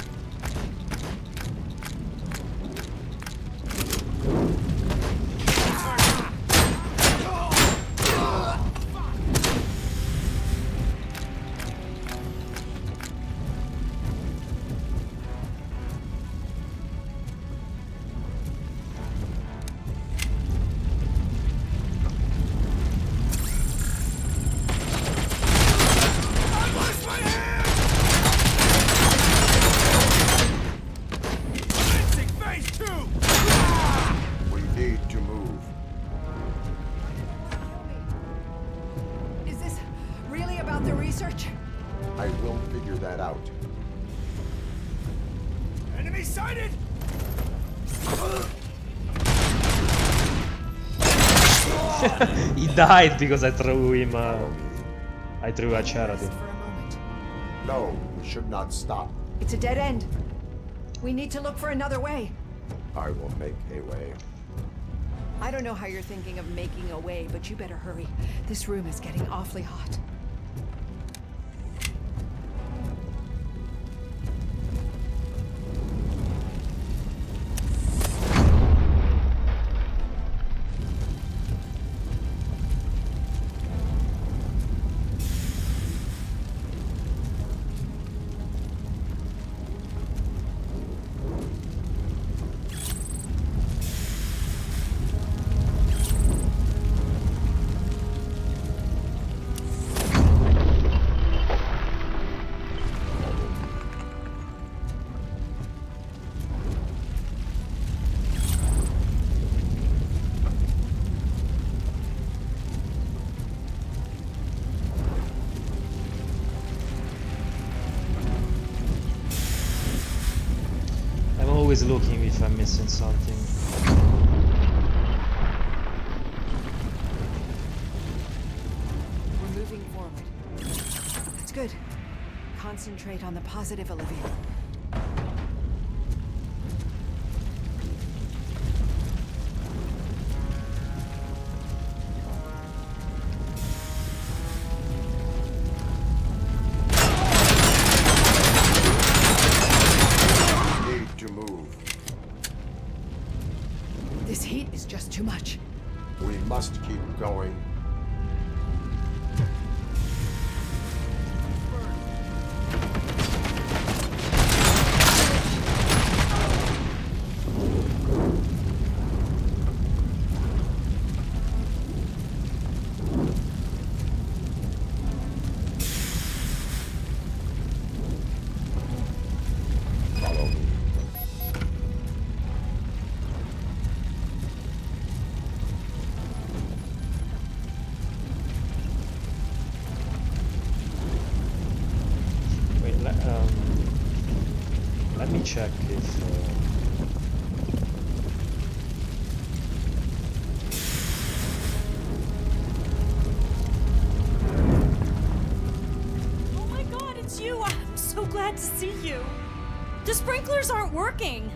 We need to move. Is this really about the research? I will figure that out. Enemy sighted! He died because I threw him. I threw a charity. No, we should not stop. It's a dead end. We need to look for another way. I will make a way. I don't know how you're thinking of making a way, but you better hurry. This room is getting awfully hot. I'm always looking if I'm missing something. We're moving forward. That's good. Concentrate on the positive, Olivia. Need to move. This heat is just too much. We must keep going. Follow me. Wait, let me check if. Oh my to see you. The sprinklers aren't working.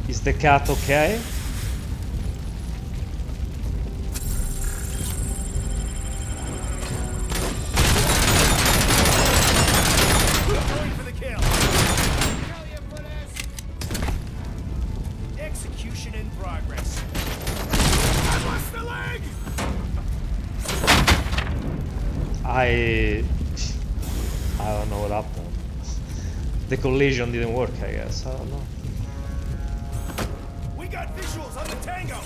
Is the cat okay? Going for the kill. Hell yeah, footass. Execution in progress. I lost the leg. I don't know what happened. The collision didn't work, I guess. I don't know. We got visuals on the tango.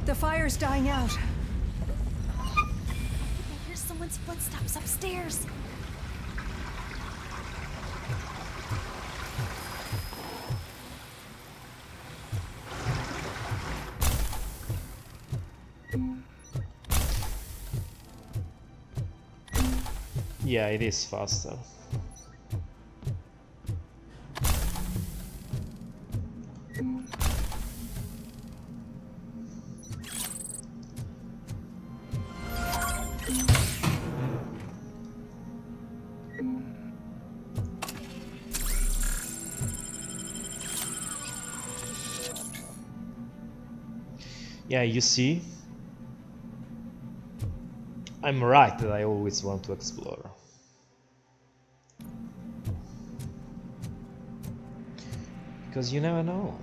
The fire's dying out. I hear someone's footsteps upstairs. Yeah, it is faster. Yeah, you see, I'm right that I always want to explore. Because you never know.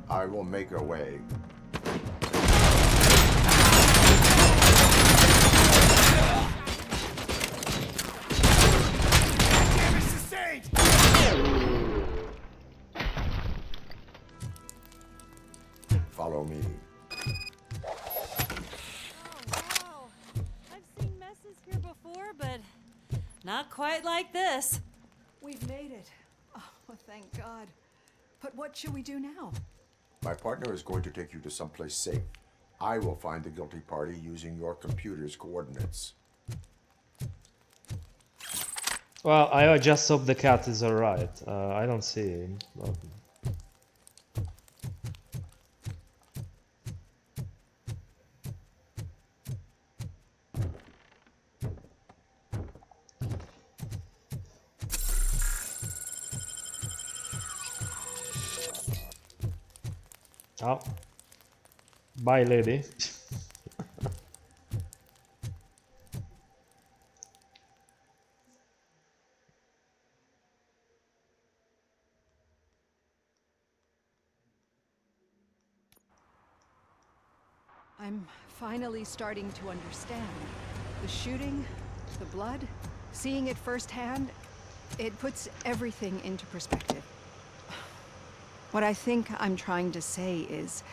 I will make a way. Follow me. Wow. I've seen messes here before, but not quite like this. We've made it. Oh, thank God. But what should we do now? My partner is going to take you to someplace safe. I will find the guilty party using your computer's coordinates. Well, I just hope the cat is alright. I don't see him. Oh. Bye, lady. I'm finally starting to understand. The shooting, the blood, seeing it firsthand, it puts everything into perspective. What I think I'm trying to say is,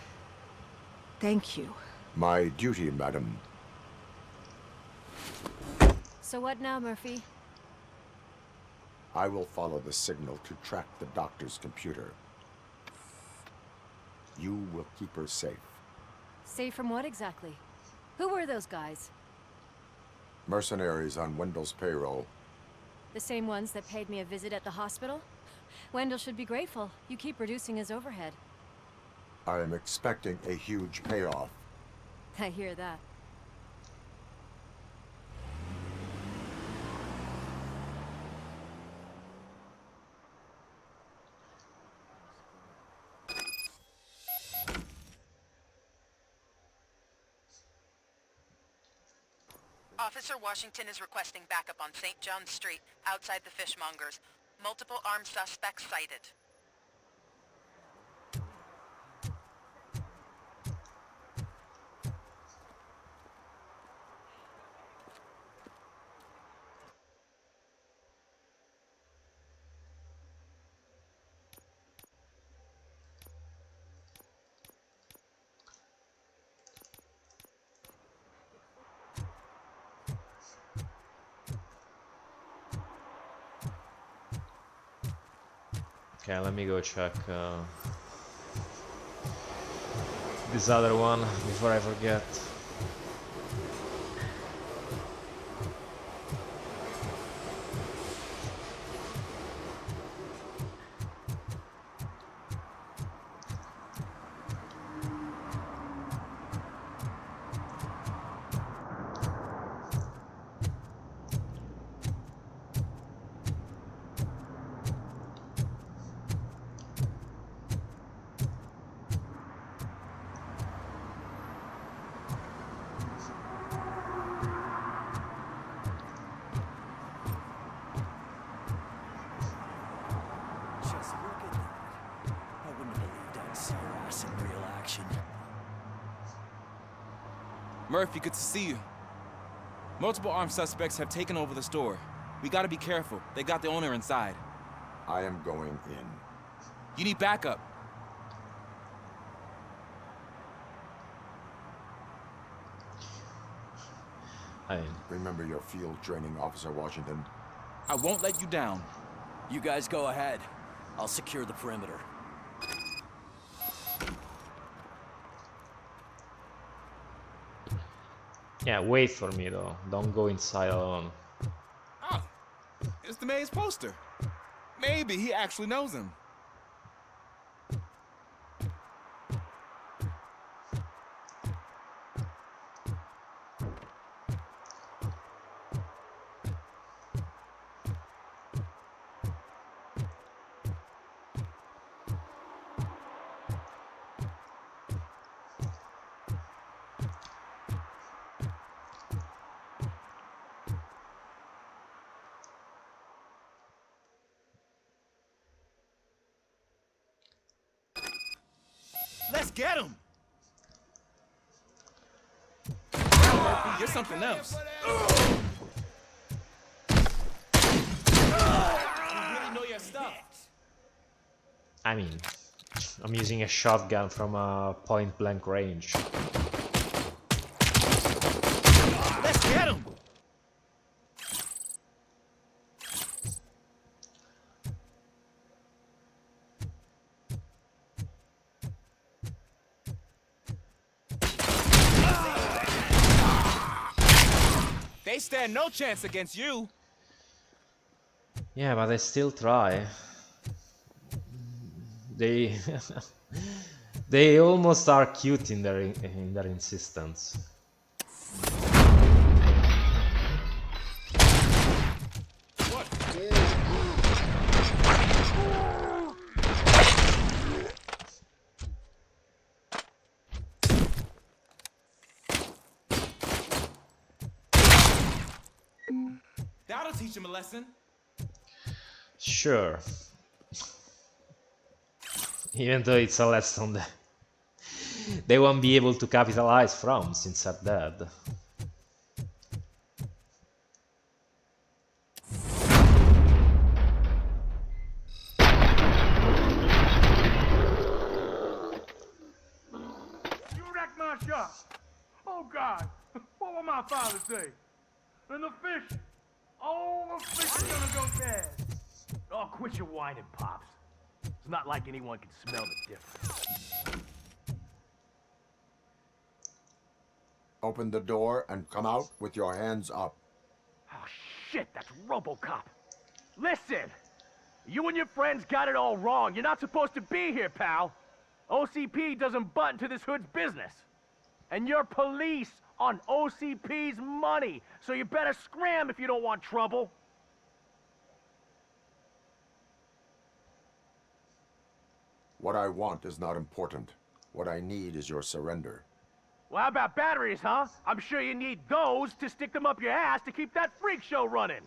thank you. My duty, madam. So what now, Murphy? I will follow the signal to track the doctor's computer. You will keep her safe. Safe from what exactly? Who were those guys? Mercenaries on Wendell's payroll. The same ones that paid me a visit at the hospital? Wendell should be grateful. You keep reducing his overhead. I am expecting a huge payoff. I hear that. Officer Washington is requesting backup on St. John's Street, outside the fishmongers. Multiple armed suspects sighted. Okay, let me go check this other one before I forget. Just look at that. I wouldn't have believed I'd see your ass in real action. Murphy, good to see you. Multiple armed suspects have taken over the store. We gotta be careful. They got the owner inside. I am going in. You need backup. Remember your field training, Officer Washington. I won't let you down. You guys go ahead. I'll secure the perimeter. Yeah, wait for me though. Don't go inside alone. Oh, it's the mayor's poster. Maybe he actually knows him. Let's get him! Murphy, you're something else. You really know your stuff. I mean, I'm using a shotgun from a point-blank range. Let's get him! They stand no chance against you. Yeah, but I still try. They they almost are cute in their insistence. That'll teach him a lesson. Sure. Even though it's a lesson that they won't be able to capitalize from since I'm dead. You wrecked my shop. Oh, God. What will my father say? And the fish. Oh, the fish is gonna go bad. Oh, quit your whining, Pops. It's not like anyone can smell the difference. Open the door and come out with your hands up. Oh, shit, that's Robocop. Listen, you and your friends got it all wrong. You're not supposed to be here, pal. OCP doesn't butt into this hood's business. And you're police on OCP's money, so you better scram if you don't want trouble. What I want is not important. What I need is your surrender. Well, how about batteries, huh? I'm sure you need those to stick them up your ass to keep that freak show running.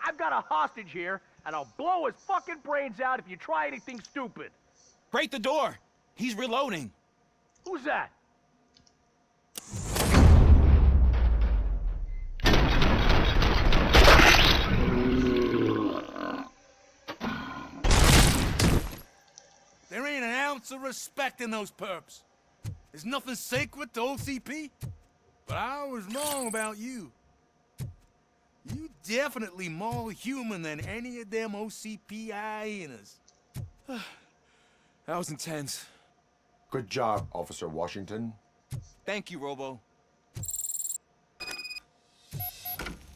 I've got a hostage here, and I'll blow his fucking brains out if you try anything stupid. Break the door! He's reloading. Who's that? There ain't an ounce of respect in those perps. There's nothing sacred to OCP. But I was wrong about you. You definitely more human than any of them OCP hyenas. That was intense. Good job, Officer Washington. Thank you, Robo.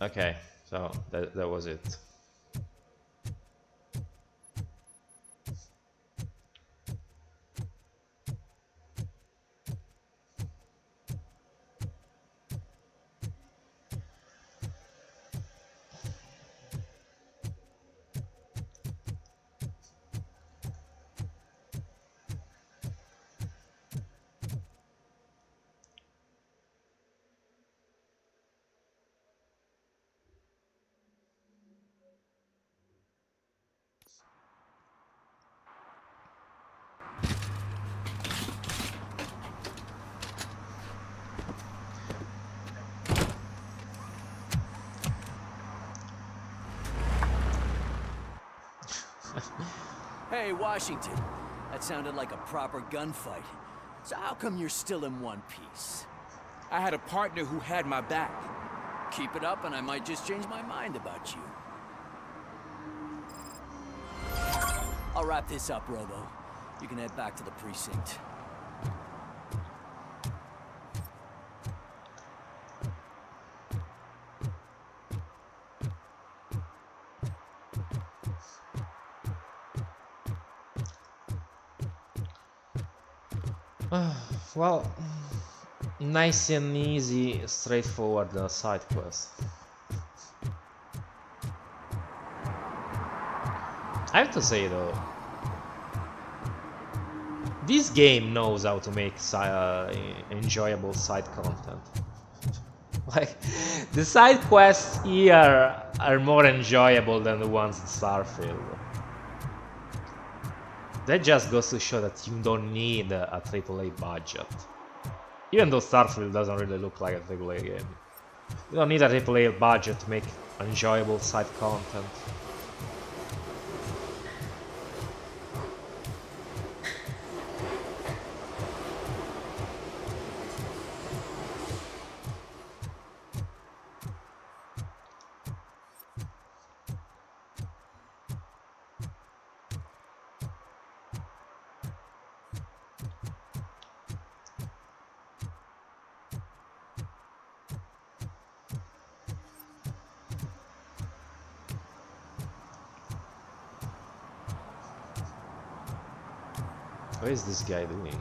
Okay, so that was it. Hey, Washington. That sounded like a proper gunfight. So how come you're still in one piece? I had a partner who had my back. Keep it up and I might just change my mind about you. I'll wrap this up, Robo. You can head back to the precinct. Well, nice and easy, straightforward side quest. I have to say though, this game knows how to make enjoyable side content. Like, the side quests here are more enjoyable than the ones in Starfield. That just goes to show that you don't need a AAA budget. Even though Starfield doesn't really look like a AAA game. You don't need a AAA budget to make enjoyable side content. What is this guy doing?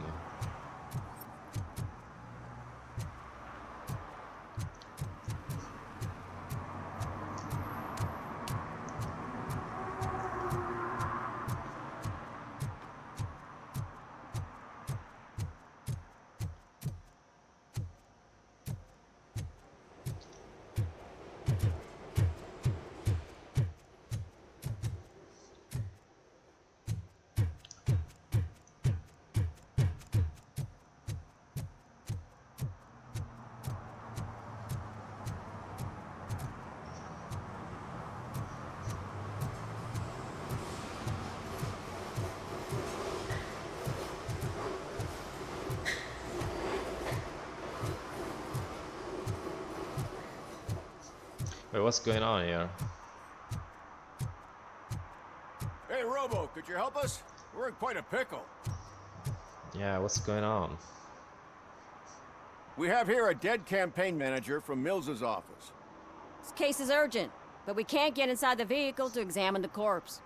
Wait, what's going on here? Hey, Robo, could you help us? We're in quite a pickle. Yeah, what's going on? We have here a dead campaign manager from Mills's office. This case is urgent, but we can't get inside the vehicle to examine the corpse.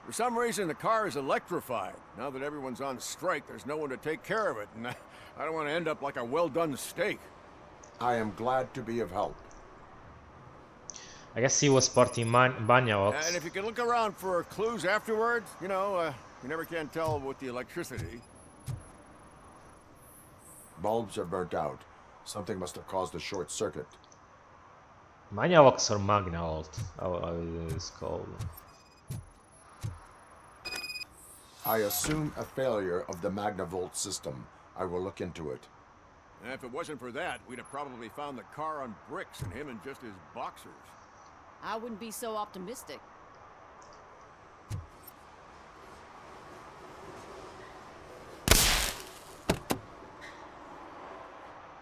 For some reason, the car is electrified. Now that everyone's on strike, there's no one to take care of it, and I don't want to end up like a well-done steak. I am glad to be of help. I guess he was sporting Banyaox. And if you can look around for clues afterwards, you know, you never can tell with the electricity. Bulbs are burnt out. Something must have caused a short circuit. Magnavox or Magnavolt, how it is called. I assume a failure of the Magnavolt system. I will look into it. And if it wasn't for that, we'd have probably found the car on bricks and him in just his boxers. I wouldn't be so optimistic.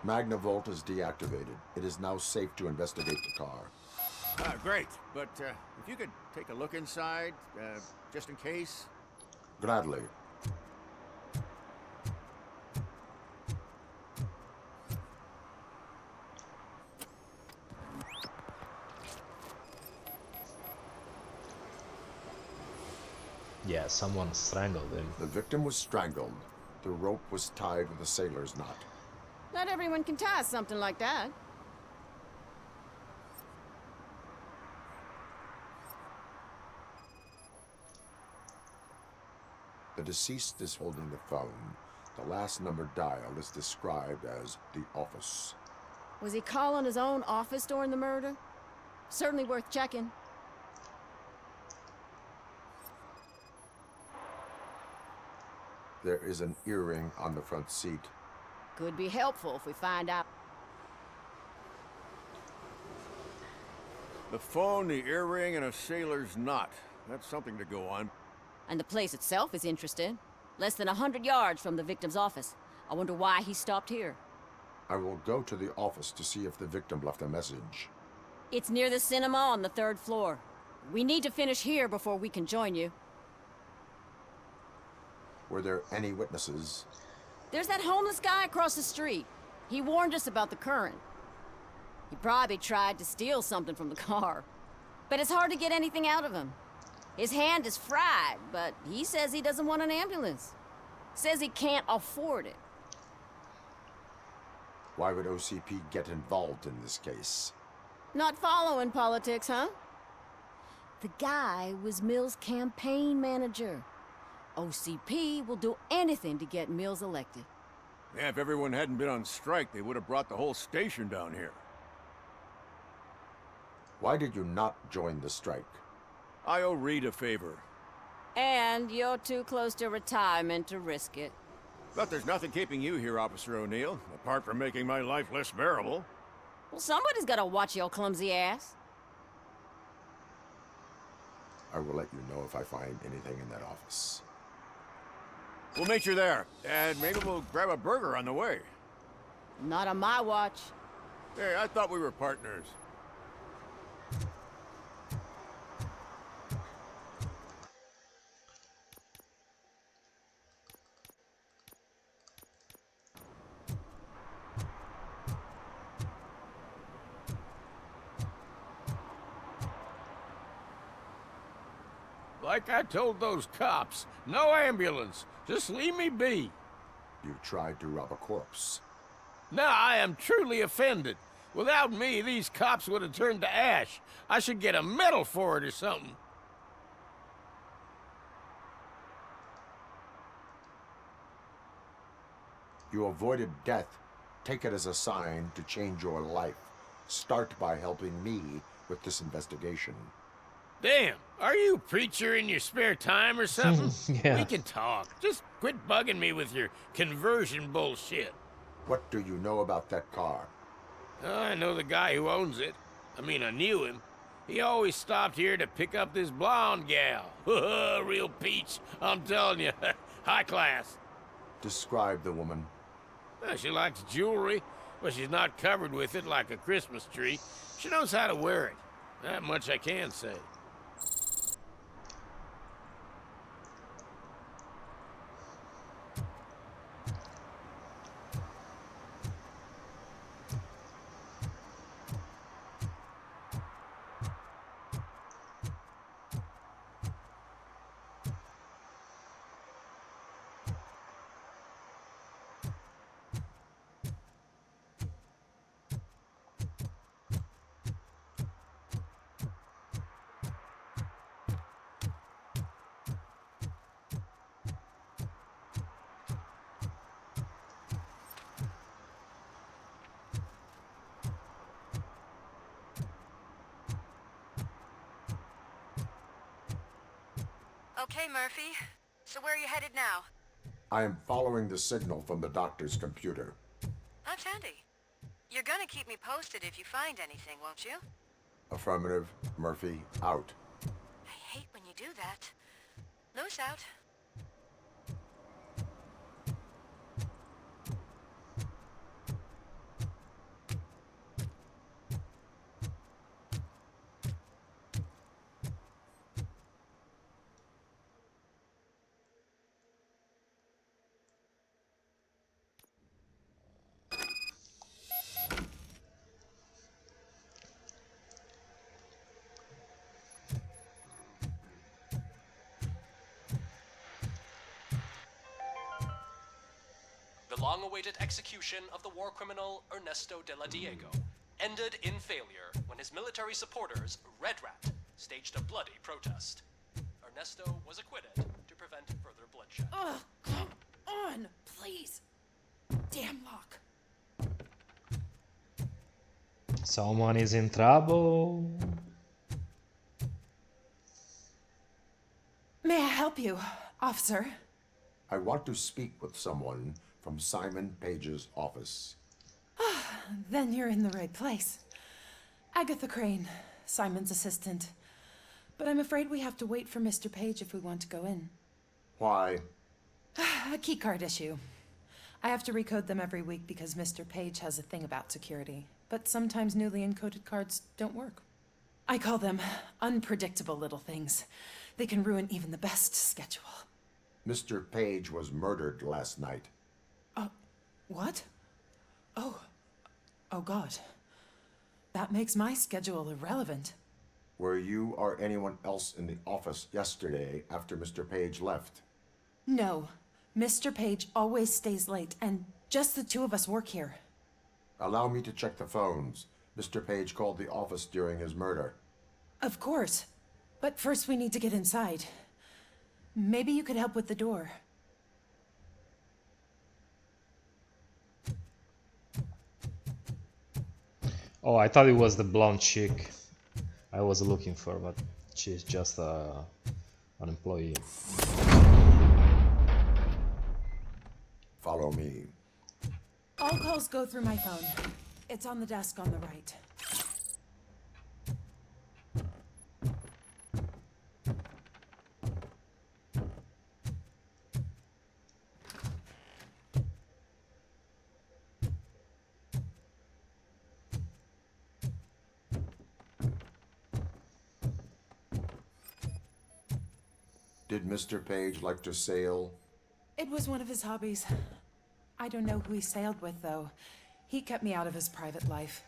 Magnavolt is deactivated. It is now safe to investigate the car. Great. But if you could take a look inside, just in case. Gladly. Yeah, someone strangled him. The victim was strangled. The rope was tied with a sailor's knot. Not everyone can tie something like that. The deceased is holding the phone. The last number dialed is described as the office. Was he calling his own office during the murder? Certainly worth checking. There is an earring on the front seat. Could be helpful if we find out. The phone, the earring, and a sailor's knot. That's something to go on. And the place itself is interesting. Less than 100 yards from the victim's office. I wonder why he stopped here. I will go to the office to see if the victim left a message. It's near the cinema on the 3rd floor. We need to finish here before we can join you. Were there any witnesses? There's that homeless guy across the street. He warned us about the current. He probably tried to steal something from the car. But it's hard to get anything out of him. His hand is fried, but he says he doesn't want an ambulance. Says he can't afford it. Why would OCP get involved in this case? Not following politics, huh? The guy was Mills' campaign manager. OCP will do anything to get Mills elected. Yeah, if everyone hadn't been on strike, they would have brought the whole station down here. Why did you not join the strike? I owe Reed a favor. And you're too close to retirement to risk it. But there's nothing keeping you here, Officer O'Neill, apart from making my life less bearable. Well, somebody's gotta watch your clumsy ass. I will let you know if I find anything in that office. We'll meet you there, and maybe we'll grab a burger on the way. Not on my watch. Hey, I thought we were partners. Like I told those cops, no ambulance. Just leave me be. You tried to rob a corpse. Now I am truly offended. Without me, these cops would have turned to ash. I should get a medal for it or something. You avoided death. Take it as a sign to change your life. Start by helping me with this investigation. Damn, are you a preacher in your spare time or something? Yeah. We can talk. Just quit bugging me with your conversion bullshit. What do you know about that car? I know the guy who owns it. I mean, I knew him. He always stopped here to pick up this blonde gal. Real peach, I'm telling you. High class. Describe the woman. She likes jewelry, but she's not covered with it like a Christmas tree. She knows how to wear it. That much I can say. Okay, Murphy. So where are you headed now? I am following the signal from the doctor's computer. That's handy. You're gonna keep me posted if you find anything, won't you? Affirmative. Murphy, out. I hate when you do that. Loose out. long-awaited execution of the war criminal Ernesto de la Diego ended in failure when his military supporters, Red Rat, staged a bloody protest. Ernesto was acquitted to prevent further bloodshed. Ugh, come on, please. Damn lock. Someone is in trouble. May I help you, officer? I want to speak with someone from Simon Page's office. Then you're in the right place. Agatha Crane, Simon's assistant. But I'm afraid we have to wait for Mr. Page if we want to go in. Why? A keycard issue. I have to recode them every week because Mr. Page has a thing about security. But sometimes newly encoded cards don't work. I call them unpredictable little things. They can ruin even the best schedule. Mr. Page was murdered last night. What? Oh God. That makes my schedule irrelevant. Were you or anyone else in the office yesterday after Mr. Page left? No. Mr. Page always stays late, and just the two of us work here. Allow me to check the phones. Mr. Page called the office during his murder. Of course. But first we need to get inside. Maybe you could help with the door. Oh, I thought it was the blonde chick I was looking for, but she's just an employee. Follow me. All calls go through my phone. It's on the desk on the right. Did Mr. Page like to sail? It was one of his hobbies. I don't know who he sailed with, though. He kept me out of his private life.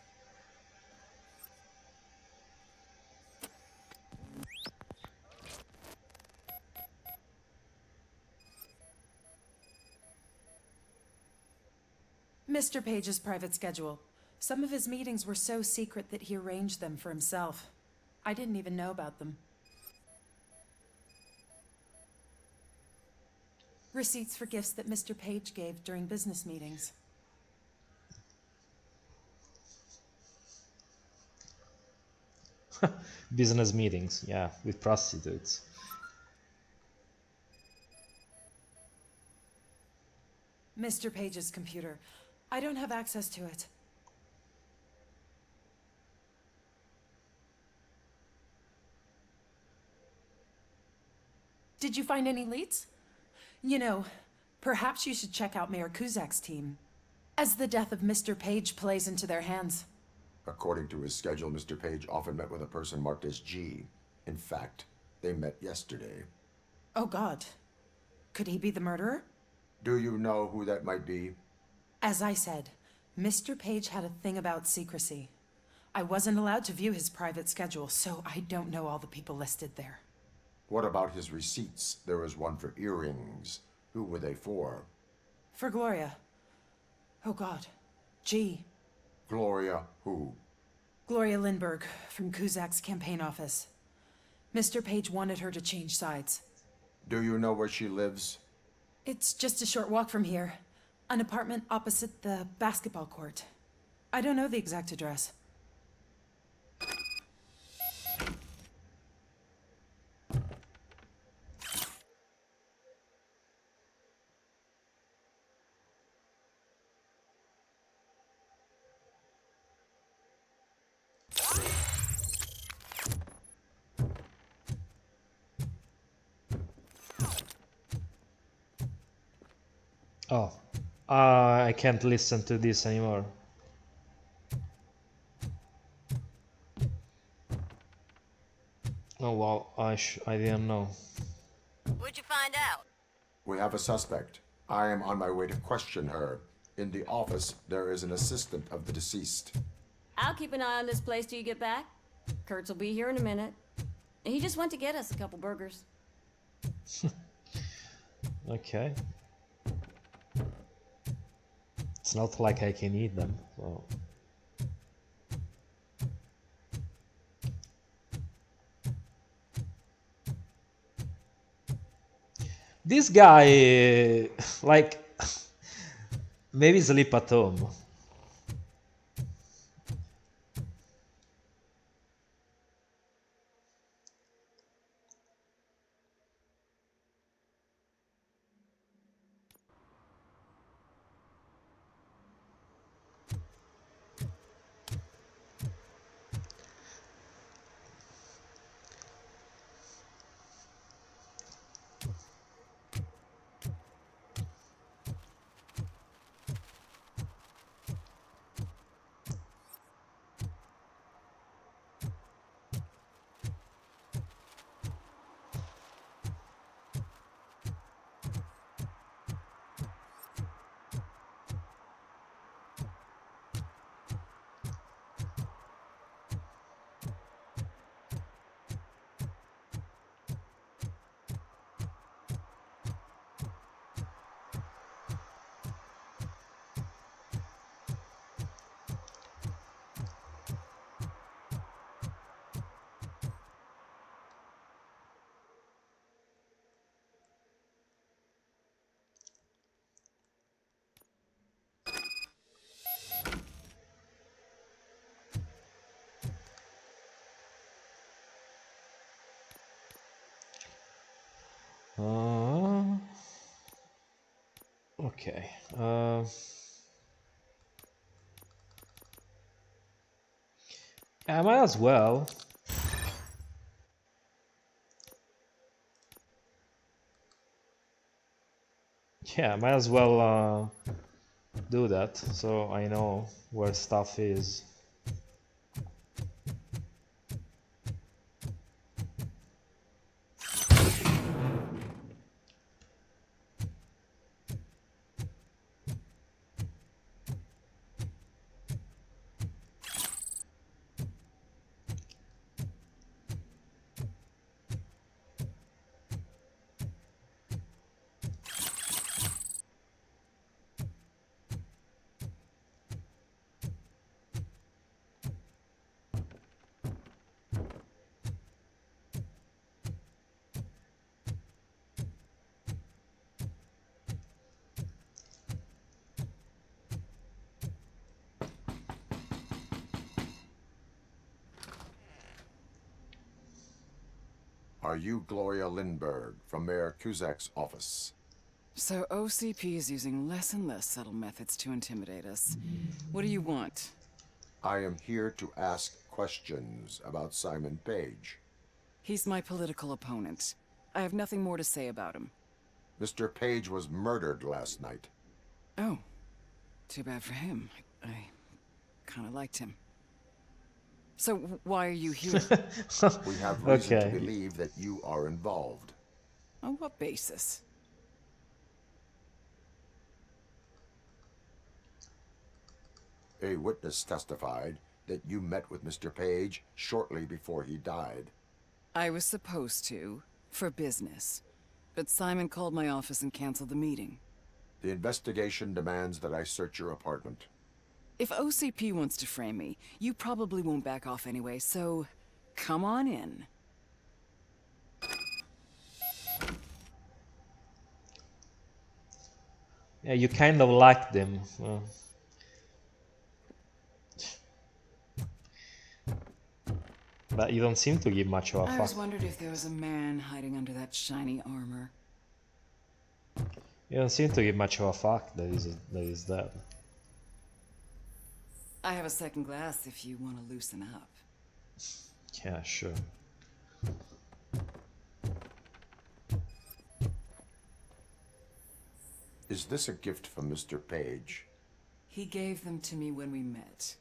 Mr. Page's private schedule. Some of his meetings were so secret that he arranged them for himself. I didn't even know about them. Receipts for gifts that Mr. Page gave during business meetings. Business meetings, yeah, with prostitutes. Mr. Page's computer. I don't have access to it. Did you find any leads? You know, perhaps you should check out Mayor Kuzak's team, as the death of Mr. Page plays into their hands. According to his schedule, Mr. Page often met with a person marked as G. In fact, they met yesterday. Oh God. Could he be the murderer? Do you know who that might be? As I said, Mr. Page had a thing about secrecy. I wasn't allowed to view his private schedule, so I don't know all the people listed there. What about his receipts? There was one for earrings. Who were they for? For Gloria. Oh God. G. Gloria who? Gloria Lindbergh, from Kuzak's campaign office. Mr. Page wanted her to change sides. Do you know where she lives? It's just a short walk from here. An apartment opposite the basketball court. I don't know the exact address. Oh, I can't listen to this anymore. Oh wow, I didn't know. What'd you find out? We have a suspect. I am on my way to question her. In the office, there is an assistant of the deceased. I'll keep an eye on this place till you get back. Kurtz will be here in a minute. He just went to get us a couple burgers. Okay. It's not like I can eat them, so... This guy, like, maybe sleep at home. Okay. I might as well. Yeah, I might as well do that, so I know where stuff is. Are you Gloria Lindbergh from Mayor Cusack's office? So OCP is using less and less subtle methods to intimidate us. What do you want? I am here to ask questions about Simon Page. He's my political opponent. I have nothing more to say about him. Mr. Page was murdered last night. Oh, too bad for him. I kind of liked him. So why are you here? We have reason Okay. to believe that you are involved. On what basis? A witness testified that you met with Mr. Page shortly before he died. I was supposed to, for business. But Simon called my office and canceled the meeting. The investigation demands that I search your apartment. If OCP wants to frame me, you probably won't back off anyway, so come on in. Yeah, you kind of like them. But you don't seem to give much of a I fuck. always wondered if there was a man hiding under that shiny armor. You don't seem to give much of a fuck that is dead. I have a second glass if you want to loosen up. Yeah, sure. Is this a gift from Mr. Page? He gave them to me when we met.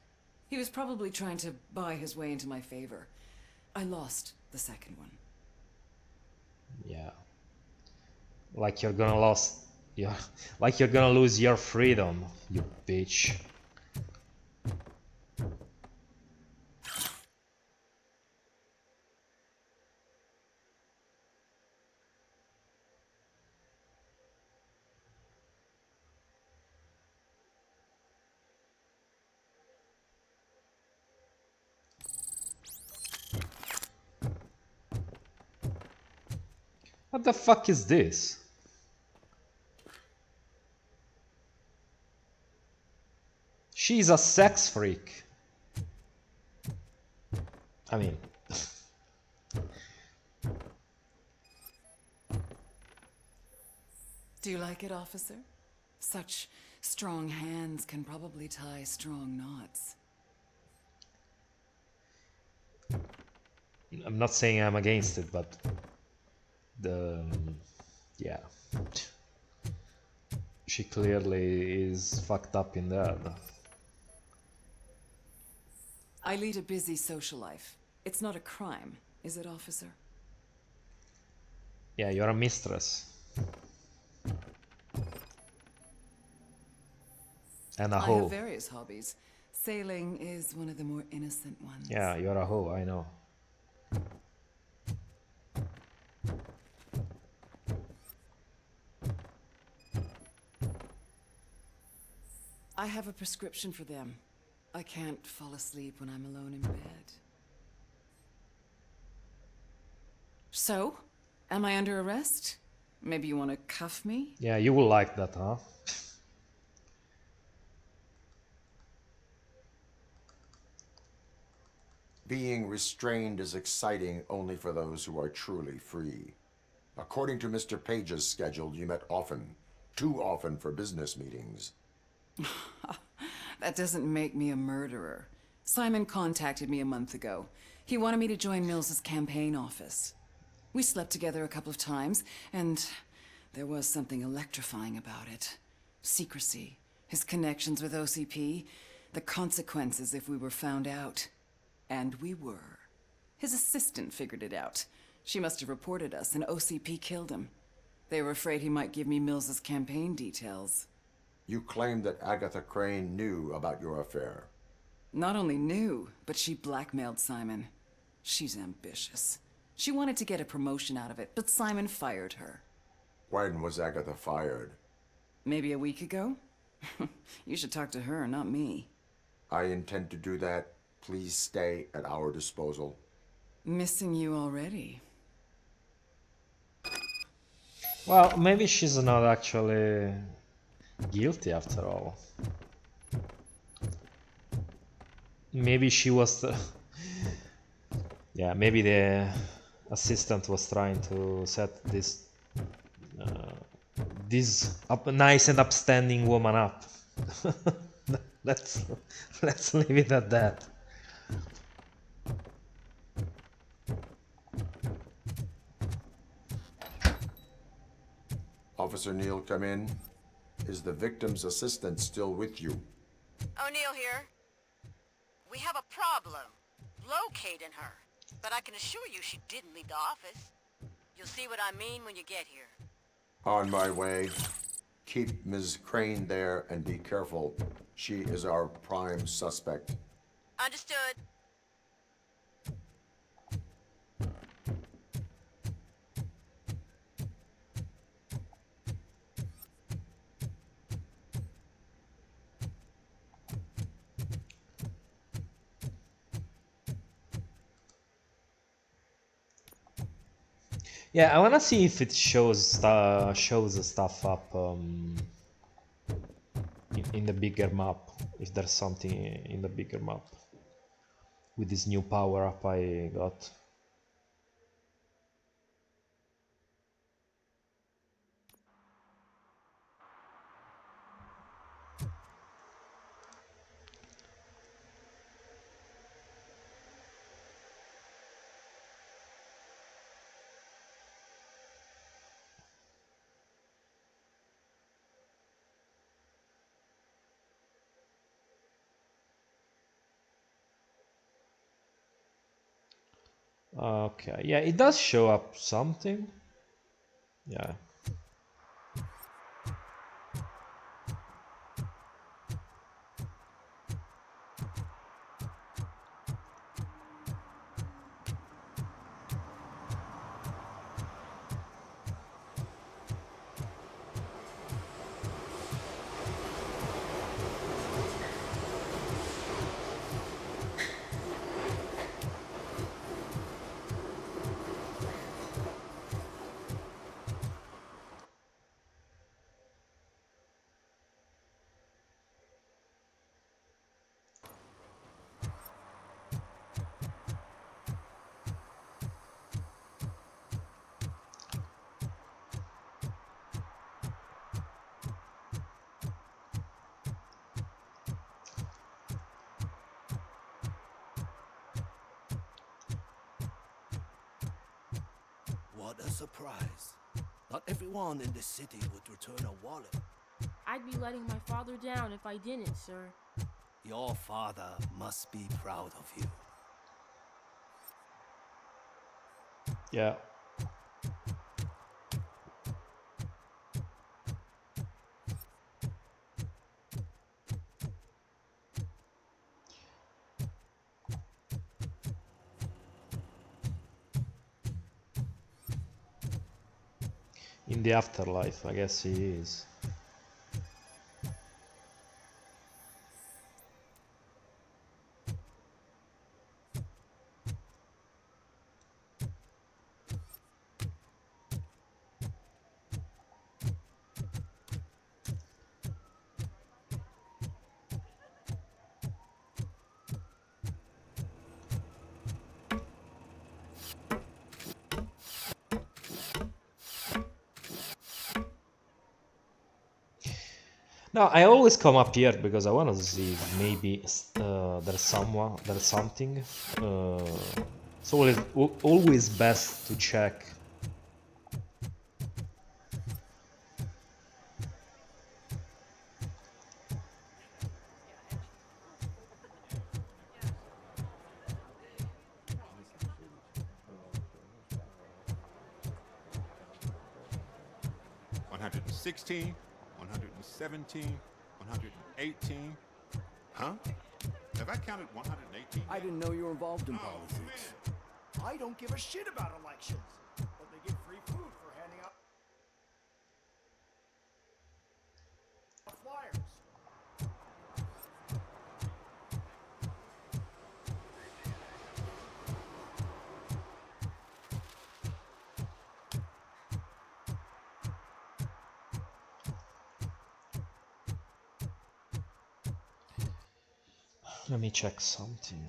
He was probably trying to buy his way into my favor. I lost the second one. Yeah. Like you're gonna like you're gonna lose your freedom, you bitch. What the fuck is this? She's a sex freak. I mean... Do you like it, officer? Such strong hands can probably tie strong knots. I'm not saying I'm against it, but... yeah. She clearly is fucked up in the head. I lead a busy social life. It's not a crime, is it, officer? Yeah, you're a mistress. And a I hoe. have various hobbies. Sailing is one of the more innocent ones. Yeah, you're a hoe, I know. I have a prescription for them. I can't fall asleep when I'm alone in bed. So, am I under arrest? Maybe you want to cuff me? Yeah, you will like that, huh? Being restrained is exciting only for those who are truly free. According to Mr. Page's schedule, you met often. Too often for business meetings. That doesn't make me a murderer. Simon contacted me a month ago. He wanted me to join Mills's campaign office. We slept together a couple of times, and there was something electrifying about it. Secrecy, his connections with OCP, the consequences if we were found out. And we were. His assistant figured it out. She must have reported us, and OCP killed him. They were afraid he might give me Mills's campaign details. You claimed that Agatha Crane knew about your affair. Not only knew, but she blackmailed Simon. She's ambitious. She wanted to get a promotion out of it, but Simon fired her. When was Agatha fired? Maybe a week ago? You should talk to her, not me. I intend to do that. Please stay at our disposal. Missing you already. Well, maybe she's not actually guilty after all. Maybe she was the... Yeah, maybe the assistant was trying to set this nice and upstanding woman up. let's leave it at that. Officer Neal, come in. Is the victim's assistant still with you? O'Neill here. We have a problem locating her, but I can assure you she didn't leave the office. You'll see what I mean when you get here. On my way. Keep Ms. Crane there and be careful. She is our prime suspect. Understood. Yeah, I wanna see if it shows the stuff up in the bigger map. If there's something in the bigger map with this new power up I got. Okay, yeah, it does show up something. Yeah. What a surprise. Not everyone in the city would return a wallet. I'd be letting my father down if I didn't, sir. Your father must be proud of you. Yeah. In the afterlife, I guess he is. No, I always come up here because I want to see if maybe there's something. It's always best to check. $116, $117, $118. Huh? Have I counted 118? I didn't know you were involved in politics. I don't give a shit about elections, but they get free food for handing out flyers. Let me check something.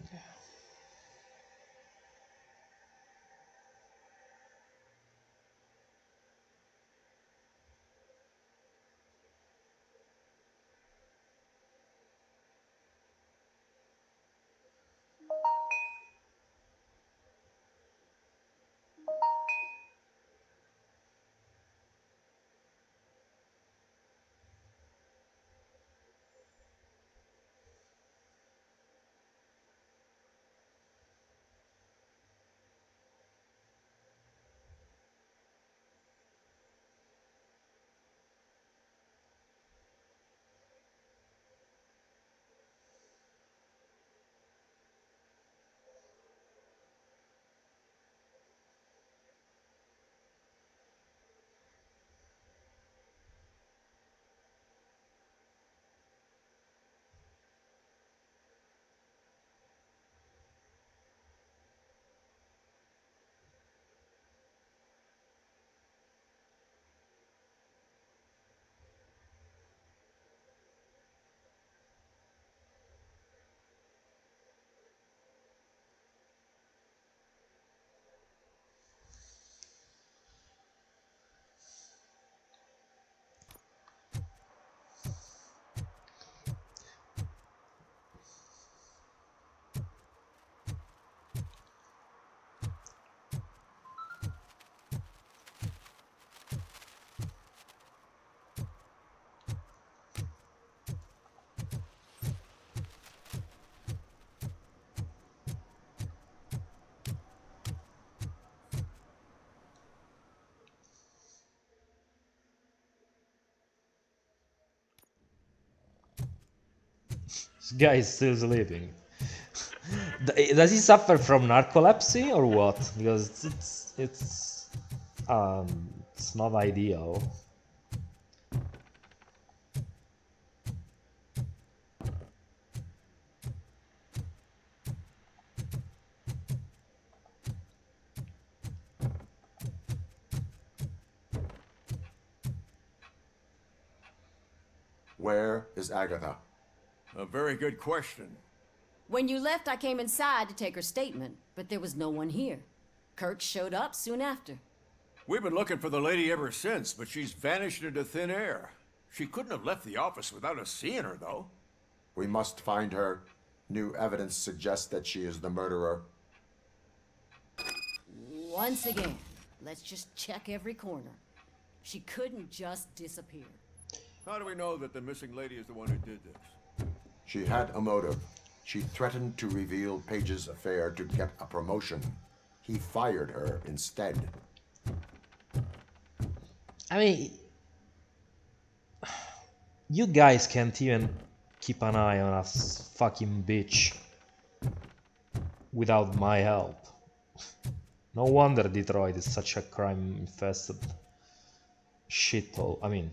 This guy is still sleeping. Does he suffer from narcolepsy or what? Because it's not ideal. Where is Agatha? A very good question. When you left, I came inside to take her statement, but there was no one here. Kirk showed up soon after. We've been looking for the lady ever since, but she's vanished into thin air. She couldn't have left the office without us seeing her, though. We must find her. New evidence suggests that she is the murderer. Once again, Let's just check every corner. She couldn't just disappear. How do we know that the missing lady is the one who did this? She had a motive. She threatened to reveal Page's affair to get a promotion. He fired her instead. I mean, you guys can't even keep an eye on a fucking bitch without my help. No wonder Detroit is such a crime-infested shithole. I mean,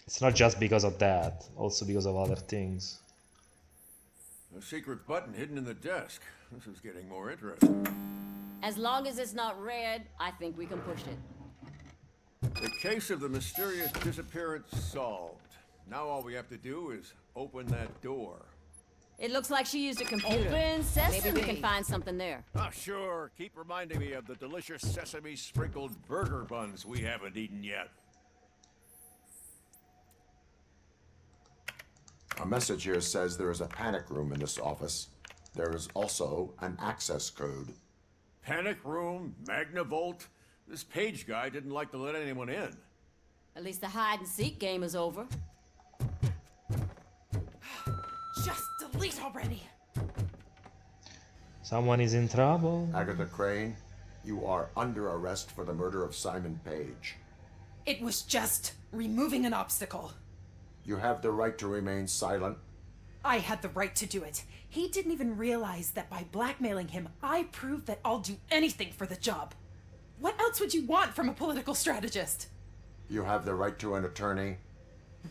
it's not just because of that, also because of other things. A secret button hidden in the desk. This is getting more interesting. As long as it's not red, I think we can push it. The case of the mysterious disappearance solved. Now all we have to do is open that door. It looks like she used a computer. Open sesame. Maybe we can find something there. Ah, sure. Keep reminding me of the delicious sesame sprinkled burger buns we haven't eaten yet. A message here says there is a panic room in this office. There is also an access code. Panic room, Magnavolt. This Page guy didn't like to let anyone in. At least the hide-and-seek game is over. Just delete already. Someone is in trouble. Agatha Crane, you are under arrest for the murder of Simon Page. It was just removing an obstacle. You have the right to remain silent. I had the right to do it. He didn't even realize that by blackmailing him, I proved that I'll do anything for the job. What else would you want from a political strategist? You have the right to an attorney.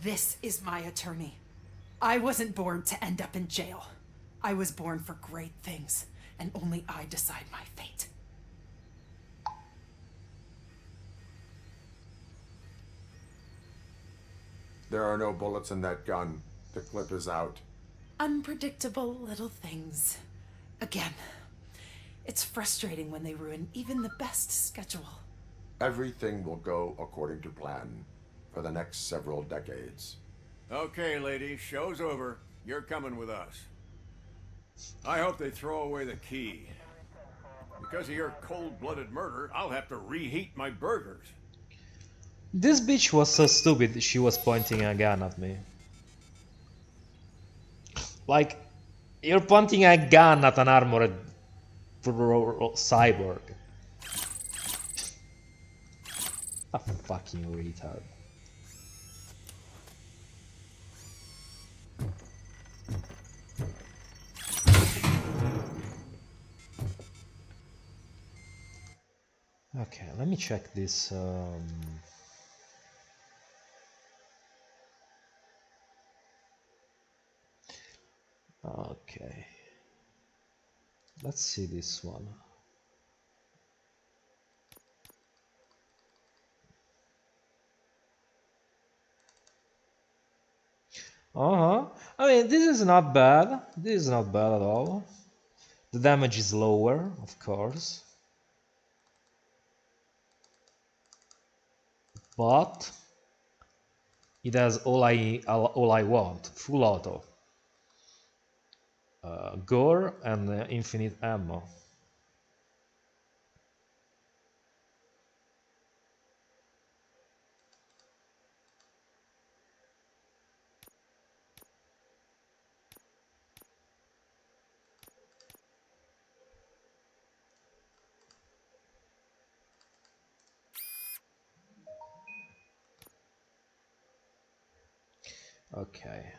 This is my attorney. I wasn't born to end up in jail. I was born for great things, and only I decide my fate. There are no bullets in that gun. The clip is out. Unpredictable little things. Again, it's frustrating when they ruin even the best schedule. Everything will go according to plan for the next several decades. Okay, lady, show's over. You're coming with us. I hope they throw away the key. Because of your cold-blooded murder, I'll have to reheat my burgers. This bitch was so stupid, she was pointing a gun at me. Like, you're pointing a gun at an armored cyborg. A fucking retard. Okay, let me check this. Okay, let's see this one. I mean, this is not bad. This is not bad at all. The damage is lower, of course. But it has all I want. Full auto. Gore and infinite ammo. Okay.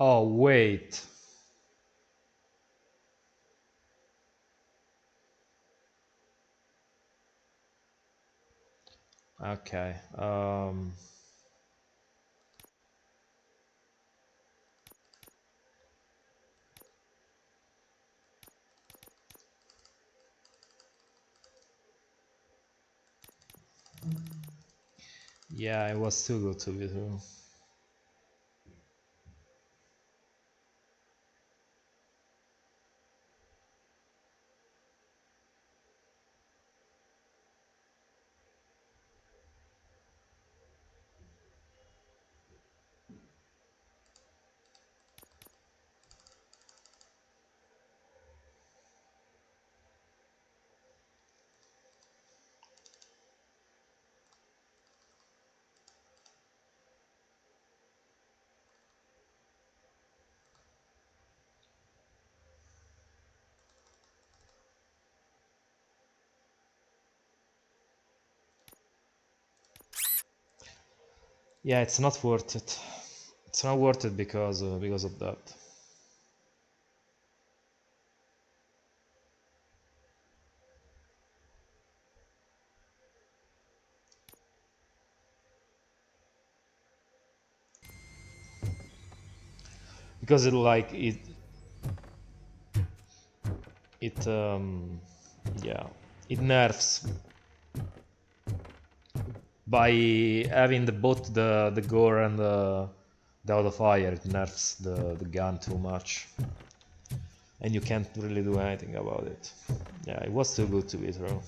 Oh, wait. Okay. Yeah, it was too good to be true. Yeah, it's not worth it. It's not worth it because of that. Because it yeah, it nerfs by having both the gore and the auto fire. It nerfs the gun too much, and you can't really do anything about it. Yeah, it was too good to be true.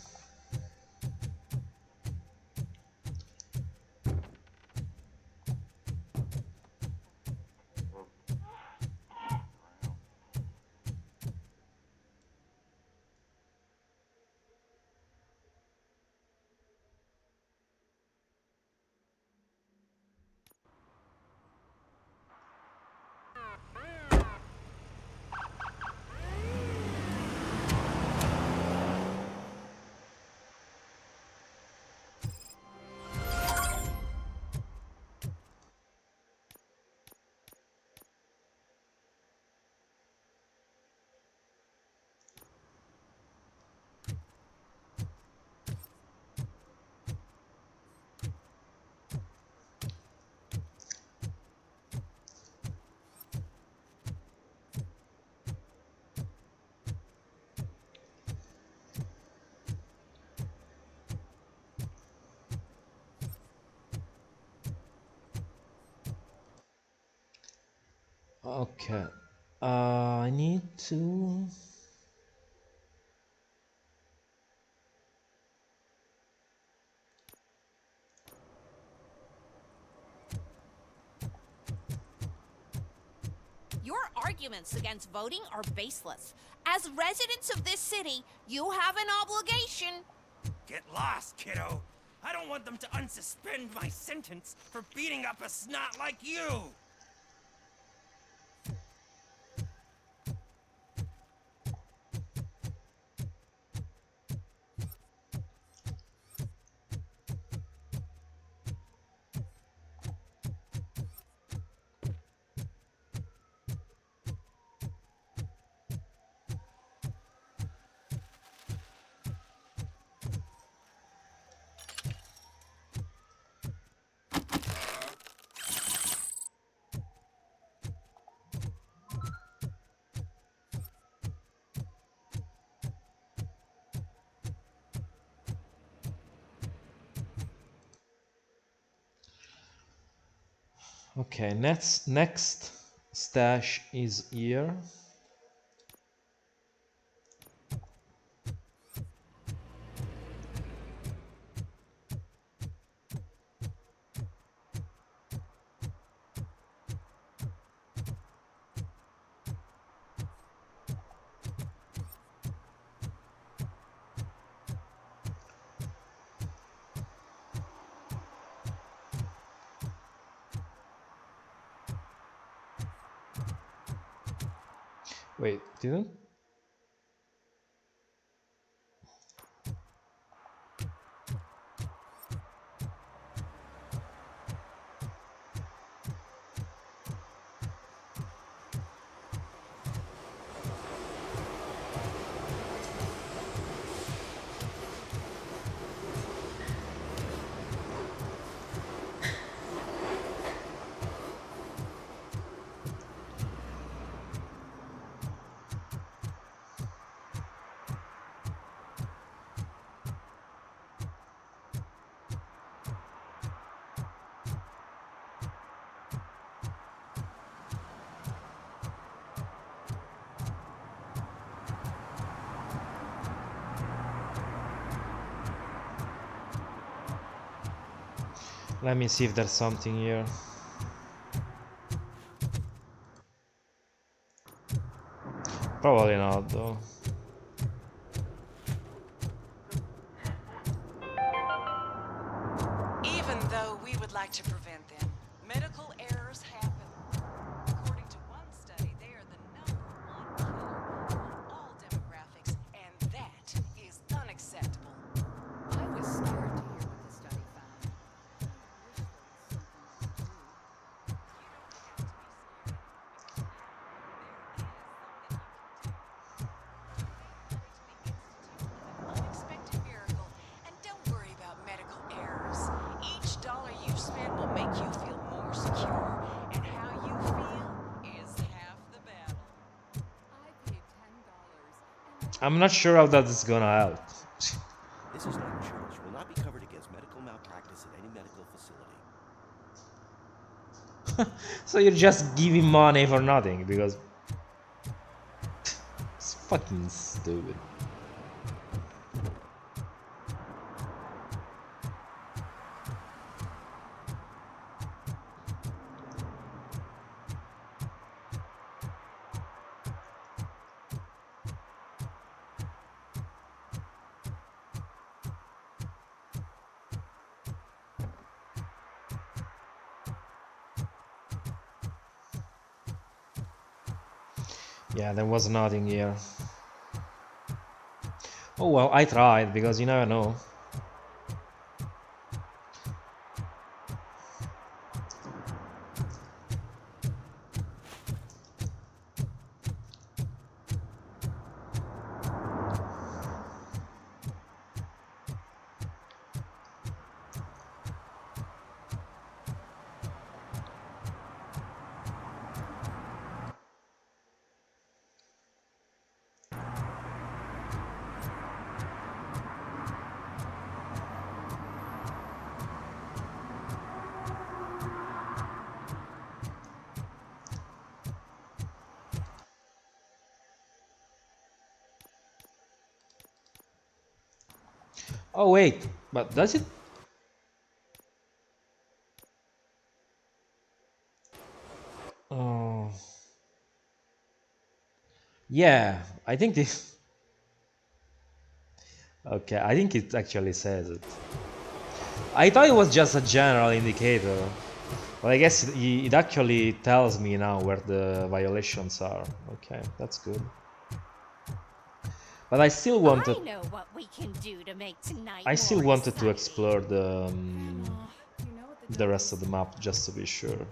Okay, I need to. Your arguments against voting are baseless. As residents of this city, you have an obligation. Get lost, kiddo. I don't want them to unsuspend my sentence for beating up a snot like you. Okay, next stash is here. Wait, didn't? Let me see if there's something here. Probably not, though. Even though we would like to prevent them, medical errors happen. According to one study, they are the #1 killer among all demographics, and that is unacceptable. I was scared to hear what the study found. Unexpected miracle, and don't worry about medical errors. Each dollar you spend will make you feel more secure, and how you feel is half the battle. I paid $10. I'm not sure how that is gonna help. This is not insurance. Will not be covered against medical malpractice at any medical facility. So you're just giving money for nothing because it's fucking stupid. Yeah, there was nothing here. Oh well, I tried because you never know. Oh wait, but does it? Oh. Yeah, I think this. Okay, I think it actually says it. I thought it was just a general indicator, but I guess it actually tells me now where the violations are. Okay, that's good. But I still wanted. I know what we can do to make tonight I still more wanted to exciting. explore the rest of the map just to be sure.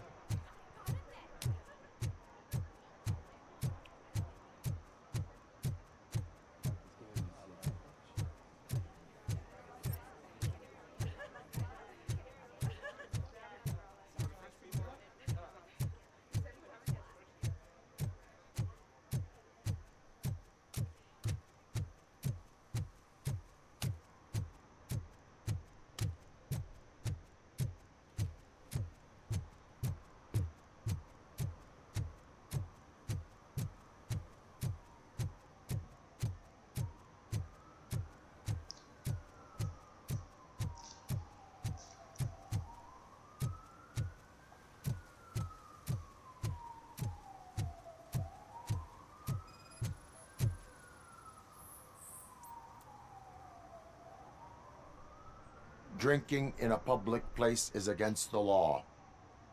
Drinking in a public place is against the law.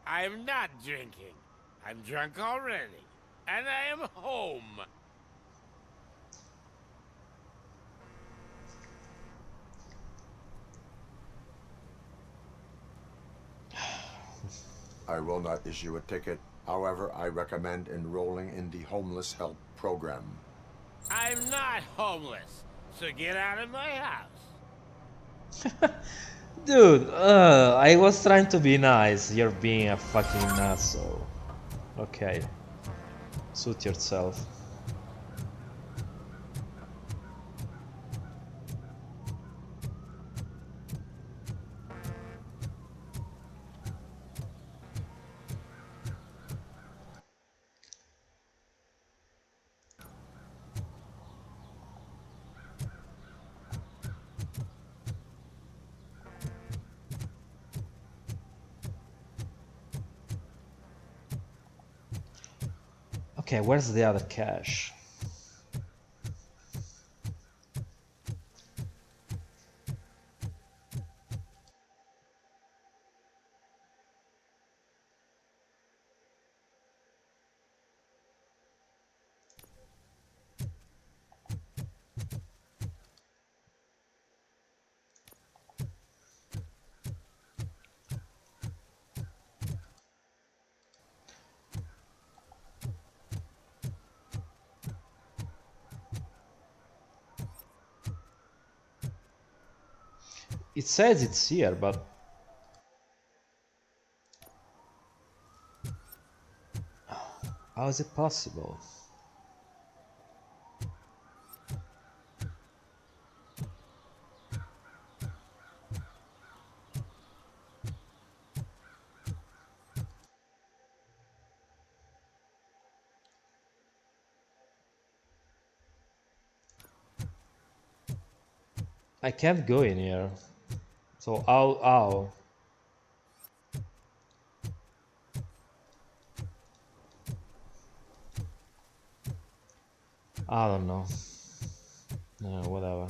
I'm not drinking. I'm drunk already. And I am home. I will not issue a ticket. However, I recommend enrolling in the homeless help program. I'm not homeless, so get out of my house. Dude, I was trying to be nice. You're being a fucking asshole. Okay. Suit yourself. Okay, where's the other cache? It says it's here, but how is it possible? I can't go in here. So how? I don't know. No, whatever.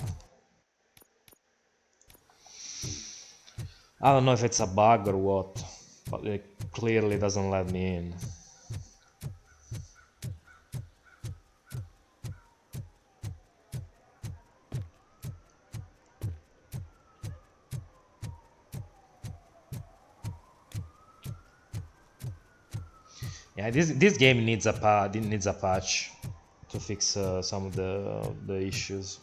I don't know if it's a bug or what, but it clearly doesn't let me in. Yeah, this game needs a patch to fix some of the issues.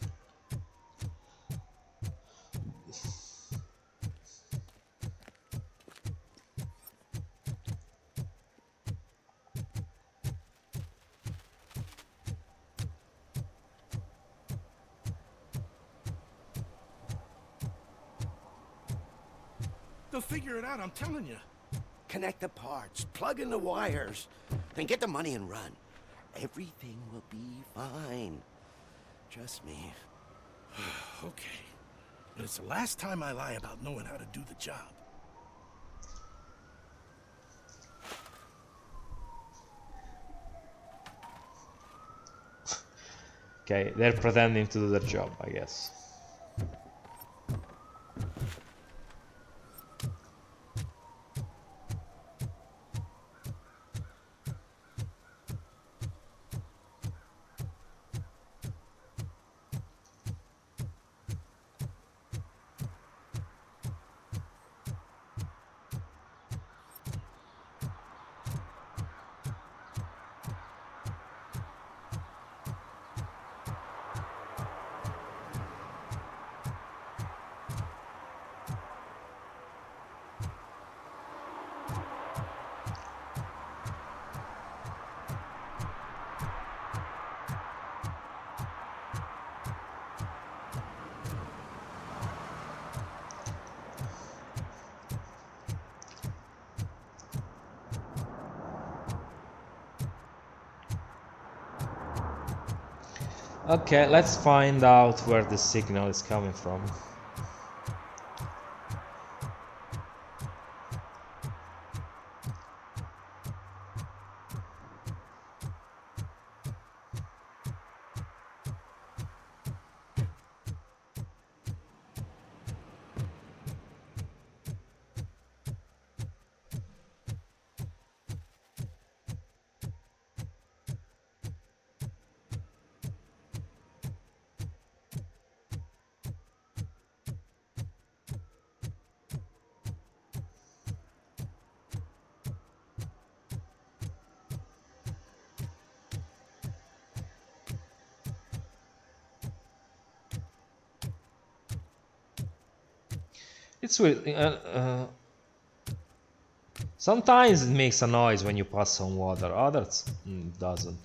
They'll figure it out, I'm telling you. Connect the parts, plug in the wires, then get the money and run. Everything will be fine. Trust me. Okay. But it's the last time I lie about knowing how to do the job. Okay, they're pretending to do their job, I guess. Okay, let's find out where the signal is coming from. It's weird. Sometimes it makes a noise when you pass on water, others doesn't.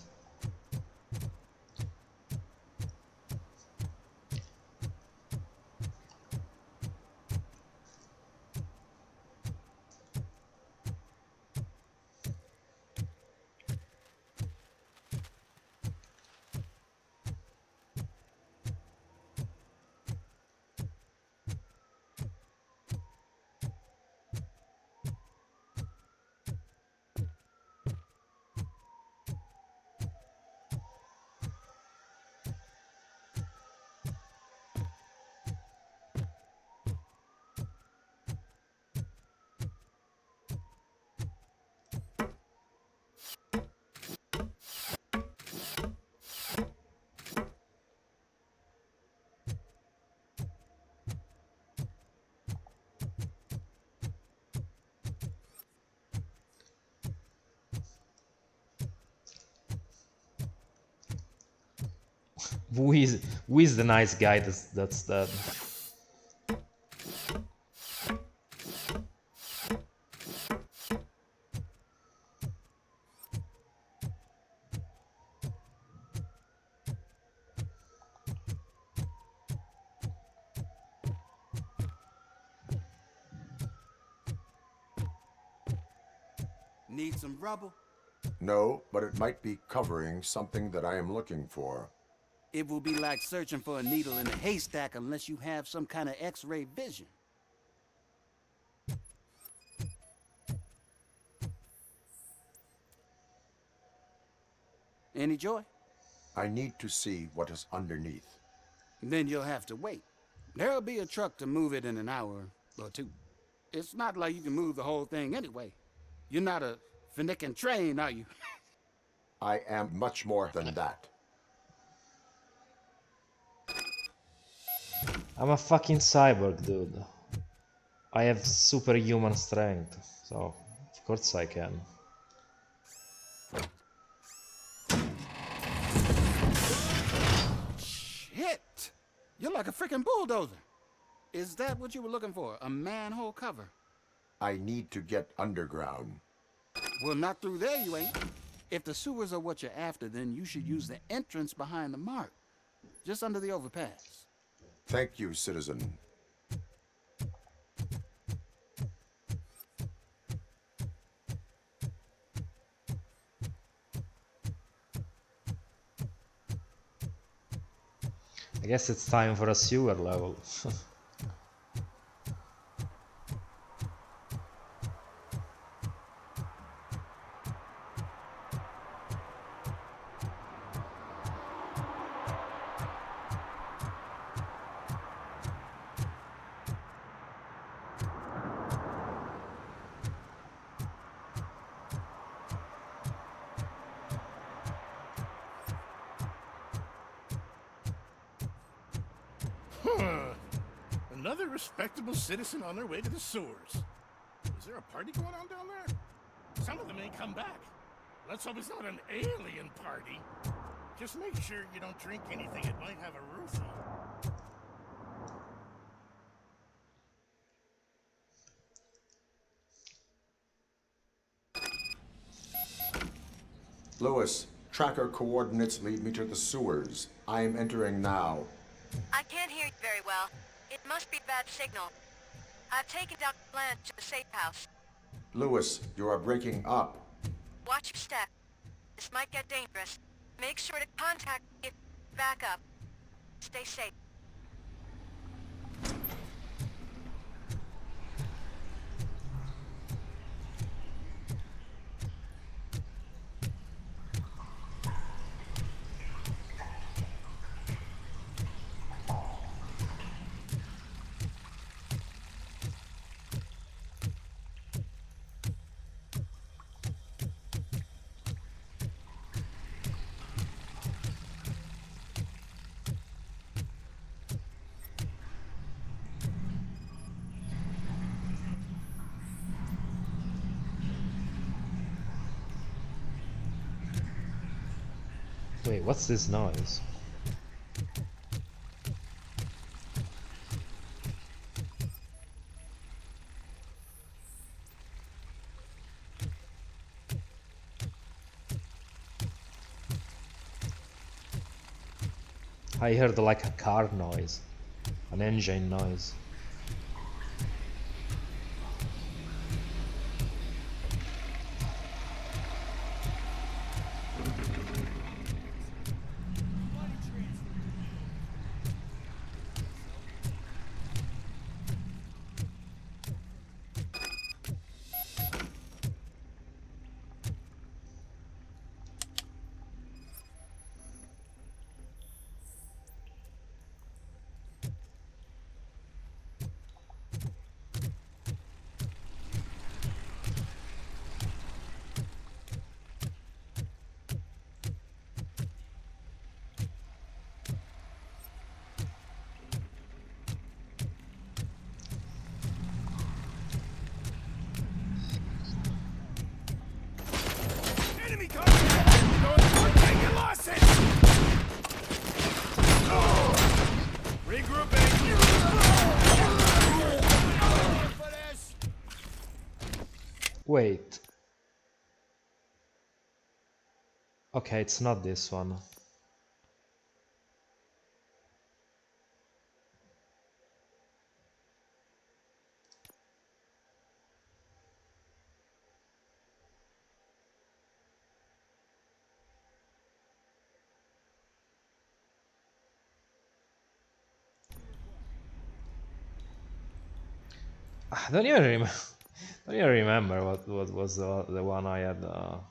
Who is the nice guy that's dead? Need some rubble? No, but it might be covering something that I am looking for. It will be like searching for a needle in a haystack unless you have some kind of X-ray vision. Any joy? I need to see what is underneath. Then you'll have to wait. There'll be a truck to move it in an hour or two. It's not like you can move the whole thing anyway. You're not a Finnican train, are you? I am much more than that. I'm a fucking cyborg, dude. I have superhuman strength, so of course I can. Shit! You're like a freaking bulldozer. Is that what you were looking for? A manhole cover? I need to get underground. Well, not through there, you ain't. If the sewers are what you're after, then you should use the entrance behind the mark. Just under the overpass. Thank you, citizen. I guess it's time for a sewer level. Another respectable citizen on their way to the sewers. Is there a party going on down there? Some of them ain't come back. Let's hope it's not an alien party. Just make sure you don't drink anything that might have a Ruthie. Lewis, tracker coordinates lead me to the sewers. I am entering now. I can't hear you very well. It must be bad signal. I've taken Dr. Blanche to the safe house. Lewis, you are breaking up. Watch your step. This might get dangerous. Make sure to contact me if you back up. Stay safe. Wait, what's this noise? I heard like a car noise, an engine noise. Wait. Okay, it's not this one. I don't even remember. Don't even remember what was the one I had. No,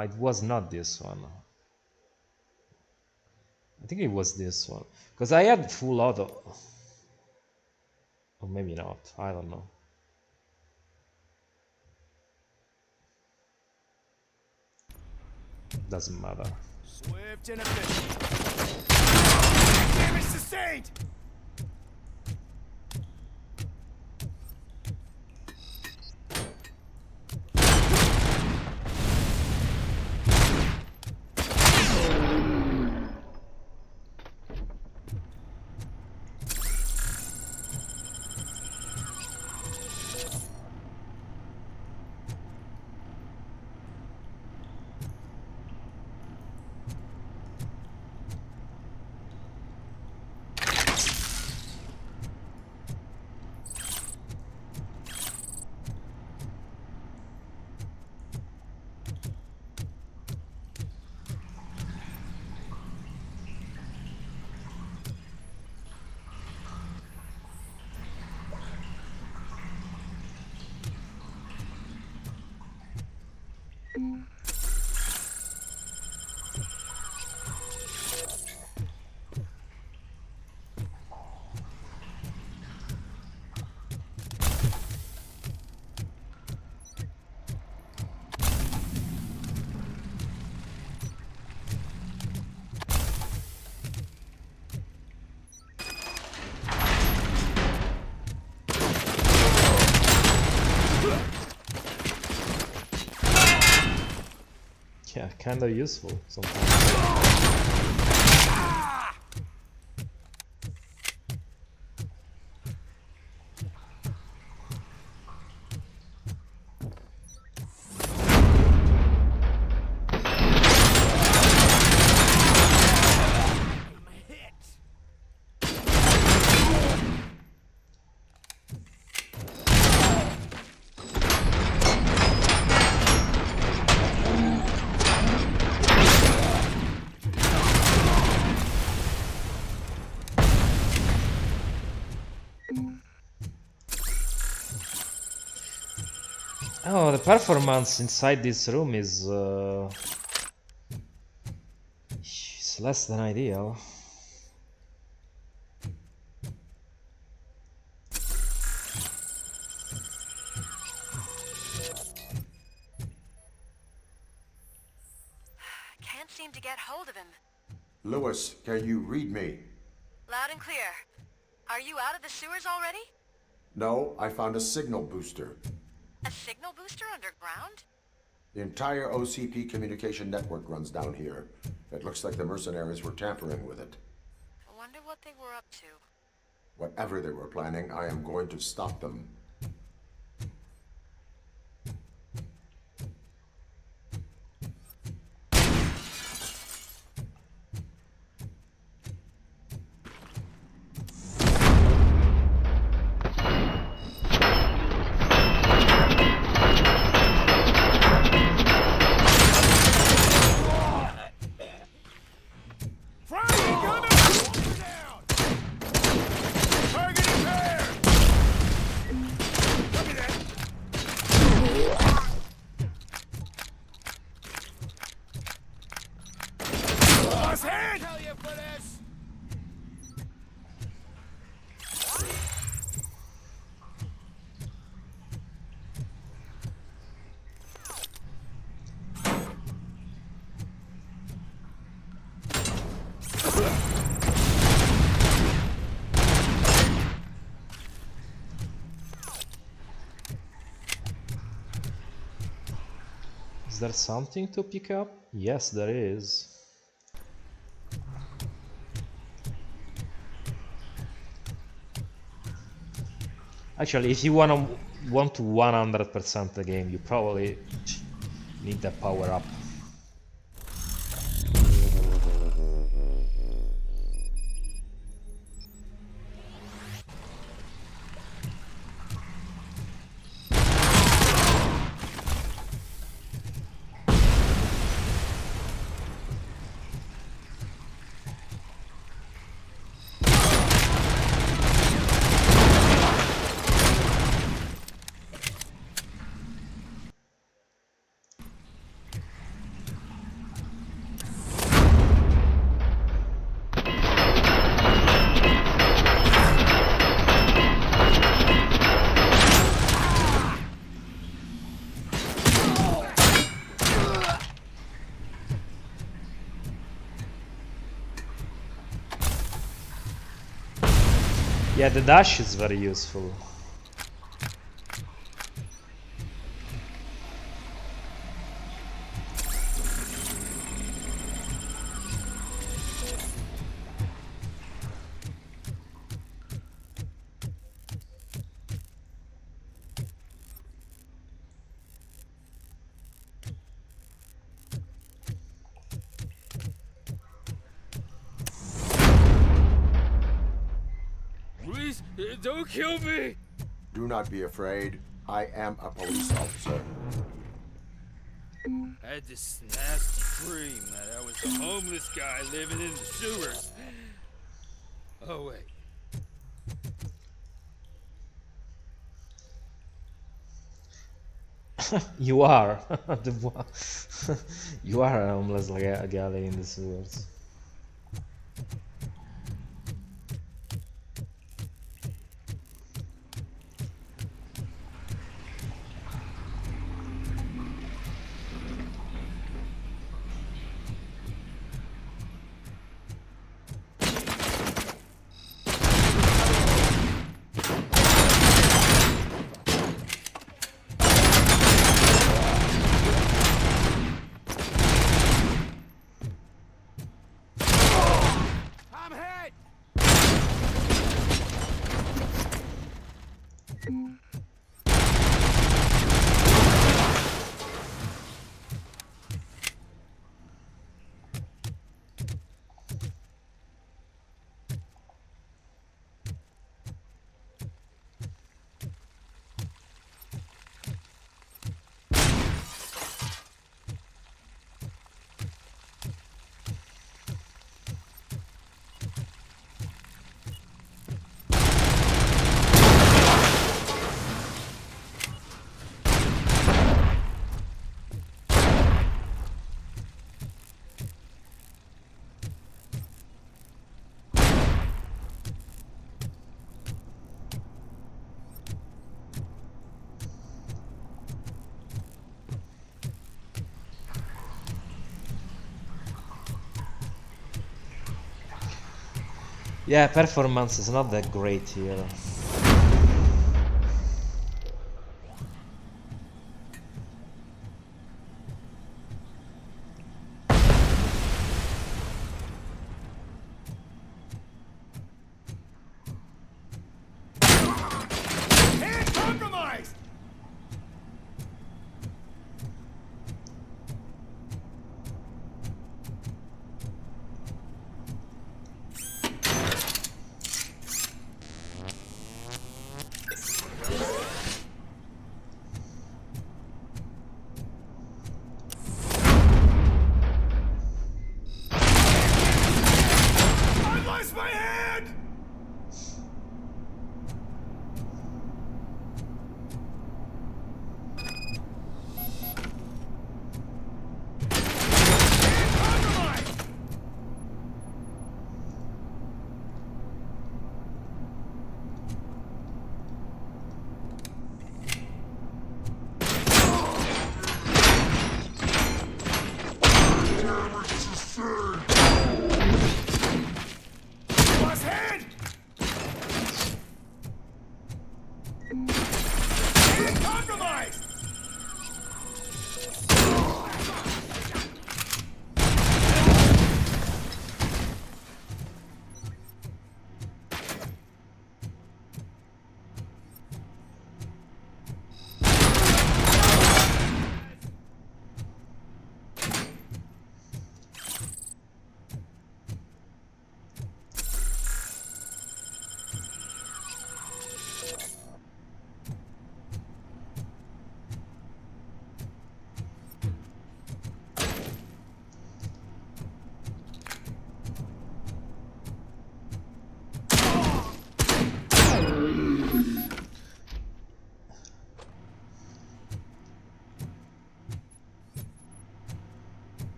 it was not this one. I think it was this one because I had full auto. Or maybe not. I don't know. Doesn't matter. Swift and efficient. Damage sustained! Yeah, kind of useful sometimes. Oh, the performance inside this room is it's less than ideal. Can't seem to get hold of him. Lewis, can you read me? Loud and clear. Are you out of the sewers already? No, I found a signal booster. A signal booster underground? The entire OCP communication network runs down here. It looks like the mercenaries were tampering with it. I wonder what they were up to. Whatever they were planning, I am going to stop them. Is there something to pick up? Yes, there is. Actually, if you want to 100% the game, you probably need that power up. Yeah, the dash is very useful. Please, don't kill me! Do not be afraid. I am a police officer. I had this nasty dream that I was a homeless guy living in the sewers. Oh, wait. You are. You are a homeless guy in the sewers. I'm hit! Yeah, performance is not that great here. Hand compromised!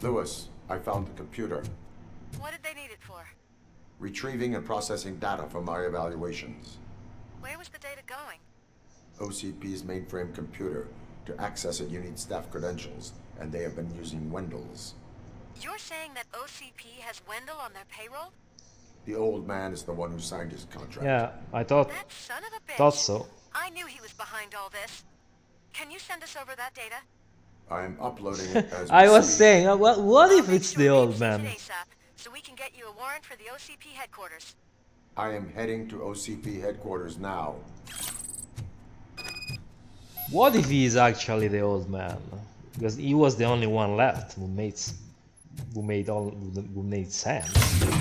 Lewis, I found the computer. What did they need it for? Retrieving and processing data from our evaluations. Where was the data going? OCP's mainframe computer. To access it, you need staff credentials, and they have been using Wendell's. You're saying that OCP has Wendell on their payroll? The old man is the one who signed his contract. Yeah, I thought That son of a bitch. thought so. I knew he was behind all this. Can you send us over that data? I'm uploading it as I we was speak. saying, what if it's the old man? ASAP, so we can get you a warrant for the OCP headquarters. I am heading to OCP headquarters now. What if he is actually the old man? Because he was the only one left who made sense.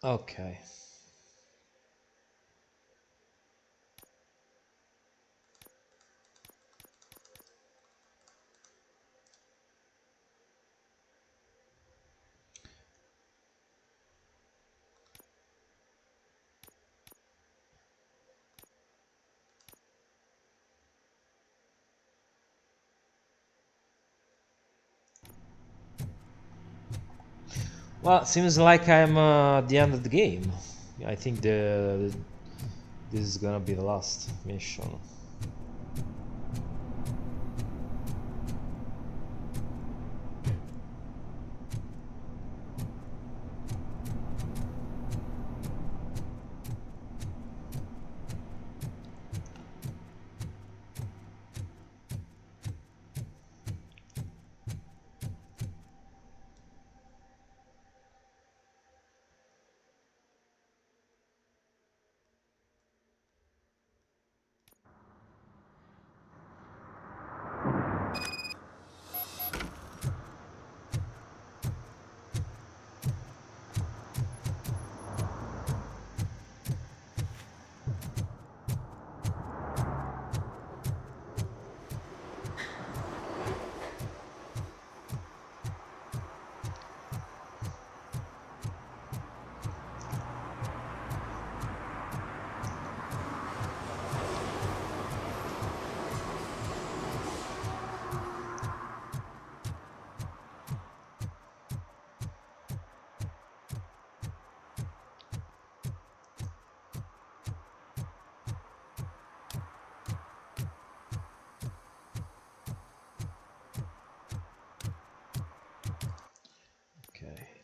Okay. Well, seems like I'm at the end of the game. I think this is gonna be the last mission.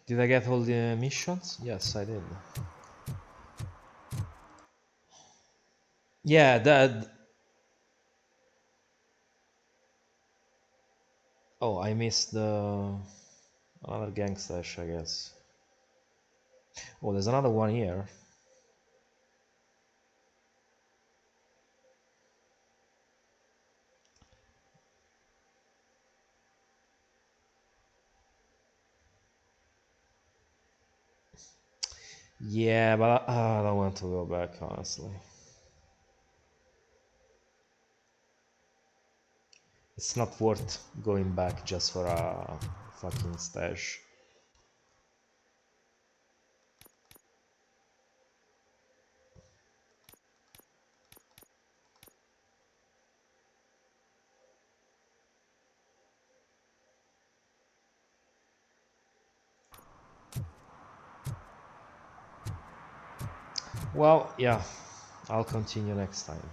Did I get all the missions? Yes, I did. Yeah, that. Oh, I missed the another gang stash, I guess. Oh, there's another one here. Yeah, but I don't want to go back, honestly. It's not worth going back just for a fucking stash. Well, yeah, I'll continue next time.